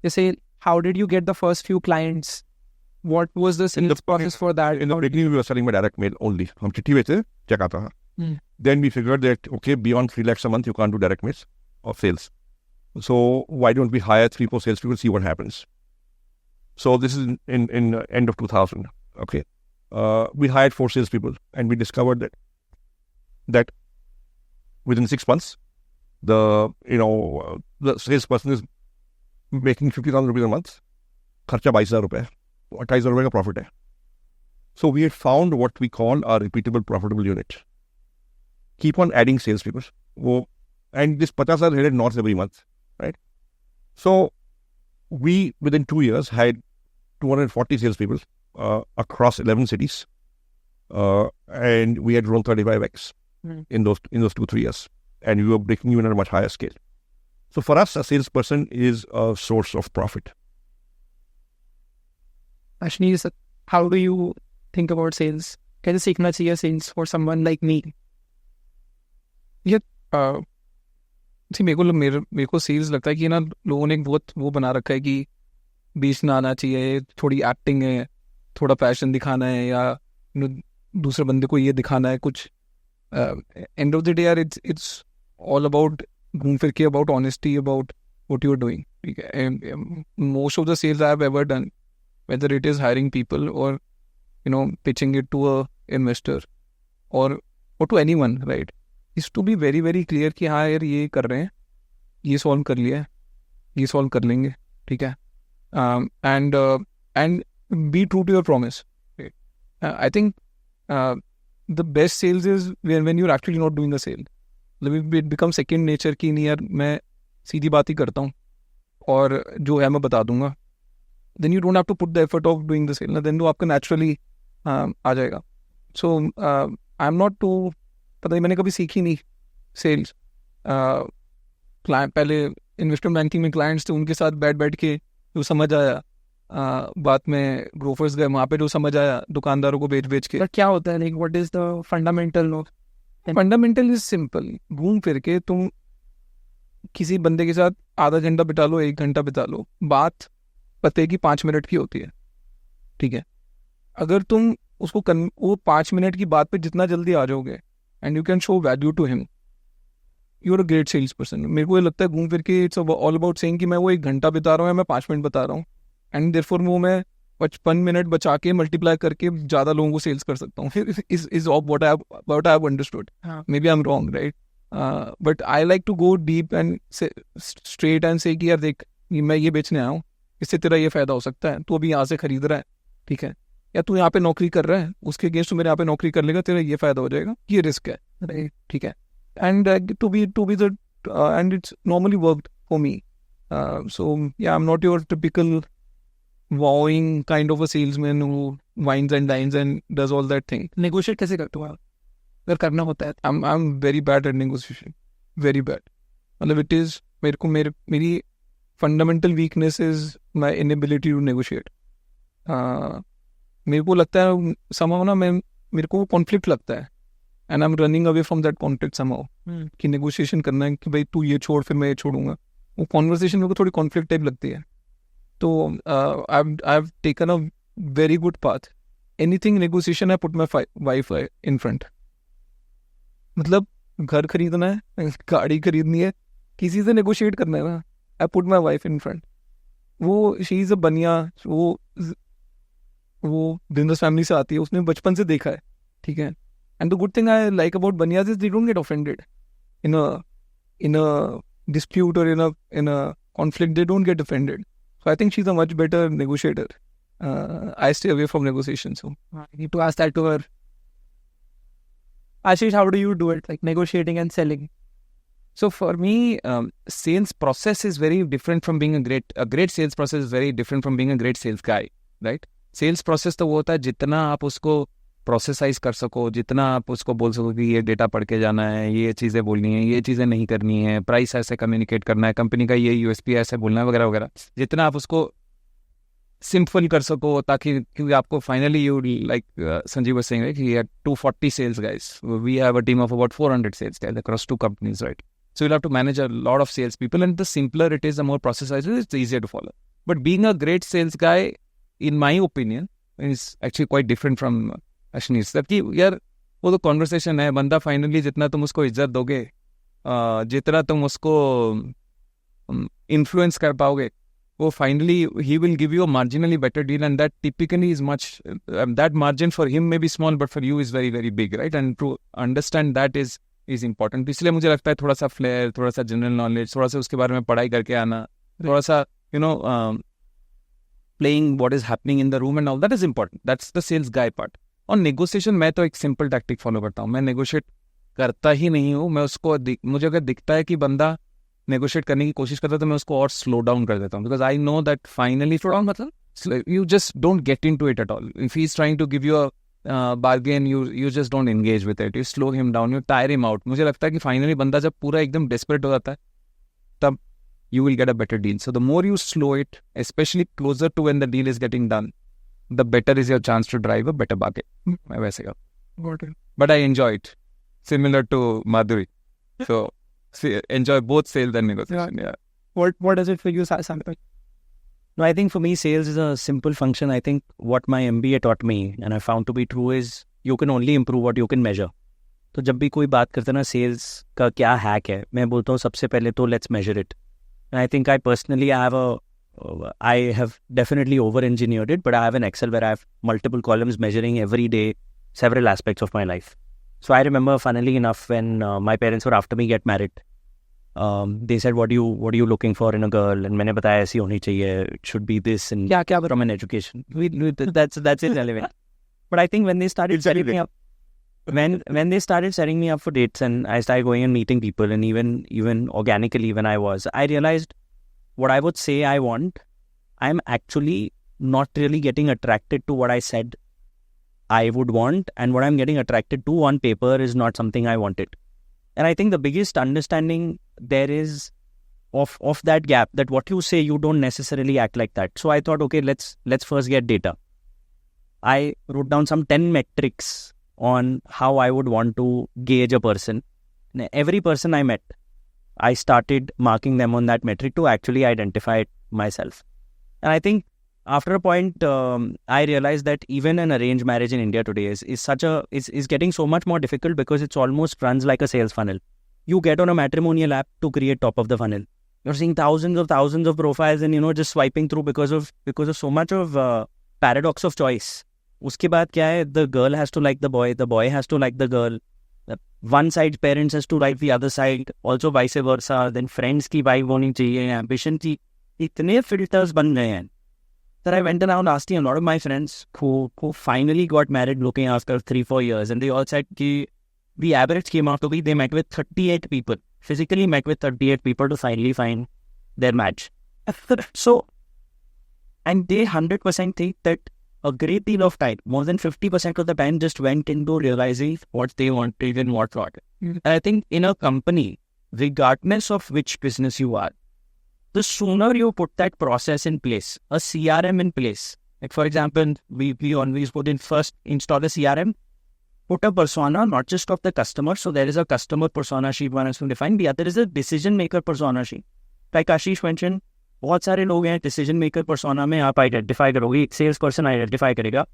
You say, how did you get the first few clients? What was the sales process for that? In the beginning, we were selling by direct mail only. हम चिट्ठी भेजते check आता था. Then we figured that, okay, beyond 3 lakhs a month, you can't do direct mails of sales. So why don't we hire 3-4 salespeople, see what happens? So this is in end of 2000. Okay. We hired 4 salespeople, and we discovered that within 6 months, the salesperson is making 50,000 rupees a month. खर्चा 22,000 रुपए, 28,000 रुपए का profit है. So we had found what we call our repeatable profitable unit. Keep on adding salespeople. And this 50,000 headed north every month, right? So we, within 2 years, had 240 salespeople across 11 cities, and we had grown 35x in those 2-3 years, and we were breaking even at a much higher scale. So for us, a salesperson is a source of profit. Ashni, how do you think about sales? कैसे सीखना चाहिए sales for someone like me? मेरे को sales लगता है कि ना लोगों ने एक बहुत वो बना रखा है कि बेचना आना चाहिए, थोड़ी एक्टिंग है, थोड़ा पैशन दिखाना है, या दूसरे बंदे को ये दिखाना है कुछ. एंड ऑफ द डे यार, इट्स ऑल अबाउट घूम फिर के about honesty, about what you are doing. ठीक है. Most of the sales I have ever done, whether it is hiring people or pitching it to a investor or to anyone, right, is to be very very clear कि हाँ यार ये कर रहे हैं, ये सॉल्व कर लिया है, ये सॉल्व कर लेंगे, ठीक है. And be true to your promise. Right? I think the best sales is when you're actually not doing the sale. It becomes second nature कि नहीं यार मैं सीधी बात ही करता हूँ और जो है मैं बता दूंगा, then you don't have to put the effort of doing the sale, then तो आपका naturally आ जाएगा. So I'm not too, पता नहीं, मैंने कभी सीखी नहीं सेल्स. क्लाइंट पहले इन्वेस्टमेंट बैंकिंग में क्लाइंट्स थे, उनके साथ बैठ के जो समझ आया, बाद में ग्रोफर्स गए, वहाँ पे जो समझ आया दुकानदारों को बेच के. But क्या होता है, like what is the fundamental of fundamental is simple. घूम फिर के तुम किसी बंदे के साथ आधा घंटा बिता लो, 1 घंटा बिता लो, बात पते की 5 मिनट की होती है, ठीक है. अगर तुम उसको वो 5 मिनट की बात पे जितना जल्दी आ जाओगे and you can show value to him, you are a great sales person. मेरे को ये लगता है घूम फिर के इट्स ऑल अबाउट सेइंग कि मैं वो 1 घंटा बिता रहा हूँ या मैं 5 मिनट बता रहा हूँ, एंड देयरफॉर वो मैं 55 मिनट बचा के मल्टीप्लाई करके ज़्यादा लोगों को सेल्स कर सकता हूँ. Is what I have understood. Maybe I am wrong, right? But I like to go deep and straight and say कि यार देख, मैं ये बेचने आया हूँ, इससे तेरा ये फायदा हो सकता है, तू अभी यहाँ से खरीद रहा है, ठीक है, या तू यहाँ पे नौकरी कर रहा है, उसके अगेंस्ट तू मेरे यहाँ पे नौकरी कर लेगा, तेरा ये फायदा हो जाएगा, ये रिस्क है, राइट? ठीक है. And to be the end it's normally worked for me. So yeah I am not your typical wowing kind of a salesman who wines and dines and does all that thing. negotiate कैसे करते हो आप अगर करना होता है? I'm very bad at negotiation, very bad. मतलब it is मेरी fundamental weakness is my inability to negotiate. मेरे को लगता है somehow ना, मेरे को conflict लगता है and I'm running away from that conflict somehow. कि negotiation करना है कि भाई तू ये छोड़ फिर मैं ये छोड़ूंगा, वो conversation मेरे को थोड़ी conflict type लगती है. तो I've taken a very good path. Anything negotiation, I put my wife in front. मतलब घर खरीदना है, गाड़ी खरीदनी है, किसी से नेगोशिएट करना है ना, I put my wife in front. वो she is a बनिया, वो बिजनेस फैमिली से आती है, उसने बचपन से देखा है, ठीक है. And the good thing I like about Banias is they don't get offended in a dispute or in a conflict. They don't get offended. So I think she's a much better negotiator. I stay away from negotiation. So I need to ask that to her. Ashish, how do you do it, like negotiating and selling? So for me, sales process is very different from being a great sales process is very different from being a great sales guy, right? Sales process तो वो होता है जितना आप उसको प्रोसेसाइज कर सको, जितना आप उसको बोल सको कि ये डेटा पढ़ के जाना है, ये चीज़ें बोलनी है, ये चीज़ें नहीं करनी है, प्राइस ऐसे कम्युनिकेट करना है, कंपनी का ये यूएसपी ऐसे बोलना है, वगैरह वगैरह. जितना आप उसको सिंपल कर सको, ताकि क्योंकि आपको finally you like Sanjeev was saying कि 240 sales guys, we have a team of about 400 sales guys across 2 companies, right? So you'll have to manage a lot of sales people, and the simpler it is, the more processized it is, it's easier to follow. But being a great sales guy, in my opinion, is actually quite different from Ashnis. That कि यार वो तो conversation है, बंदा finally जितना तुम उसको इज्जत दोगे, जितना तुम उसको इन्फ्लुएंस कर पाओगे, वो finally he will give you a marginally better deal, and that typically is much, that margin for him may be small but for you is very very big, right? And to understand that is important. इसलिए मुझे लगता है थोड़ा सा flare, थोड़ा सा general knowledge, थोड़ा सा उसके बारे में पढ़ाई करके आना, थोड़ा सा playing what is happening in the room and all, that is important. That's the sales guy part. और नेगोशिएशन मैं तो एक सिंपल टैक्टिक फॉलो करता हूँ, मैं नेगोशिएट करता ही नहीं हूँ. मैं उसको मुझे अगर दिखता है कि बंदा नेगोशिएट करने की कोशिश करता है तो मैं उसको और स्लो डाउन कर देता हूँ, because I know that finally slow down मतलब you just don't get into it at all. If he is trying to give you a bargain, you just don't engage with it, you slow him down, you tire him out. मुझे लगता है कि finally बंदा जब पूरा एकदम desperate हो जाता है तब you will get a better deal. So the more you slow it, especially closer to when the deal is getting done, the better is your chance to drive a better bargain. मैं वैसे का. Got it. But I enjoy it. Similar to Madhuri. So enjoy both sales and negotiation. Yeah. What does it for you, Sampath? No, I think for me, sales is a simple function. I think what my MBA taught me, and I found to be true, is you can only improve what you can measure. तो जब भी कोई बात करते हैं ना sales का क्या हैक है, मैं बोलता हूँ सबसे पहले तो let's measure it. And I think I personally I have definitely over-engineered it, but I have an Excel where I have multiple columns measuring every day several aspects of my life. So I remember, funnily enough, when my parents were after me get married, they said, "What are you looking for in a girl?" And मैंने बताया ऐसी होनी चाहिए, it should be this, and क्या from an education. That's irrelevant. But I think when they started setting me up, when they started setting me up for dates, and I started going and meeting people, and even organically when I realized what I would say I want, I'm actually not really getting attracted to what I said I would want, and what I'm getting attracted to on paper is not something I wanted. And I think the biggest understanding there is of that gap, that what you say, you don't necessarily act like that. So I thought, okay, let's first get data. I wrote down some 10 metrics on how I would want to gauge a person. And every person I met, I started marking them on that metric to actually identify it myself. And I think after a point, I realized that even an arranged marriage in India today is getting so much more difficult because it's almost runs like a sales funnel. You get on a matrimonial app to create top of the funnel. You're seeing thousands of profiles and just swiping through because of so much of paradox of choice. Uske baad kya hai? The girl has to like the boy has to like the girl. One side parents has to like the other side, also vice versa. Then friends की vibe होनी चाहिए, ambition की, इतने filters बन गए हैं that I went around asking a lot of my friends who finally got married looking after 3-4 years, and they all said कि the average came out to be they met with 38 people, physically met with 38 people to finally find their match. So, and they 100% think that a great deal of time, more than 50% of the time, just went into realizing what they wanted and what not. And I think in a company, regardless of which business you are, the sooner you put that process in place, a CRM in place. Like for example, we always put in first install a CRM, put a persona, not just of the customer. So there is a customer persona sheet one has to define. The other is a decision maker persona sheet. Like Ashish mentioned, बहुत सारे लोग हैं decision maker persona में आप identify करोगे, एक sales person identify करेगा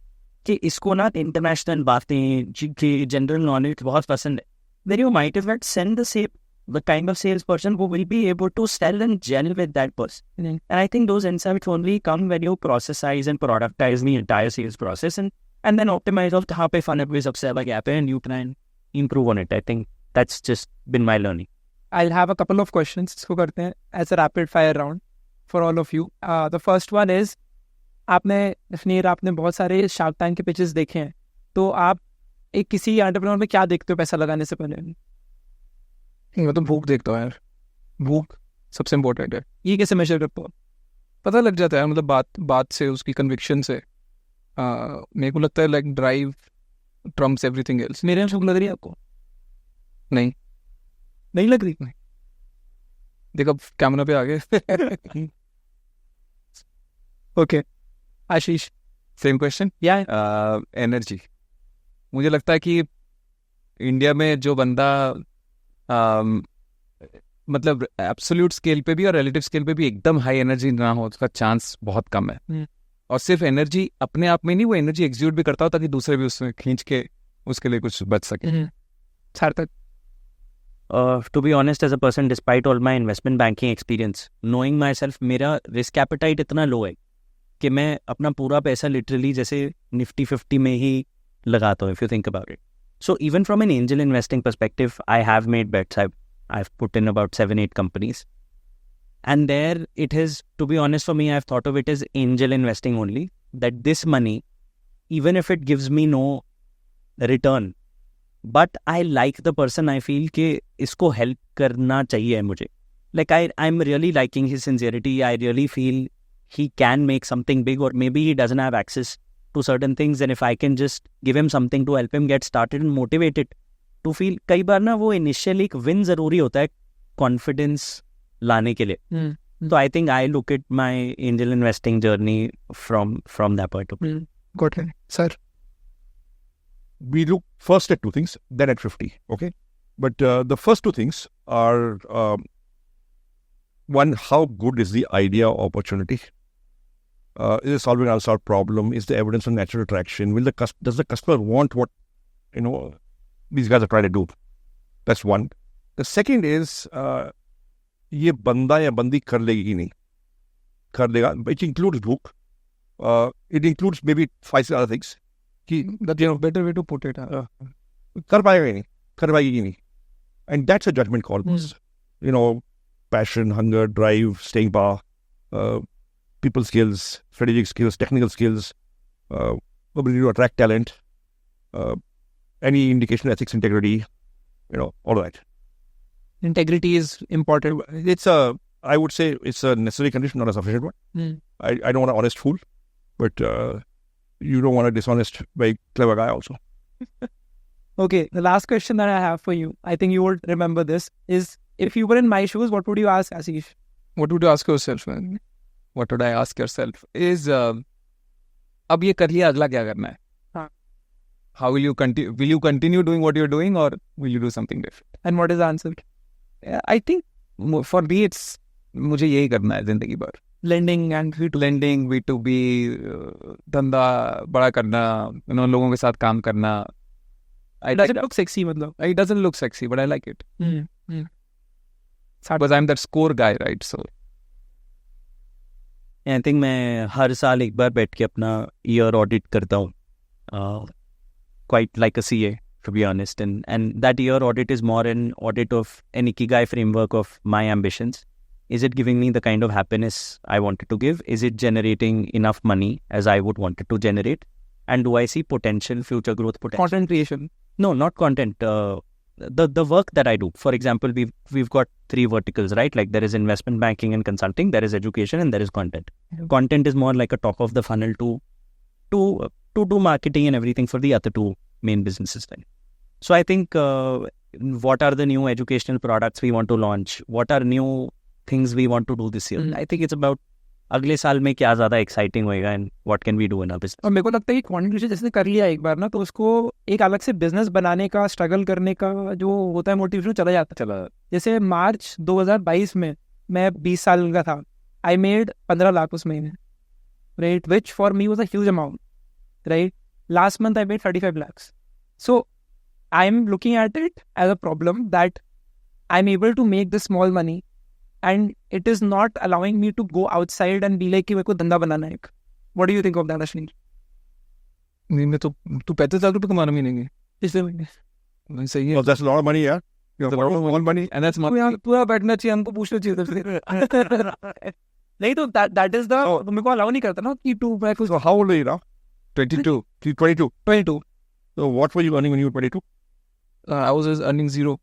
कि इसको ना इंटरनेशनल बातें, जनरल नॉलेज बहुत पसंद है. Then you might have not send the kind of salesperson who will be able to sell and gel with that person. And I think those insights only come when you processize and productize the entire sales process and then optimize of कहाँ पे funnel पे सबसे ज़्यादा gap है and you try and improve on it. I think that's just been my learning. I'll have a couple of questions. इसको करते हैं as a rapid fire round for all of you. The first one is, आपने बहुत सारे shark tank के pitches देखे हैं, तो आप एक किसी एंटरप्रेन्योर में क्या देखते हो पैसा लगाने से पहले? मैं तो भूख देखता हूँ यार, भूख सबसे इम्पोर्टेंट है. ये कैसे मेजर करते हो? पता लग जाता है, मतलब बात से, उसकी कन्विक्शन से. मेरे को लगता है like drive Trump's everything else. मेरे यहाँ भूख लग रही है आपको? नहीं लग रही? नहीं. देख अब कैमरा पे आ गए. ओके आशीष, सेम क्वेश्चन. एनर्जी. मुझे लगता है कि इंडिया में जो बंदा मतलब एब्सोल्यूट स्केल पे भी और रिलेटिव स्केल पे भी एकदम हाई एनर्जी ना हो, उसका चांस बहुत कम है. और सिर्फ एनर्जी अपने आप में नहीं, वो एनर्जी एग्जीक्यूट भी करता हो ताकि दूसरे भी उसमें खींच के उसके लिए कुछ बच सके. सार्थक? To be honest, as a person, despite all my investment banking experience, knowing myself, मेरा risk appetite इतना low है कि मैं अपना पूरा पैसा literally जैसे Nifty 50 में ही लगाता हूँ, if you think about it. So even from an angel investing perspective, I have made bets. I've put in about 7-8 companies. And there it is, to be honest, for me, I've thought of it as angel investing only. That this money, even if it gives me no return, but I like the person, I feel कि इसको help करना चाहिए मुझे. Like I'm really liking his sincerity. I really feel he can make something big, or maybe he doesn't have access to certain things, and if I can just give him something to help him get started and motivate it to feel. कई बार ना वो initially एक win ज़रूरी होता है confidence लाने के लिए. So I think I look at my angel investing journey from that point of view. Got it. Sir? We look first at two things, then at 50, okay? But the first two things are, one, how good is the idea or opportunity? Is it solving an unsolved problem? Is the evidence of natural attraction? Does the customer want what these guys are trying to do? That's one. The second is, ये बंदा या बंदी कर लेगी कि नहीं कर लेगा. It includes book. It includes maybe 5 other things. That's a better way to put it. कर पाएगा कि नहीं, कर पाएगी कि नहीं. And that's a judgment call. Passion, hunger, drive, staying power, people skills, strategic skills, technical skills, ability to attract talent, any indication of ethics, integrity, all of that. Integrity is important. I would say it's a necessary condition, not a sufficient one. I don't want an honest fool, but you don't want a dishonest, very clever guy also. Okay, the last question that I have for you, I think you would remember this, is if you were in my shoes, what would you ask Ashish? What would you ask yourself, man? What would I ask yourself? Is अब ये कर लिया, अगला क्या करना है? हाँ. How will you continue? Will you continue doing what you're doing, or will you do something different? And what is the answer? I think for me, it's मुझे यही करना है जिंदगी भर. Lending and Lending, B2B, धंधा बड़ा करना, लोगों के साथ काम करना. does it look sexy, मतलब? It doesn't look sexy, but I like it. Sad. Because I'm that score guy, right? So I think मैं हर साल एक बार बैठ के अपना ईयर ऑडिट करता हूँ, quite like a CA to be honest, and that year audit is more an audit of an Ikigai framework of my ambitions. Is it giving me the kind of happiness I wanted to give? Is it generating enough money as I would want it to generate? And do I see potential, future growth potential? Content creation. No, not content. The work that I do. For example, we've got 3 verticals, right? Like there is investment banking and consulting, there is education, and there is content. Yeah. Content is more like a top of the funnel to do marketing and everything for the other 2 main businesses. Then. So I think what are the new educational products we want to launch? What are new things we want to do this year? I think it's about अगले साल में क्या ज़्यादा exciting होएगा and what can we do in our business. और मेरे को लगता है कि कंटेंट क्रिएशन जिसने कर लिया एक बार ना, तो उसको एक अलग से बिजनेस बनाने का, स्ट्रगल करने का जो होता है मोटिवेशन चला जाता है. जैसे मार्च 2022 में मैं 20 साल का था. आई मेड 15 लाख उस महीने, right, which for me was a huge amount, right. Last month I made 35 lakhs. So I am looking at it as a problem that I am able to make this small money and it is not allowing me to go outside and be like कि मेरे को धंधा बनाना है. What do you think of that, Ashwin? नहीं, मैं तो तू 35 लाख रुपए कमाना महीने पिछले महीने. नहीं, सही है. Well, that's a lot of money, yeah. You have a lot of money. And that's तो यहाँ पूरा बैठना चाहिए, हमको पूछना चाहिए. नहीं तो that is the तो मेरे को allow नहीं करता ना कि तू मैं कुछ. So how old are you now? 22. 22. 22. So what were you earning when you were 22? I was just earning zero.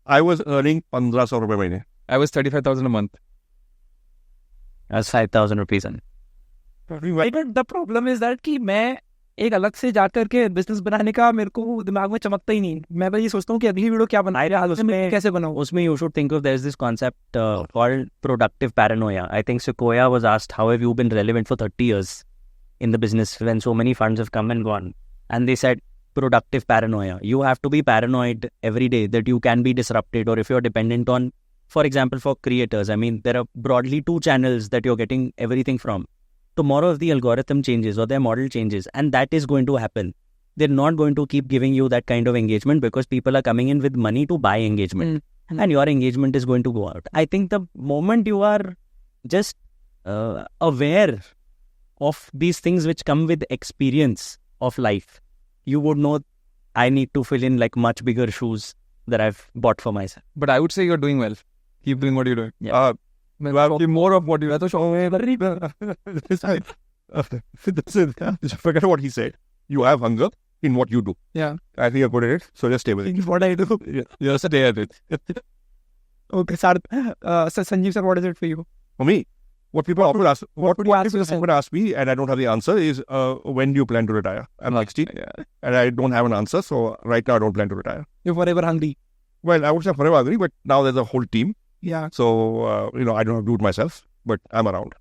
I was earning 1500 रुपए महीने. I was 35,000 a month. That's 5,000 rupees. But the problem is that कि मैं एक अलग से जाकर के business बनाने का मेरे को दिमाग में चमकता ही नहीं. मैं बस ये सोचता हूँ कि अगली वीडियो क्या बनाए, उसमें कैसे बनाऊँ. उसमें you should think of there is this concept called productive paranoia. I think Sequoia was asked, how have you been relevant for 30 years in the business when so many funds have come and gone? And they said productive paranoia. You have to be paranoid every day that you can be disrupted, or if you're dependent on, for example, for creators, I mean, there are broadly 2 channels that you're getting everything from. Tomorrow, if the algorithm changes or their model changes, and that is going to happen, they're not going to keep giving you that kind of engagement because people are coming in with money to buy engagement. And your engagement is going to go out. I think the moment you are just aware of these things which come with experience of life, you would know I need to fill in like much bigger shoes that I've bought for myself. But I would say you're doing well. Keep doing what you're doing. Yeah. More of what you Forget what he said. You have hunger in what you do. Yeah. I think you're good at it. So just stay with it. What I do. You're stay at it. Okay, sir. Sanjeev sir, what is it for you? For me, what people often ask, what would you ask people yourself? often ask me, and I don't have the answer, is when do you plan to retire? I'm 60, Yeah. and I don't have an answer. So right now, I don't plan to retire. You're forever hungry. Well, I would say forever agree, but now there's a whole team. Yeah. So, I don't have to do it myself, but I'm around.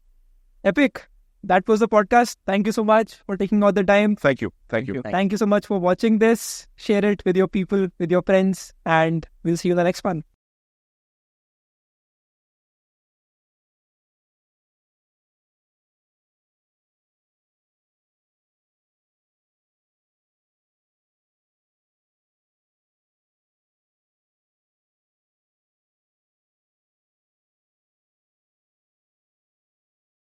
Epic. That was the podcast. Thank you so much for taking all the time. Thank you. Thank you. Thank you so much for watching this. Share it with your people, with your friends, and we'll see you in the next one.